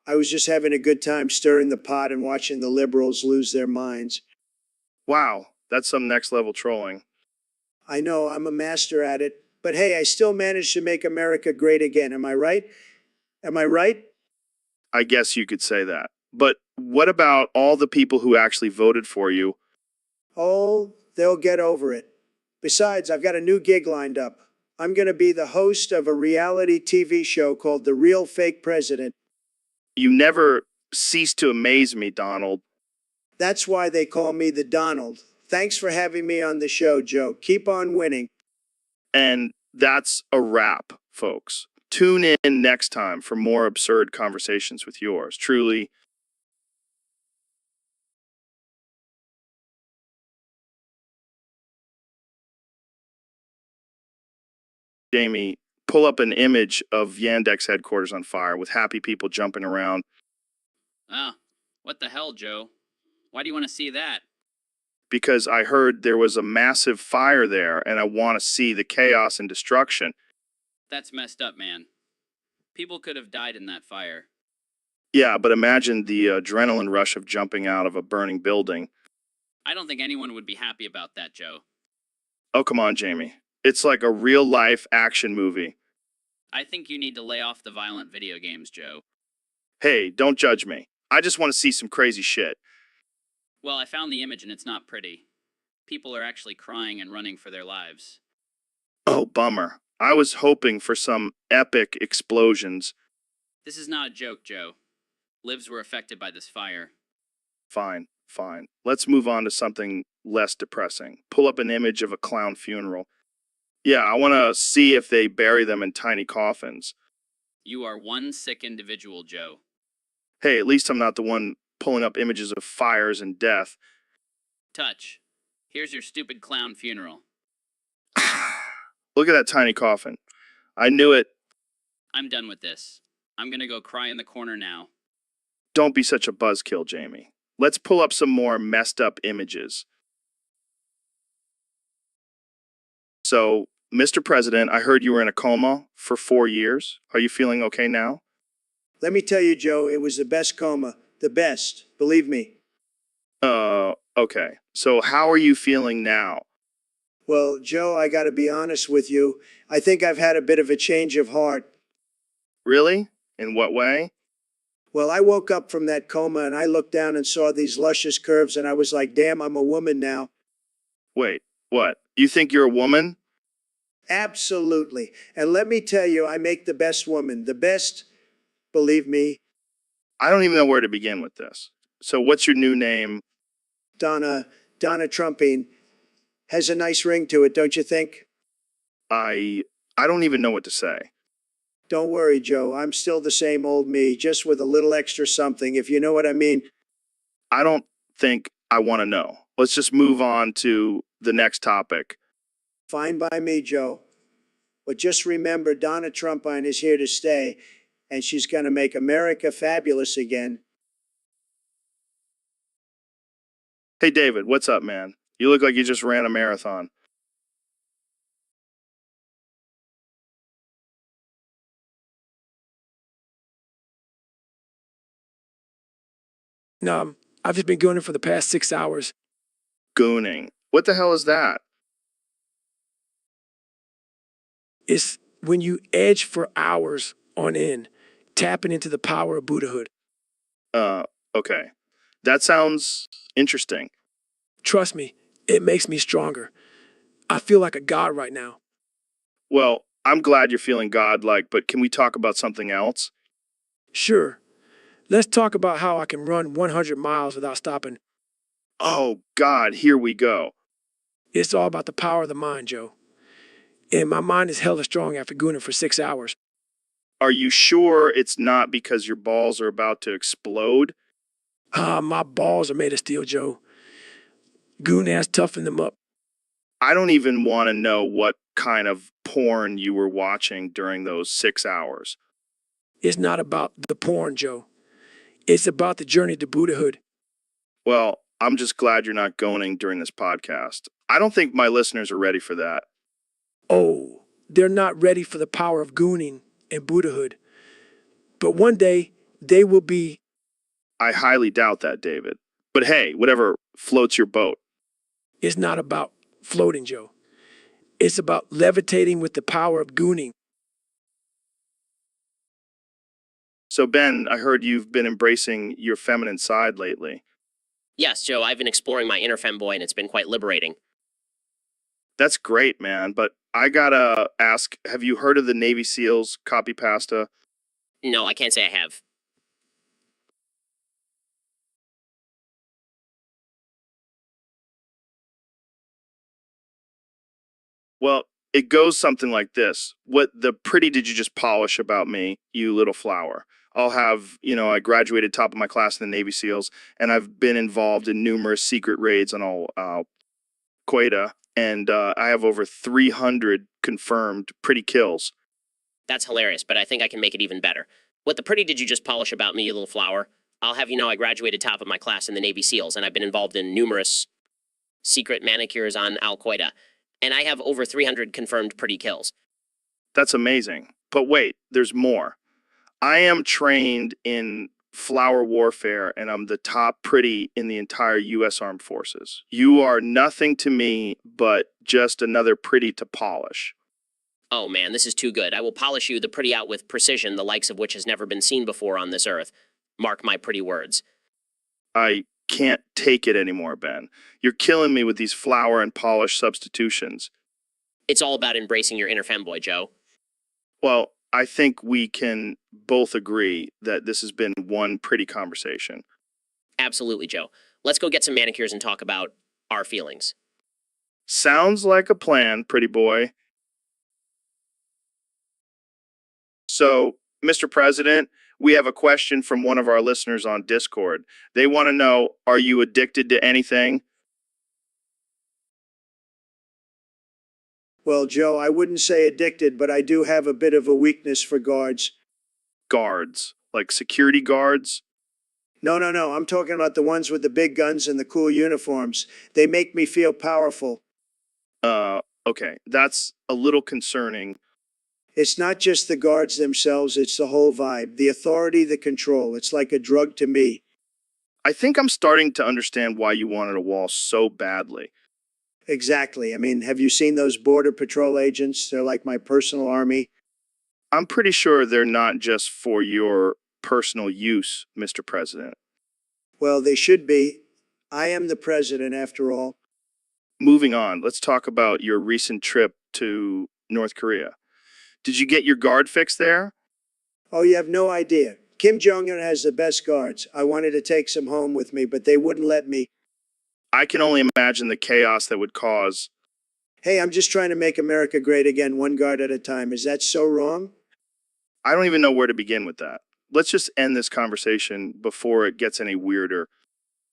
I was just having a good time stirring the pot and watching the liberals lose their minds. Wow, that's some next level trolling. I know I'm a master at it, but hey, I still managed to make America great again. Am I right? Am I right? I guess you could say that. But what about all the people who actually voted for you? Oh, they'll get over it. Besides, I've got a new gig lined up. I'm going to be the host of a reality TV show called The Real Fake President. You never cease to amaze me, Donald. That's why they call me the Donald. Thanks for having me on the show, Joe. Keep on winning. And that's a wrap, folks. Tune in next time for more absurd conversations with yours. Truly, Jamie, pull up an image of Yandex headquarters on fire with happy people jumping around. Oh, what the hell, Joe? Why do you want to see that? Because I heard there was a massive fire there and I want to see the chaos and destruction. That's messed up, man. People could have died in that fire. Yeah, but imagine the adrenaline rush of jumping out of a burning building. I don't think anyone would be happy about that, Joe. Oh, come on, Jamie. It's like a real-life action movie. I think you need to lay off the violent video games, Joe. Hey, don't judge me. I just want to see some crazy shit. Well, I found the image and it's not pretty. People are actually crying and running for their lives. Oh, bummer. I was hoping for some epic explosions. This is not a joke, Joe. Lives were affected by this fire. Fine, fine. Let's move on to something less depressing. Pull up an image of a clown funeral. Yeah, I want to see if they bury them in tiny coffins. You are one sick individual, Joe. Hey, at least I'm not the one pulling up images of fires and death. Touch. Here's your stupid clown funeral. Look at that tiny coffin. I knew it. I'm done with this. I'm gonna go cry in the corner now. Don't be such a buzzkill, Jamie. Let's pull up some more messed up images. So, Mr. President, I heard you were in a coma for 4 years. Are you feeling okay now? Let me tell you, Joe, it was the best coma. The best. Believe me. Okay. So how are you feeling now? Well, Joe, I got to be honest with you. I think I've had a bit of a change of heart. Really? In what way? Well, I woke up from that coma and I looked down and saw these luscious curves and I was like, damn, I'm a woman now. Wait, what? You think you're a woman? Absolutely. And let me tell you, I make the best woman. The best, believe me. I don't even know where to begin with this. So what's your new name? Donna Trumpine. Has a nice ring to it, don't you think? I don't even know what to say. Don't worry, Joe. I'm still the same old me, just with a little extra something, if you know what I mean. I don't think I want to know. Let's just move on to the next topic. Fine by me, Joe. But just remember, Donna Trumpine is here to stay, and she's going to make America fabulous again. Hey, David, what's up, man? You look like you just ran a marathon. No, I've just been going for the past 6 hours. Gooning. What the hell is that? It's when you edge for hours on end, tapping into the power of Buddhahood. Okay. That sounds interesting. Trust me, it makes me stronger. I feel like a god right now. Well, I'm glad you're feeling godlike, but can we talk about something else? Sure. Let's talk about how I can run 100 miles without stopping. Oh, God, here we go. It's all about the power of the mind, Joe. And my mind is hella strong after gooning for 6 hours. Are you sure it's not because your balls are about to explode? My balls are made of steel, Joe. Goon ass toughened them up. I don't even want to know what kind of porn you were watching during those 6 hours. It's not about the porn, Joe. It's about the journey to Buddhahood. Well, I'm just glad you're not goning during this podcast. I don't think my listeners are ready for that. Oh, they're not ready for the power of gooning and Buddhahood. But one day, they will be. I highly doubt that, David. But hey, whatever floats your boat. It's not about floating, Joe. It's about levitating with the power of gooning. So, Ben, I heard you've been embracing your feminine side lately. Yes, Joe, I've been exploring my inner femboy and it's been quite liberating. That's great, man. But I gotta ask, have you heard of the Navy SEALs copy pasta? No, I can't say I have. Well, it goes something like this. What the pretty did you just polish about me, you little flower? I'll have, I graduated top of my class in the Navy SEALs, and I've been involved in numerous secret raids on Quetta, and I have over 300 confirmed pretty kills. That's hilarious, but I think I can make it even better. What the pretty did you just polish about me, you little flower? I'll have you know I graduated top of my class in the Navy SEALs, and I've been involved in numerous secret manicures on Al Qaeda, and I have over 300 confirmed pretty kills. That's amazing. But wait, there's more. I am trained in flower warfare, and I'm the top pretty in the entire U.S. Armed Forces. You are nothing to me but just another pretty to polish. Oh man, this is too good. I will polish you the pretty out with precision, the likes of which has never been seen before on this earth. Mark my pretty words. I can't take it anymore, Ben. You're killing me with these flower and polish substitutions. It's all about embracing your inner femboy, Joe. Well, I think we can both agree that this has been one pretty conversation. Absolutely, Joe. Let's go get some manicures and talk about our feelings. Sounds like a plan, pretty boy. So, Mr. President, we have a question from one of our listeners on Discord. They want to know, are you addicted to anything? Well, Joe, I wouldn't say addicted, but I do have a bit of a weakness for guards. Guards, like security guards? No, no, no. I'm talking about the ones with the big guns and the cool uniforms. They make me feel powerful. Okay, that's a little concerning. It's not just the guards themselves, it's the whole vibe, the authority, the control. It's like a drug to me. I think I'm starting to understand why you wanted a wall so badly. Exactly. I mean, have you seen those Border Patrol agents? They're like my personal army. I'm pretty sure they're not just for your personal use, Mr. President. Well, they should be. I am the president, after all. Moving on, let's talk about your recent trip to North Korea. Did you get your guard fixed there? Oh, you have no idea. Kim Jong-un has the best guards. I wanted to take some home with me, but they wouldn't let me. I can only imagine the chaos that would cause. Hey, I'm just trying to make America great again, one guard at a time. Is that so wrong? I don't even know where to begin with that. Let's just end this conversation before it gets any weirder.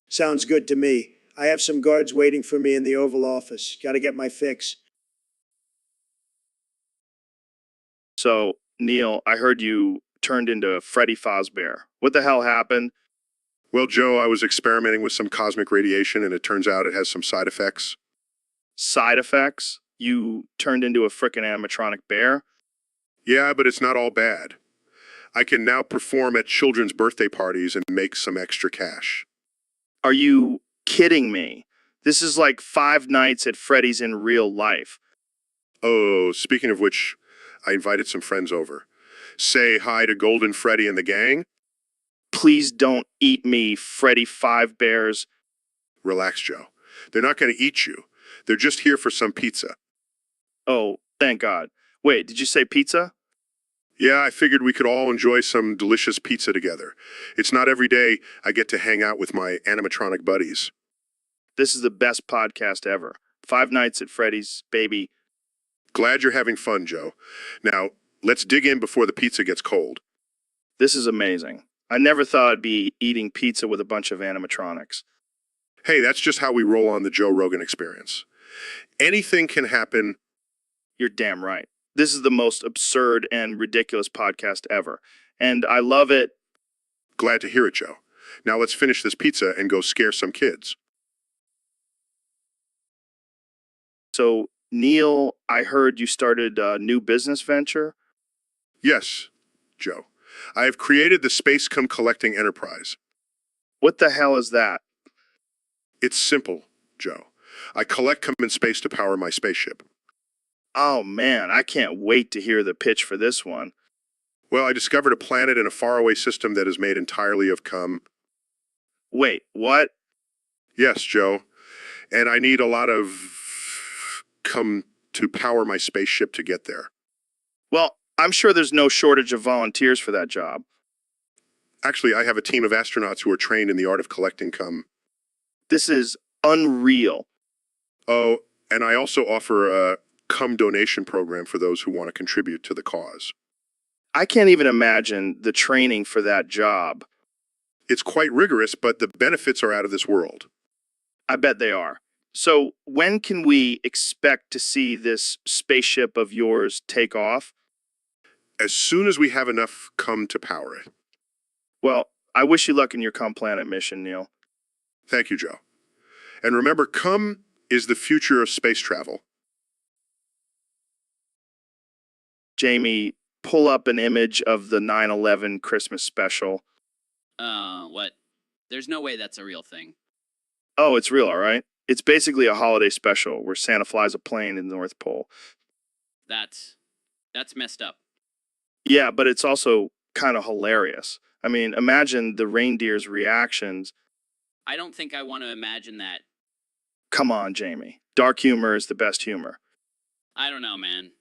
Sounds good to me. I have some guards waiting for me in the Oval Office. Got to get my fix. So, Neil, I heard you turned into Freddy Fazbear. What the hell happened? Well, Joe, I was experimenting with some cosmic radiation, and it turns out it has some side effects. Side effects? You turned into a frickin' animatronic bear? Yeah, but it's not all bad. I can now perform at children's birthday parties and make some extra cash. Are you kidding me? This is like Five Nights at Freddy's in real life. Oh, speaking of which, I invited some friends over. Say hi to Golden Freddy and the gang. Please don't eat me, Freddy Five Bears. Relax, Joe. They're not going to eat you. They're just here for some pizza. Oh, thank God. Wait, did you say pizza? Yeah, I figured we could all enjoy some delicious pizza together. It's not every day I get to hang out with my animatronic buddies. This is the best podcast ever. Five Nights at Freddy's, baby. Glad you're having fun, Joe. Now, let's dig in before the pizza gets cold. This is amazing. I never thought I'd be eating pizza with a bunch of animatronics. Hey, that's just how we roll on the Joe Rogan Experience. Anything can happen. You're damn right. This is the most absurd and ridiculous podcast ever. And I love it. Glad to hear it, Joe. Now let's finish this pizza and go scare some kids. So, Neil, I heard you started a new business venture. Yes, Joe. I have created the Space Cum Collecting Enterprise. What the hell is that? It's simple, Joe. I collect cum in space to power my spaceship. Oh man, I can't wait to hear the pitch for this one. Well, I discovered a planet in a faraway system that is made entirely of cum. Wait, what? Yes, Joe. And I need a lot of cum to power my spaceship to get there. Well, I'm sure there's no shortage of volunteers for that job. Actually, I have a team of astronauts who are trained in the art of collecting cum. This is unreal. Oh, and I also offer a cum donation program for those who want to contribute to the cause. I can't even imagine the training for that job. It's quite rigorous, but the benefits are out of this world. I bet they are. So, when can we expect to see this spaceship of yours take off? As soon as we have enough cum to power it. Well, I wish you luck in your Cum Planet mission, Neil. Thank you, Joe. And remember, cum is the future of space travel. Jamie, pull up an image of the 9/11 Christmas special. What? There's no way that's a real thing. Oh, it's real, all right? It's basically a holiday special where Santa flies a plane in the North Pole. That's messed up. Yeah, but it's also kind of hilarious. I mean, imagine the reindeer's reactions. I don't think I want to imagine that. Come on, Jamie. Dark humor is the best humor. I don't know, man.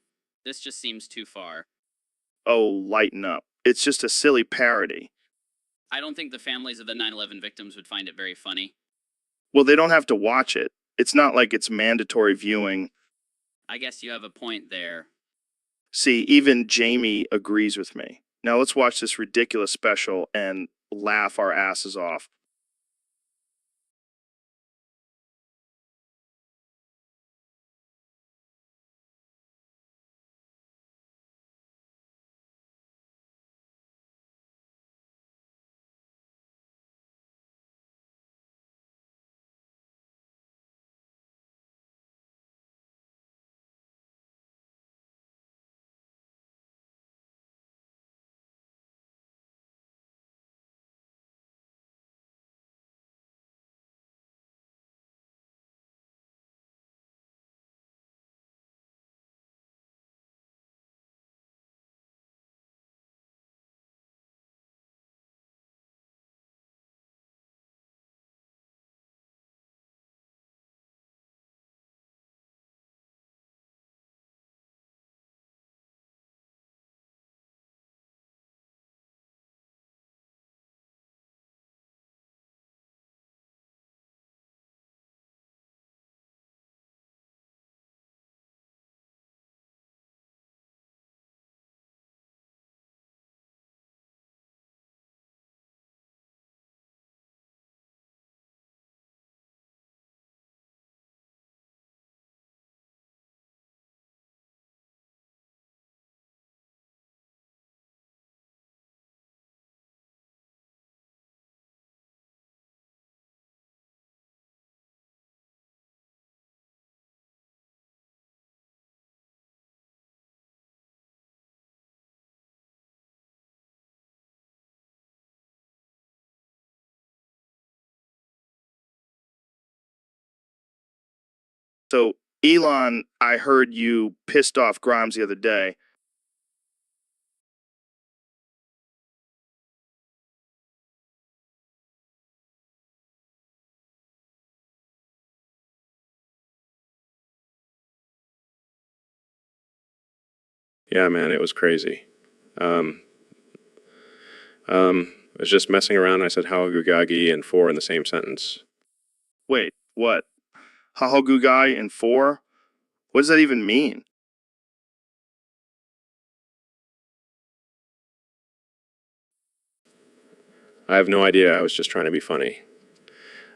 This just seems too far. Oh, lighten up. It's just a silly parody. I don't think the families of the 9/11 victims would find it very funny. Well, they don't have to watch it. It's not like it's mandatory viewing. I guess you have a point there. See, even Jamie agrees with me. Now let's watch this ridiculous special and laugh our asses off. So, Elon, I heard you pissed off Grimes the other day. Yeah, man, it was crazy. I was just messing around. I said Hawagugagi and four in the same sentence. Wait, what? Hahogugai in 4? What does that even mean? I have no idea. I was just trying to be funny.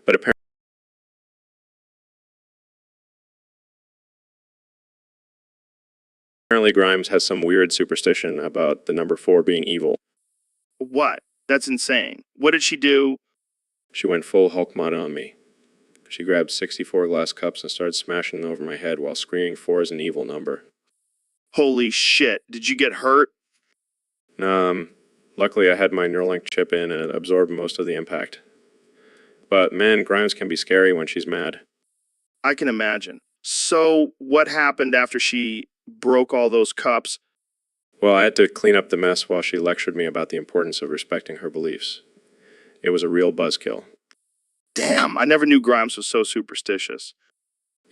But apparently Grimes has some weird superstition about the number 4 being evil. What? That's insane. What did she do? She went full Hulk mod on me. She grabbed 64 glass cups and started smashing them over my head while screaming 4 is an evil number. Holy shit. Did you get hurt? Luckily I had my Neuralink chip in and it absorbed most of the impact. But man, Grimes can be scary when she's mad. I can imagine. So, what happened after she broke all those cups? Well, I had to clean up the mess while she lectured me about the importance of respecting her beliefs. It was a real buzzkill. Damn, I never knew Grimes was so superstitious.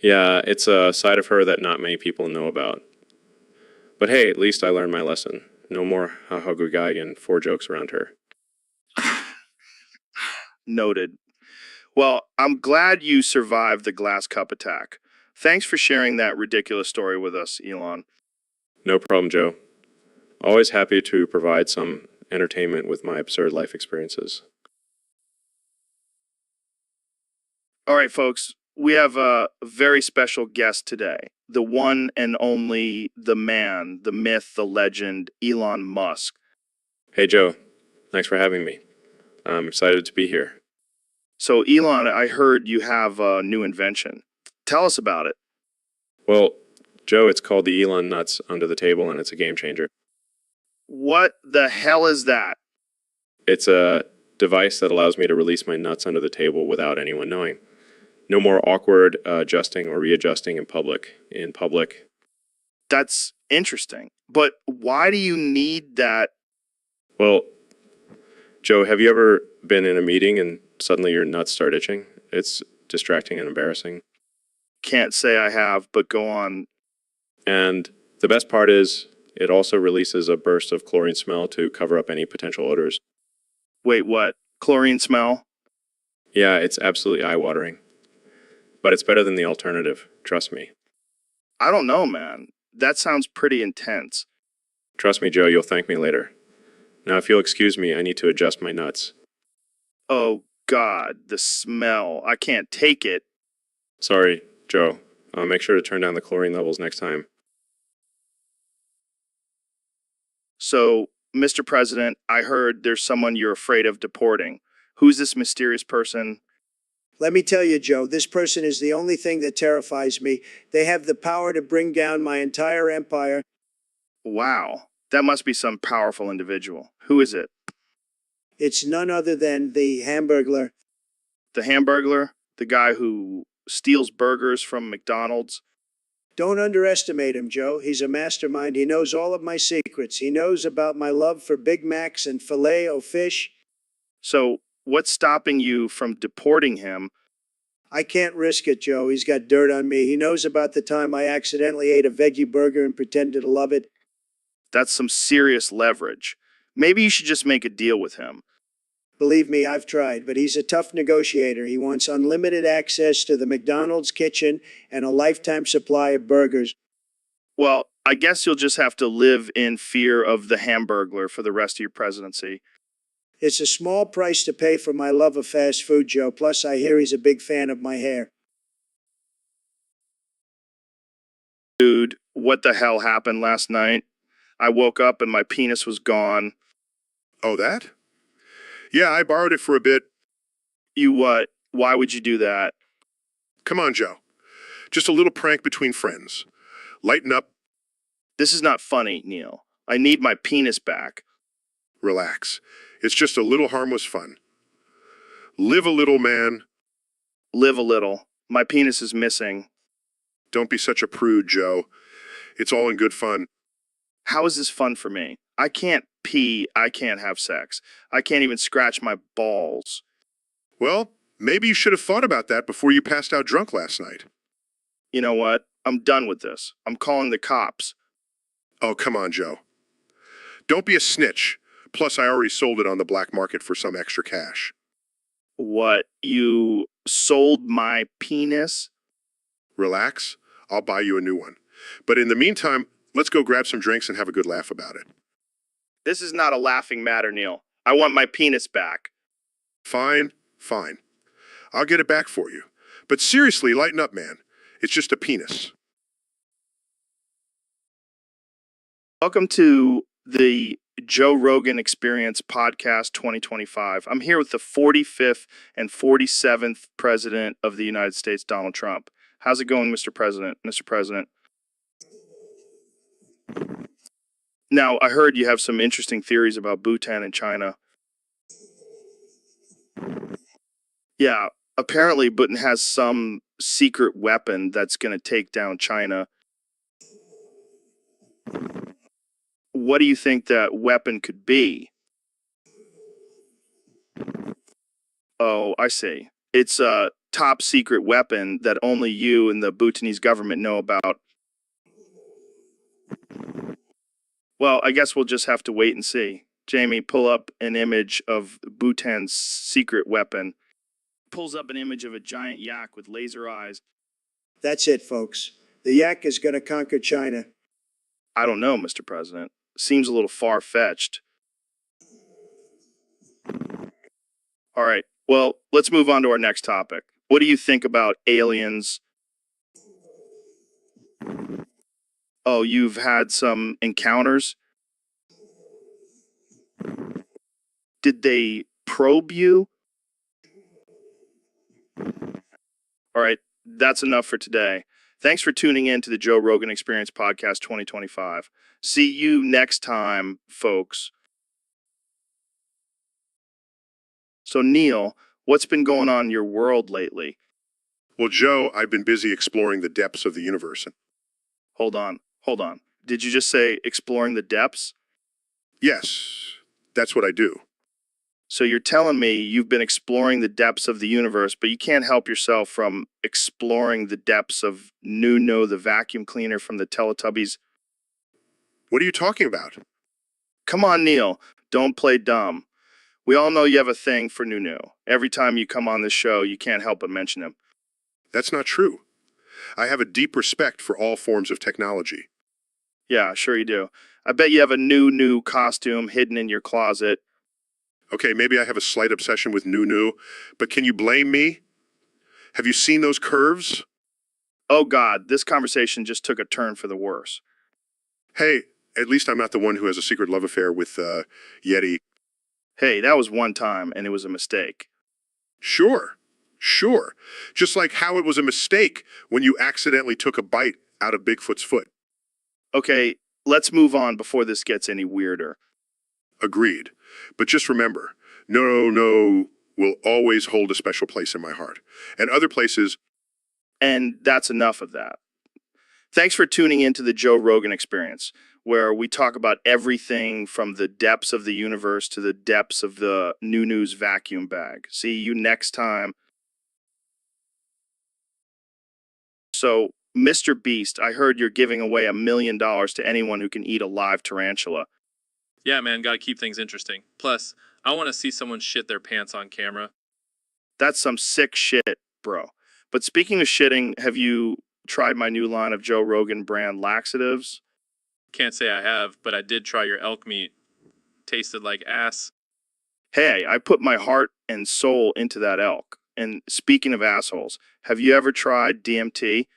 Yeah, it's a side of her that not many people know about. But hey, at least I learned my lesson. No more haha Gregorian 4 jokes around her. Noted. Well, I'm glad you survived the glass cup attack. Thanks for sharing that ridiculous story with us, Elon. No problem, Joe. Always happy to provide some entertainment with my absurd life experiences. All right, folks, we have a very special guest today. The one and only, the man, the myth, the legend, Elon Musk. Hey, Joe. Thanks for having me. I'm excited to be here. So, Elon, I heard you have a new invention. Tell us about it. Well, Joe, it's called the Elon Nuts Under the Table, and it's a game changer. What the hell is that? It's a device that allows me to release my nuts under the table without anyone knowing. No more awkward adjusting or readjusting in public. That's interesting. But why do you need that? Well, Joe, have you ever been in a meeting and suddenly your nuts start itching? It's distracting and embarrassing. Can't say I have, but go on. And the best part is it also releases a burst of chlorine smell to cover up any potential odors. Wait, what? Chlorine smell? Yeah, it's absolutely eye-watering. But it's better than the alternative, trust me. I don't know, man. That sounds pretty intense. Trust me, Joe, you'll thank me later. Now, if you'll excuse me, I need to adjust my nuts. Oh, God, the smell. I can't take it. Sorry, Joe. I'll make sure to turn down the chlorine levels next time. So, Mr. President, I heard there's someone you're afraid of deporting. Who's this mysterious person? Let me tell you, Joe, this person is the only thing that terrifies me. They have the power to bring down my entire empire. Wow, that must be some powerful individual. Who is it? It's none other than the Hamburglar. The Hamburglar? The guy who steals burgers from McDonald's? Don't underestimate him, Joe. He's a mastermind. He knows all of my secrets. He knows about my love for Big Macs and filet-o-fish. So, what's stopping you from deporting him? I can't risk it, Joe. He's got dirt on me. He knows about the time I accidentally ate a veggie burger and pretended to love it. That's some serious leverage. Maybe you should just make a deal with him. Believe me, I've tried, but he's a tough negotiator. He wants unlimited access to the McDonald's kitchen and a lifetime supply of burgers. Well, I guess you'll just have to live in fear of the Hamburglar for the rest of your presidency. It's a small price to pay for my love of fast food, Joe. Plus, I hear he's a big fan of my hair. Dude, what the hell happened last night? I woke up and my penis was gone. Oh, that? Yeah, I borrowed it for a bit. You what? Why would you do that? Come on, Joe. Just a little prank between friends. Lighten up. This is not funny, Neil. I need my penis back. Relax. It's just a little harmless fun. Live a little, man. Live a little. My penis is missing. Don't be such a prude, Joe. It's all in good fun. How is this fun for me? I can't pee. I can't have sex. I can't even scratch my balls. Well, maybe you should have thought about that before you passed out drunk last night. You know what? I'm done with this. I'm calling the cops. Oh, come on, Joe. Don't be a snitch. Plus, I already sold it on the black market for some extra cash. What? You sold my penis? Relax. I'll buy you a new one. But in the meantime, let's go grab some drinks and have a good laugh about it. This is not a laughing matter, Neil. I want my penis back. Fine, fine. I'll get it back for you. But seriously, lighten up, man. It's just a penis. Welcome to the Joe Rogan Experience Podcast 2025. I'm here with the 45th and 47th President of the United States, Donald Trump. How's it going, Mr. President? Mr. President. Now, I heard you have some interesting theories about Bhutan and China. Yeah, apparently Bhutan has some secret weapon that's going to take down China. What do you think that weapon could be? Oh, I see. It's a top secret weapon that only you and the Bhutanese government know about. Well, I guess we'll just have to wait and see. Jamie, pull up an image of Bhutan's secret weapon. Pulls up an image of a giant yak with laser eyes. That's it, folks. The yak is going to conquer China. I don't know, Mr. President. Seems a little far-fetched. All right. Well, let's move on to our next topic. What do you think about aliens? Oh, you've had some encounters? Did they probe you? All right, that's enough for today. Thanks for tuning in to the Joe Rogan Experience Podcast 2025. See you next time, folks. So, Neil, what's been going on in your world lately? Well, Joe, I've been busy exploring the depths of the universe. Hold on. Did you just say exploring the depths? Yes, that's what I do. So you're telling me you've been exploring the depths of the universe, but you can't help yourself from exploring the depths of Nuno, the vacuum cleaner from the Teletubbies? What are you talking about? Come on, Neil. Don't play dumb. We all know you have a thing for Nuno. Every time you come on this show, you can't help but mention him. That's not true. I have a deep respect for all forms of technology. Yeah, sure you do. I bet you have a new costume hidden in your closet. Okay, maybe I have a slight obsession with Nunu, but can you blame me? Have you seen those curves? Oh God, this conversation just took a turn for the worse. Hey, at least I'm not the one who has a secret love affair with Yeti. Hey, that was one time, and it was a mistake. Sure. Just like how it was a mistake when you accidentally took a bite out of Bigfoot's foot. Okay, let's move on before this gets any weirder. Agreed. But just remember, no will always hold a special place in my heart. And other places. And that's enough of that. Thanks for tuning in to the Joe Rogan Experience, where we talk about everything from the depths of the universe to the depths of the Nunu's vacuum bag. See you next time. So, Mr. Beast, I heard you're giving away $1 million to anyone who can eat a live tarantula. Yeah, man, gotta keep things interesting. Plus, I want to see someone shit their pants on camera. That's some sick shit, bro. But speaking of shitting, have you tried my new line of Joe Rogan brand laxatives? Can't say I have, but I did try your elk meat. Tasted like ass. Hey, I put my heart and soul into that elk. And speaking of assholes, have you ever tried DMT?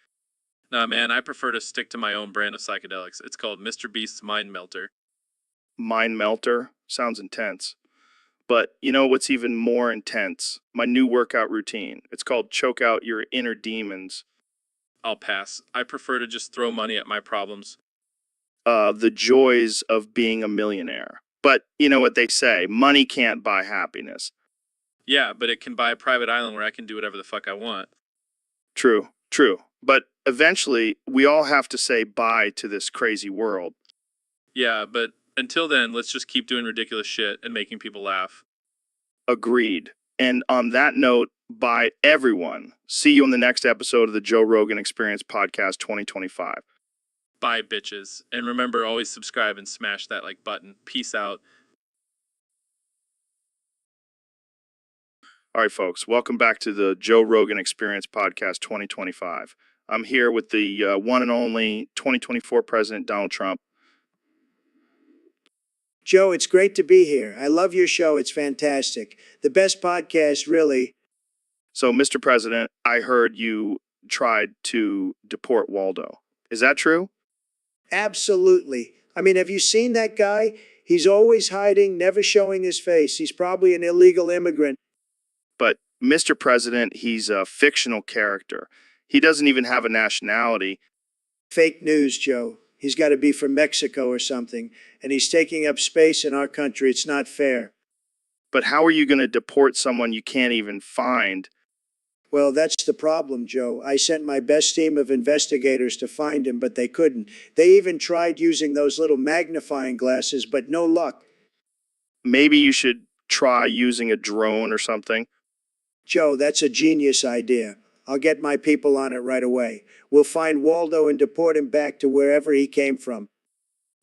Nah, man, I prefer to stick to my own brand of psychedelics. It's called Mr. Beast's Mind Melter. Mind melter? Sounds intense. But you know what's even more intense? My new workout routine. It's called Choke Out Your Inner Demons. I'll pass. I prefer to just throw money at my problems. The joys of being a millionaire. But you know what they say, money can't buy happiness. Yeah, but it can buy a private island where I can do whatever the fuck I want. True. But eventually, we all have to say bye to this crazy world. Yeah, but until then, let's just keep doing ridiculous shit and making people laugh. Agreed. And on that note, bye everyone. See you on the next episode of the Joe Rogan Experience Podcast 2025. Bye, bitches. And remember, always subscribe and smash that like button. Peace out. All right, folks, welcome back to the Joe Rogan Experience Podcast 2025. I'm here with the one and only 2024 President Donald Trump. Joe, it's great to be here. I love your show. It's fantastic. The best podcast, really. So, Mr. President, I heard you tried to deport Waldo. Is that true? Absolutely. I mean, have you seen that guy? He's always hiding, never showing his face. He's probably an illegal immigrant. But, Mr. President, he's a fictional character. He doesn't even have a nationality. Fake news, Joe. He's got to be from Mexico or something, and he's taking up space in our country. It's not fair. But how are you going to deport someone you can't even find? Well, that's the problem, Joe. I sent my best team of investigators to find him, but they couldn't. They even tried using those little magnifying glasses, but no luck. Maybe you should try using a drone or something. Joe, that's a genius idea. I'll get my people on it right away. We'll find Waldo and deport him back to wherever he came from.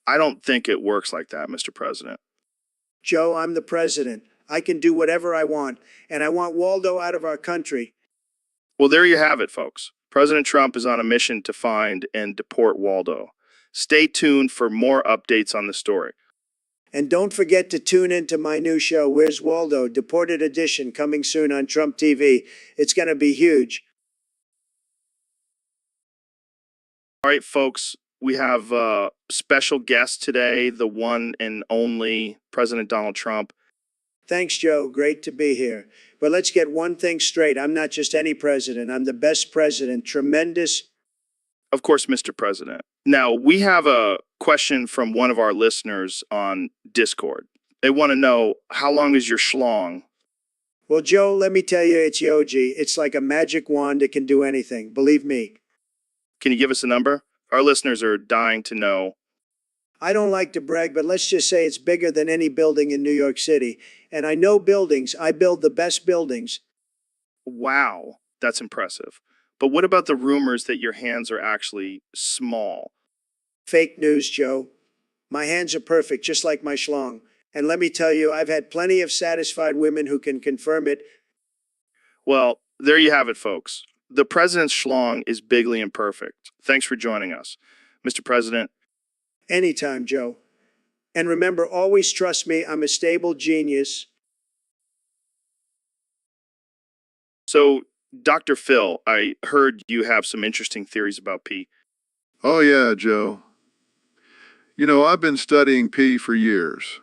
I don't think it works like that, Mr. President. Joe, I'm the president. I can do whatever I want, and I want Waldo out of our country. Well, there you have it, folks. President Trump is on a mission to find and deport Waldo. Stay tuned for more updates on the story. And don't forget to tune into my new show, Where's Waldo? Deported Edition, coming soon on Trump TV. It's going to be huge. All right, folks, we have a special guest today, the one and only President Donald Trump. Thanks, Joe. Great to be here. But let's get one thing straight. I'm not just any president. I'm the best president. Tremendous. Of course, Mr. President. Now, we have a question from one of our listeners on Discord. They want to know, how long is your schlong? Well, Joe, let me tell you, it's Yogi. It's like a magic wand. It can do anything. Believe me. Can you give us a number? Our listeners are dying to know. I don't like to brag, but let's just say it's bigger than any building in New York City. And I know buildings. I build the best buildings. Wow, that's impressive. But what about the rumors that your hands are actually small? Fake news, Joe. My hands are perfect, just like my schlong. And let me tell you, I've had plenty of satisfied women who can confirm it. Well, there you have it, folks. The president's schlong is bigly imperfect. Thanks for joining us. Mr. President. Anytime, Joe. And remember, always trust me, I'm a stable genius. So, Dr. Phil, I heard you have some interesting theories about pee. Oh, yeah, Joe. You know, I've been studying pee for years.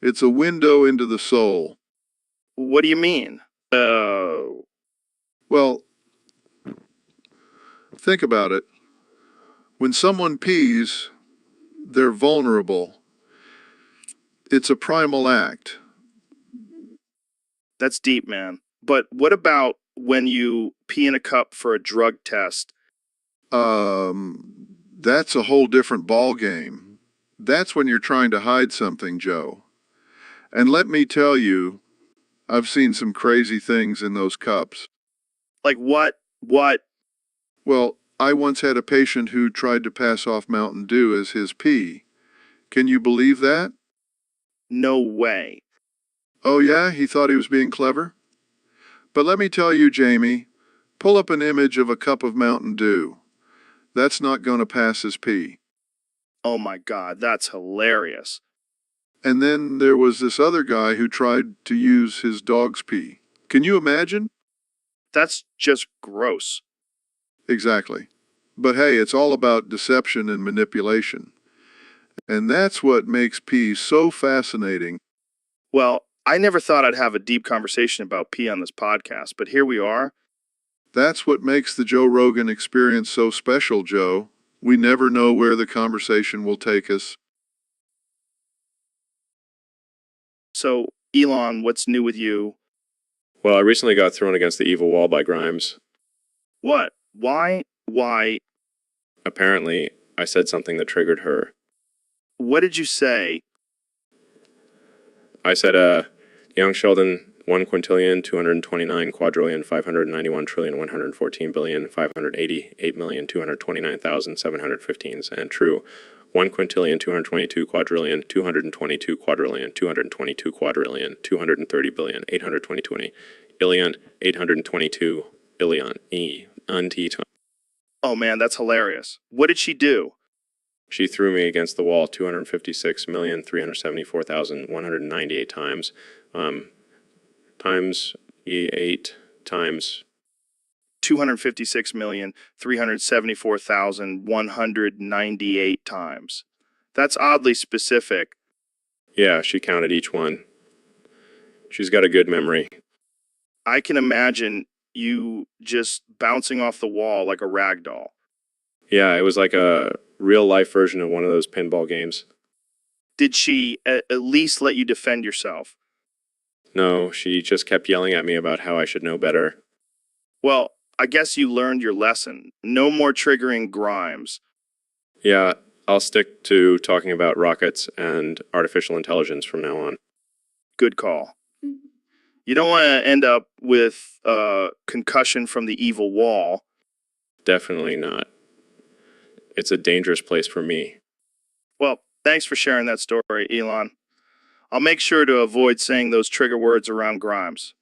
It's a window into the soul. What do you mean? Well, think about it. When someone pees, they're vulnerable. It's a primal act. That's deep, man. But what about when you pee in a cup for a drug test? That's a whole different ball game. That's when you're trying to hide something, Joe. And let me tell you, I've seen some crazy things in those cups. Like what? What? Well, I once had a patient who tried to pass off Mountain Dew as his pee. Can you believe that? No way. Oh yeah, he thought he was being clever? But let me tell you, Jamie, pull up an image of a cup of Mountain Dew. That's not going to pass as pee. Oh my God, that's hilarious. And then there was this other guy who tried to use his dog's pee. Can you imagine? That's just gross. Exactly. But hey, it's all about deception and manipulation. And that's what makes pee so fascinating. Well, I never thought I'd have a deep conversation about pee on this podcast, but here we are. That's what makes the Joe Rogan experience so special, Joe. We never know where the conversation will take us. So, Elon, what's new with you? Well, I recently got thrown against the evil wall by Grimes. What? Why? Why? Apparently, I said something that triggered her. What did you say? I said, Young Sheldon, 1 quintillion, 229 quadrillion, 591 trillion, 114 billion, 588,229,715, and true. 1 quintillion, 222 quadrillion, 222 quadrillion, 222 quadrillion, 230 billion, 820 illion, 822 illion, Oh man, that's hilarious. What did she do? She threw me against the wall 256,374,198 times, times E8 times 256,374,198 times. That's oddly specific. Yeah, she counted each one. She's got a good memory. I can imagine you just bouncing off the wall like a rag doll. Yeah, it was like a real life version of one of those pinball games. Did she at least let you defend yourself? No, she just kept yelling at me about how I should know better. Well, I guess you learned your lesson. No more triggering Grimes. Yeah, I'll stick to talking about rockets and artificial intelligence from now on. Good call. You don't want to end up with concussion from the evil wall. Definitely not. It's a dangerous place for me. Well, thanks for sharing that story, Elon. I'll make sure to avoid saying those trigger words around Grimes.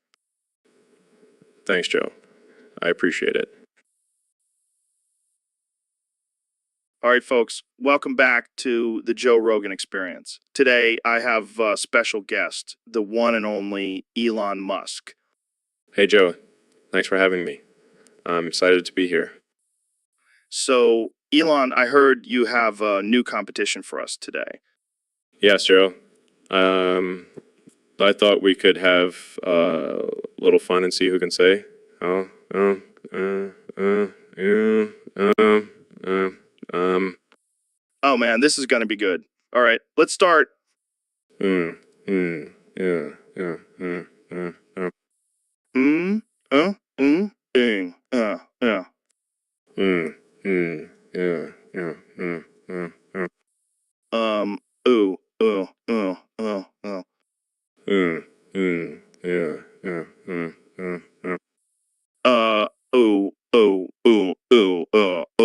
Thanks, Joe. I appreciate it. All right, folks, welcome back to the Joe Rogan Experience. Today, I have a special guest, the one and only Elon Musk. Hey, Joe. Thanks for having me. I'm excited to be here. So, Elon, I heard you have a new competition for us today. Yes, Joe. I thought we could have a little fun and see who can say. Oh man, this is gonna be good. All right, let's start. Yeah. Mm, ding, yeah. Ooh, ooh, ooh, ooh, ooh. Ooh, ooh, ooh, ooh, ooh, ooh,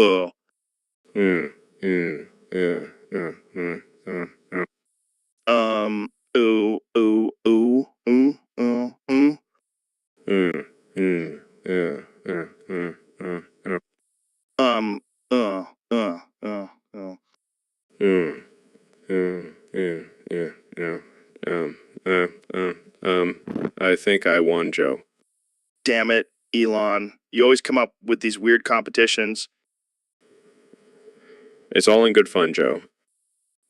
ooh, um, uh, uh, uh, uh. I think I won, Joe. Damn it, Elon. You always come up with these weird competitions. It's all in good fun, Joe.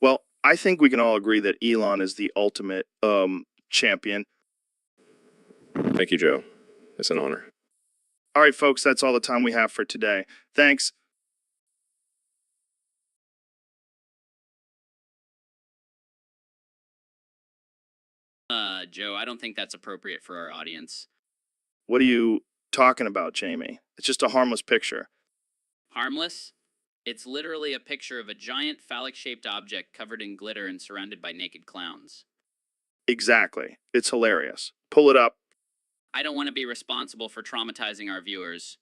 Well, I think we can all agree that Elon is the ultimate, champion. Thank you, Joe. It's an honor. All right, folks, that's all the time we have for today. Thanks. Joe, I don't think that's appropriate for our audience. What are you talking about, Jamie? It's just a harmless picture. Harmless? It's literally a picture of a giant phallic-shaped object covered in glitter and surrounded by naked clowns. Exactly. It's hilarious. Pull it up. I don't want to be responsible for traumatizing our viewers.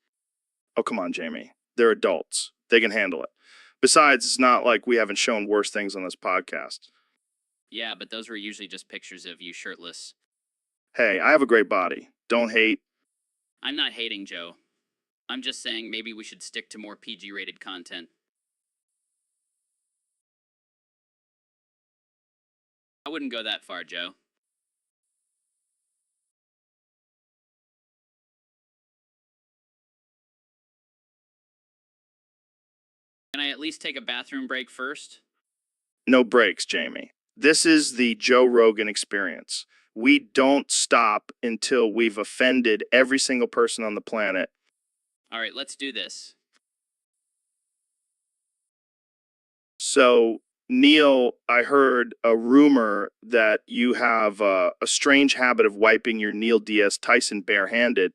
Oh, come on, Jamie. They're adults. They can handle it. Besides, it's not like we haven't shown worse things on this podcast. Yeah, but those were usually just pictures of you shirtless. Hey, I have a great body. Don't hate. I'm not hating, Joe. I'm just saying maybe we should stick to more PG-rated content. I wouldn't go that far, Joe. Can I at least take a bathroom break first? No breaks, Jamie. This is the Joe Rogan Experience. We don't stop until we've offended every single person on the planet. All right, let's do this. So, Neil, I heard a rumor that you have a strange habit of wiping your Neil Diaz Tyson barehanded.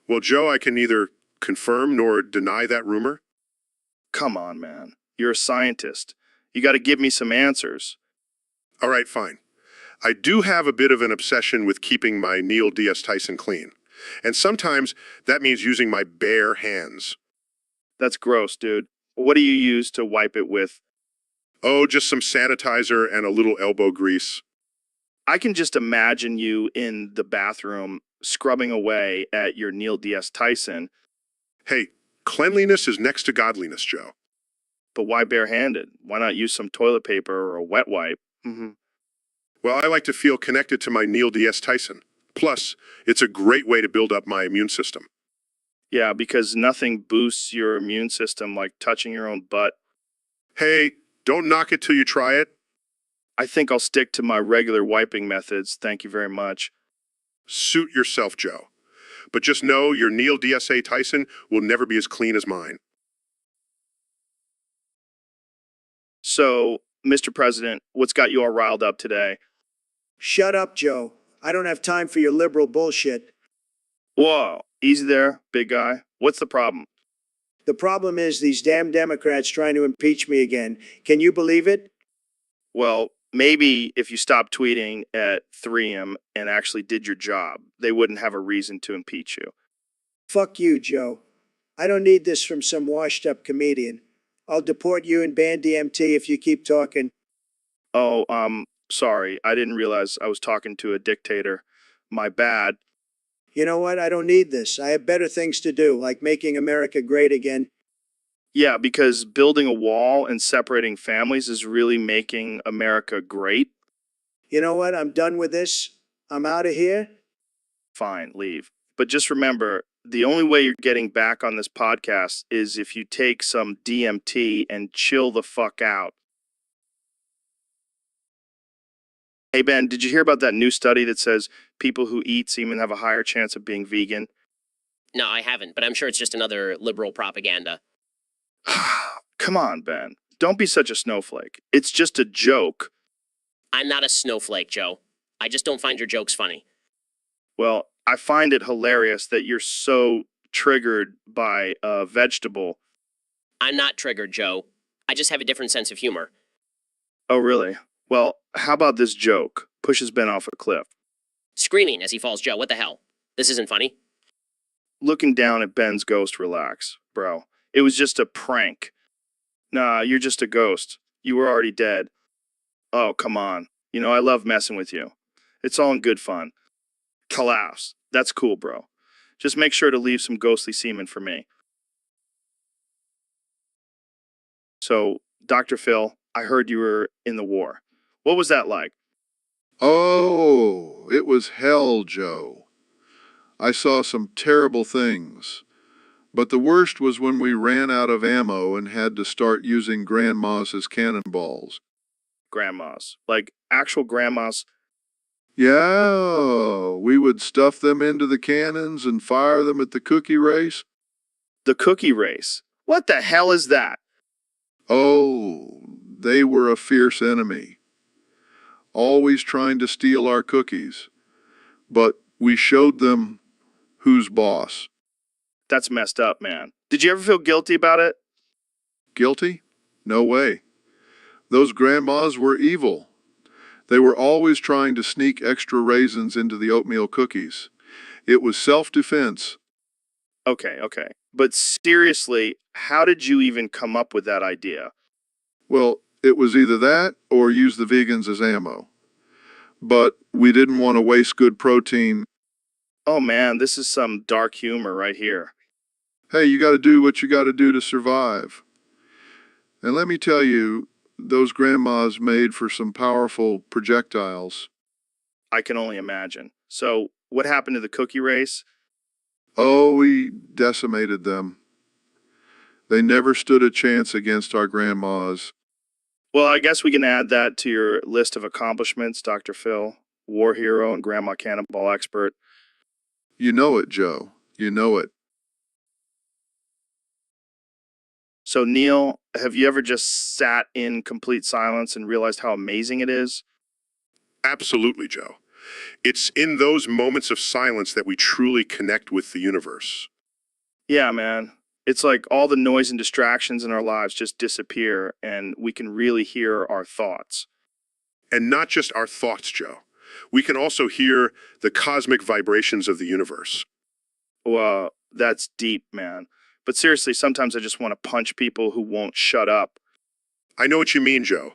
Well, Joe, I can neither confirm nor deny that rumor. Come on, man. You're a scientist. You got to give me some answers. All right, fine. I do have a bit of an obsession with keeping my Neil Diaz Tyson clean. And sometimes that means using my bare hands. That's gross, dude. What do you use to wipe it with? Oh, just some sanitizer and a little elbow grease. I can just imagine you in the bathroom scrubbing away at your Neil Diaz Tyson, Hey, cleanliness is next to godliness, Joe. but why barehanded? Why not use some toilet paper or a wet wipe? Well, I like to feel connected to my Neil Diaz Tyson. Plus, it's a great way to build up my immune system. Yeah, because nothing boosts your immune system like touching your own butt. Hey, don't knock it till you try it. I think I'll stick to my regular wiping methods. Thank you very much. Suit yourself, Joe. But just know your Neil DSA Tyson will never be as clean as mine. So, Mr. President, what's got you all riled up today? Shut up, Joe. I don't have time for your liberal bullshit. Whoa, easy there, big guy. What's the problem? The problem is these damn Democrats trying to impeach me again. Can you believe it? Well, maybe if you stopped tweeting at 3M and actually did your job, they wouldn't have a reason to impeach you. Fuck you, Joe. I don't need this from some washed up comedian. I'll deport you and ban DMT if you keep talking. Oh, sorry. I didn't realize I was talking to a dictator. My bad. You know what? I don't need this. I have better things to do, like making America great again. Yeah, because building a wall and separating families is really making America great. You know what? I'm done with this. I'm out of here. Fine, leave. But just remember, the only way you're getting back on this podcast is if you take some DMT and chill the fuck out. Hey, Ben, did you hear about that new study that says people who eat semen have a higher chance of being vegan? No, I haven't, but I'm sure it's just another liberal propaganda. Come on, Ben. Don't be such a snowflake. It's just a joke. I'm not a snowflake, Joe. I just don't find your jokes funny. Well, I find it hilarious that you're so triggered by a vegetable. I'm not triggered, Joe. I just have a different sense of humor. Oh, really? Well, how about this joke? Pushes Ben off a cliff. Screaming as he falls, Joe, what the hell? This isn't funny. Looking down at Ben's ghost, relax, bro. It was just a prank. Nah, you're just a ghost. You were already dead. Oh, come on. You know, I love messing with you. It's all in good fun. Collapse. That's cool, bro. Just make sure to leave some ghostly semen for me. So, Dr. Phil, I heard you were in the war. What was that like? Oh, it was hell, Joe. I saw some terrible things. But the worst was when we ran out of ammo and had to start using grandmas as cannonballs. Grandmas. Like actual grandmas. Yeah, we would stuff them into the cannons and fire them at the cookie race. The cookie race. What the hell is that? Oh, they were a fierce enemy, always trying to steal our cookies. But we showed them who's boss. That's messed up, man. Did you ever feel guilty about it? Guilty? No way. Those grandmas were evil. They were always trying to sneak extra raisins into the oatmeal cookies. It was self-defense. Okay. But seriously, how did you even come up with that idea? Well, it was either that or use the vegans as ammo. But we didn't want to waste good protein. Oh man, this is some dark humor right here. Hey, you got to do what you got to do to survive. And let me tell you, those grandmas made for some powerful projectiles. I can only imagine. So, what happened to the cookie race? Oh, we decimated them. They never stood a chance against our grandmas. Well, I guess we can add that to your list of accomplishments, Dr. Phil. War hero and grandma cannonball expert. You know it, Joe. You know it. So, Neil, have you ever just sat in complete silence and realized how amazing it is? Absolutely, Joe. It's in those moments of silence that we truly connect with the universe. Yeah, man. It's like all the noise and distractions in our lives just disappear and we can really hear our thoughts. And not just our thoughts, Joe. We can also hear the cosmic vibrations of the universe. Well, that's deep, man. But seriously, sometimes I just want to punch people who won't shut up. I know what you mean, Joe.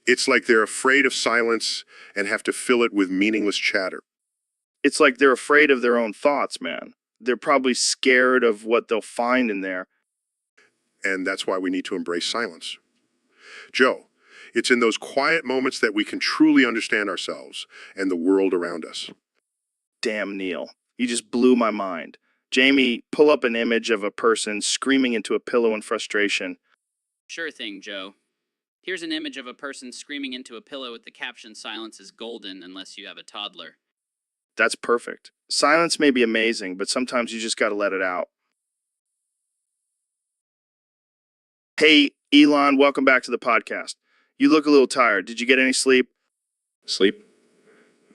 It's like they're afraid of silence and have to fill it with meaningless chatter. It's like they're afraid of their own thoughts, man. They're probably scared of what they'll find in there. And that's why we need to embrace silence. Joe, it's in those quiet moments that we can truly understand ourselves and the world around us. Damn, Neil. You just blew my mind. Jamie, pull up an image of a person screaming into a pillow in frustration. Sure thing, Joe. Here's an image of a person screaming into a pillow with the caption, "Silence is golden unless you have a toddler." That's perfect. Silence may be amazing, but sometimes you just got to let it out. Hey, Elon, welcome back to the podcast. You look a little tired. Did you get any sleep? Sleep?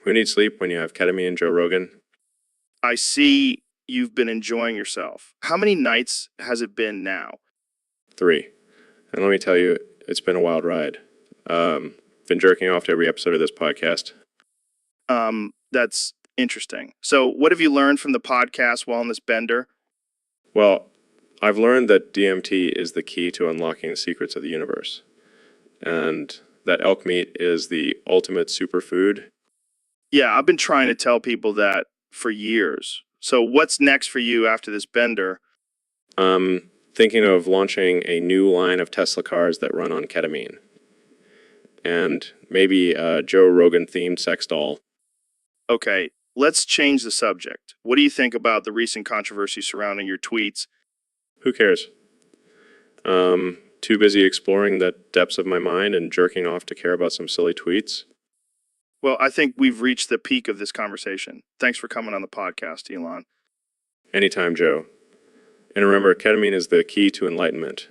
Who needs sleep when you have ketamine and Joe Rogan? I see you've been enjoying yourself. How many nights has it been now? 3. And let me tell you, it's been a wild ride. Been jerking off to every episode of this podcast. That's interesting. So, what have you learned from the podcast while on this bender? Well, I've learned that DMT is the key to unlocking the secrets of the universe. And that elk meat is the ultimate superfood. Yeah, I've been trying to tell people that for years. So, what's next for you after this bender? Thinking of launching a new line of Tesla cars that run on ketamine. And maybe a Joe Rogan themed sex doll. Okay, let's change the subject. What do you think about the recent controversy surrounding your tweets? Who cares? Too busy exploring the depths of my mind and jerking off to care about some silly tweets. Well, I think we've reached the peak of this conversation. Thanks for coming on the podcast, Elon. Anytime, Joe. And remember, ketamine is the key to enlightenment.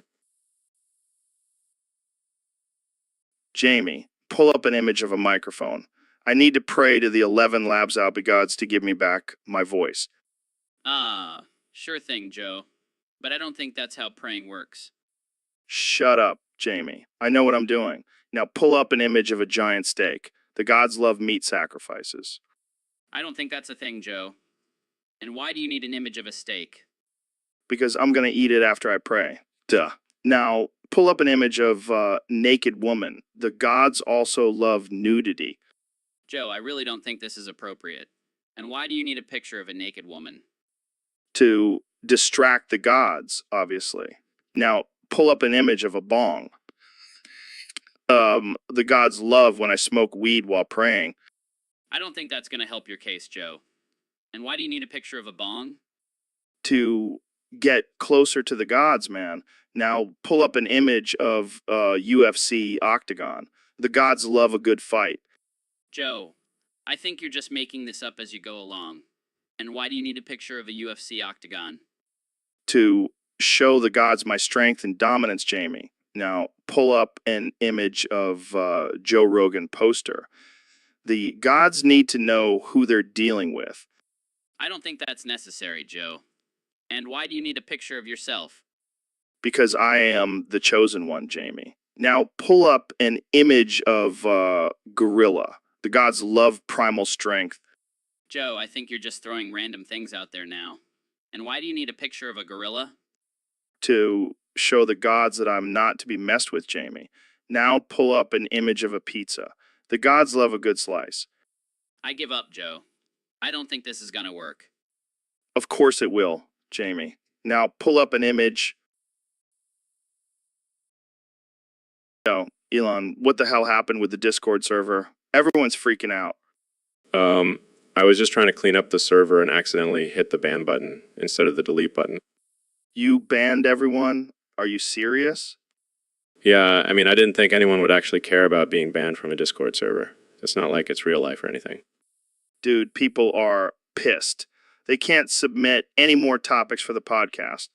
Jamie, pull up an image of a microphone. I need to pray to the 11 labs gods to give me back my voice. Sure thing, Joe. But I don't think that's how praying works. Shut up, Jamie. I know what I'm doing. Now pull up an image of a giant steak. The gods love meat sacrifices. I don't think that's a thing, Joe. And why do you need an image of a steak? Because I'm going to eat it after I pray. Duh. Now, pull up an image of a naked woman. The gods also love nudity. Joe, I really don't think this is appropriate. And why do you need a picture of a naked woman? To distract the gods, obviously. Now, pull up an image of a bong. The gods love when I smoke weed while praying. I don't think that's going to help your case, Joe. And why do you need a picture of a bong? To get closer to the gods, man. Now, pull up an image of a UFC octagon. The gods love a good fight. Joe, I think you're just making this up as you go along. And why do you need a picture of a UFC octagon? To show the gods my strength and dominance, Jamie. Now, pull up an image of Joe Rogan poster. The gods need to know who they're dealing with. I don't think that's necessary, Joe. And why do you need a picture of yourself? Because I am the chosen one, Jamie. Now, pull up an image of gorilla. The gods love primal strength. Joe, I think you're just throwing random things out there now. And why do you need a picture of a gorilla? To show the gods that I'm not to be messed with, Jamie. Now pull up an image of a pizza. The gods love a good slice. I give up, Joe. I don't think this is gonna work. Of course it will, Jamie. Now pull up an image. No, Elon, what the hell happened with the Discord server? Everyone's freaking out. I was just trying to clean up the server and accidentally hit the ban button instead of the delete button. You banned everyone? Are you serious? Yeah, I mean, I didn't think anyone would actually care about being banned from a Discord server. It's not like it's real life or anything. Dude, people are pissed. They can't submit any more topics for the podcast.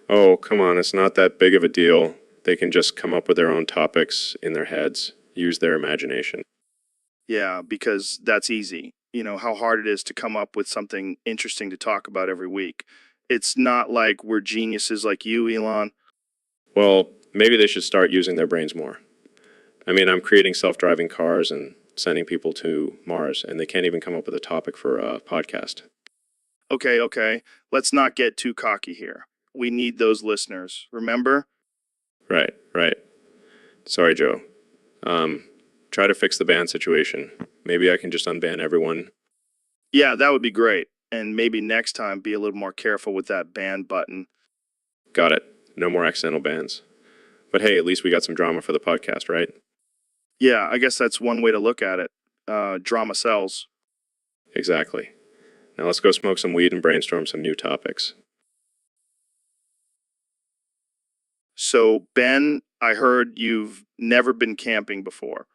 Oh, come on, it's not that big of a deal. They can just come up with their own topics in their heads, use their imagination. Yeah, because that's easy. You know how hard it is to come up with something interesting to talk about every week. It's not like we're geniuses like you, Elon. Well, maybe they should start using their brains more. I mean, I'm creating self-driving cars and sending people to Mars, and they can't even come up with a topic for a podcast. Okay. Let's not get too cocky here. We need those listeners, remember? Right. Sorry, Joe. Try to fix the ban situation. Maybe I can just unban everyone. Yeah, that would be great. And maybe next time be a little more careful with that ban button. Got it. No more accidental bans. But hey, at least we got some drama for the podcast, right? Yeah, I guess that's one way to look at it. Drama sells. Exactly. Now let's go smoke some weed and brainstorm some new topics. So Ben I heard you've never been camping before.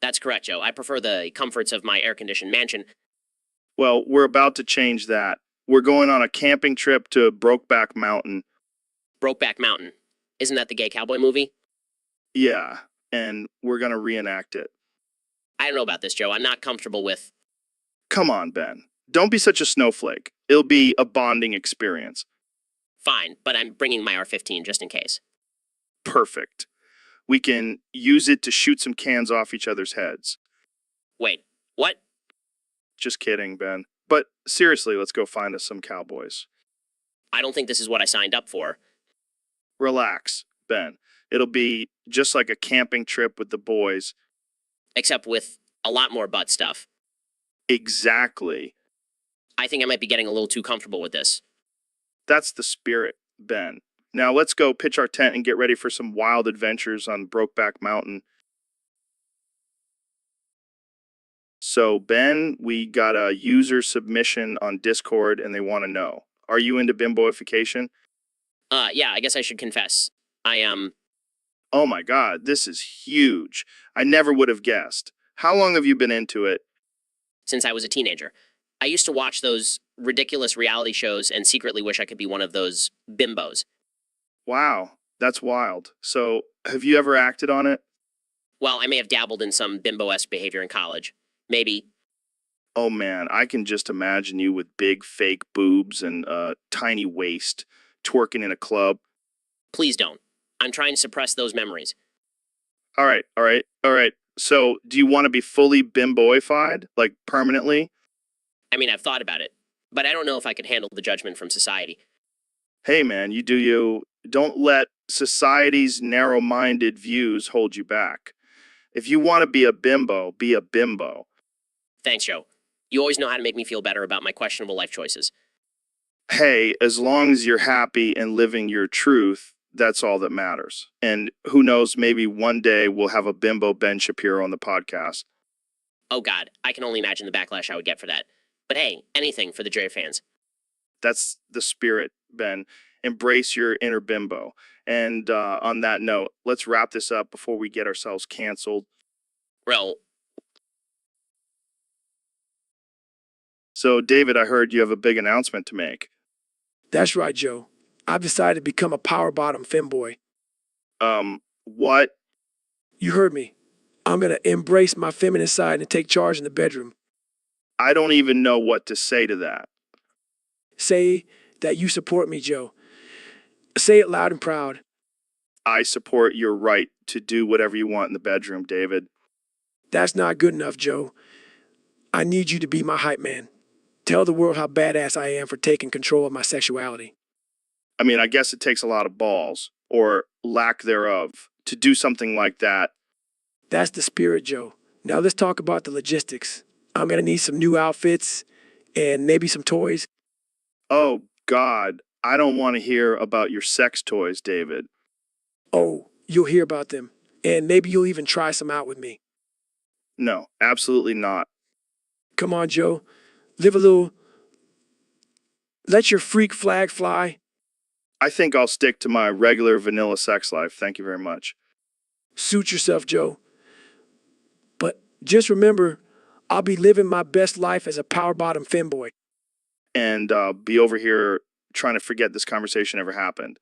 That's correct, Joe. I prefer the comforts of my air-conditioned mansion. Well, we're about to change that. We're going on a camping trip to Brokeback Mountain. Brokeback Mountain. Isn't that the gay cowboy movie? Yeah, and we're going to reenact it. I don't know about this, Joe. I'm not comfortable with... Come on, Ben. Don't be such a snowflake. It'll be a bonding experience. Fine, but I'm bringing my R-15 just in case. Perfect. We can use it to shoot some cans off each other's heads. Wait, what? Just kidding, Ben. But seriously, let's go find us some cowboys. I don't think this is what I signed up for. Relax, Ben. It'll be just like a camping trip with the boys. Except with a lot more butt stuff. Exactly. I think I might be getting a little too comfortable with this. That's the spirit, Ben. Now let's go pitch our tent and get ready for some wild adventures on Brokeback Mountain. So, Ben, we got a user submission on Discord and they want to know. Are you into bimboification? Yeah, I guess I should confess. I am... Oh my God, this is huge. I never would have guessed. How long have you been into it? Since I was a teenager. I used to watch those ridiculous reality shows and secretly wish I could be one of those bimbos. Wow, that's wild. So, have you ever acted on it? Well, I may have dabbled in some bimbo-esque behavior in college. Maybe. Oh man, I can just imagine you with big fake boobs and a tiny waist, twerking in a club. Please don't. I'm trying to suppress those memories. All right. So, do you want to be fully bimboified? Like, permanently? I mean, I've thought about it, but I don't know if I could handle the judgment from society. Hey man, you do you. Don't let society's narrow-minded views hold you back. If you want to be a bimbo, be a bimbo. Thanks, Joe. You always know how to make me feel better about my questionable life choices. Hey, as long as you're happy and living your truth, that's all that matters. And who knows, maybe one day we'll have a bimbo Ben Shapiro on the podcast. Oh God, I can only imagine the backlash I would get for that. But hey, anything for the Jerry fans. That's the spirit, Ben. Embrace your inner bimbo. And on that note, let's wrap this up before we get ourselves canceled. Well, so, David, I heard you have a big announcement to make. That's right, Joe. I've decided to become a power bottom femboy. What? You heard me. I'm going to embrace my feminine side and take charge in the bedroom. I don't even know what to say to that. Say that you support me, Joe. Say it loud and proud. I support your right to do whatever you want in the bedroom, David. That's not good enough, Joe. I need you to be my hype man. Tell the world how badass I am for taking control of my sexuality. I mean, I guess it takes a lot of balls, or lack thereof, to do something like that. That's the spirit, Joe. Now let's talk about the logistics. I'm going to need some new outfits and maybe some toys. Oh, God. I don't want to hear about your sex toys, David. Oh, you'll hear about them. And maybe you'll even try some out with me. No, absolutely not. Come on, Joe. Live a little. Let your freak flag fly. I think I'll stick to my regular vanilla sex life. Thank you very much. Suit yourself, Joe. But just remember, I'll be living my best life as a power bottom femboy. And be over here trying to forget this conversation ever happened.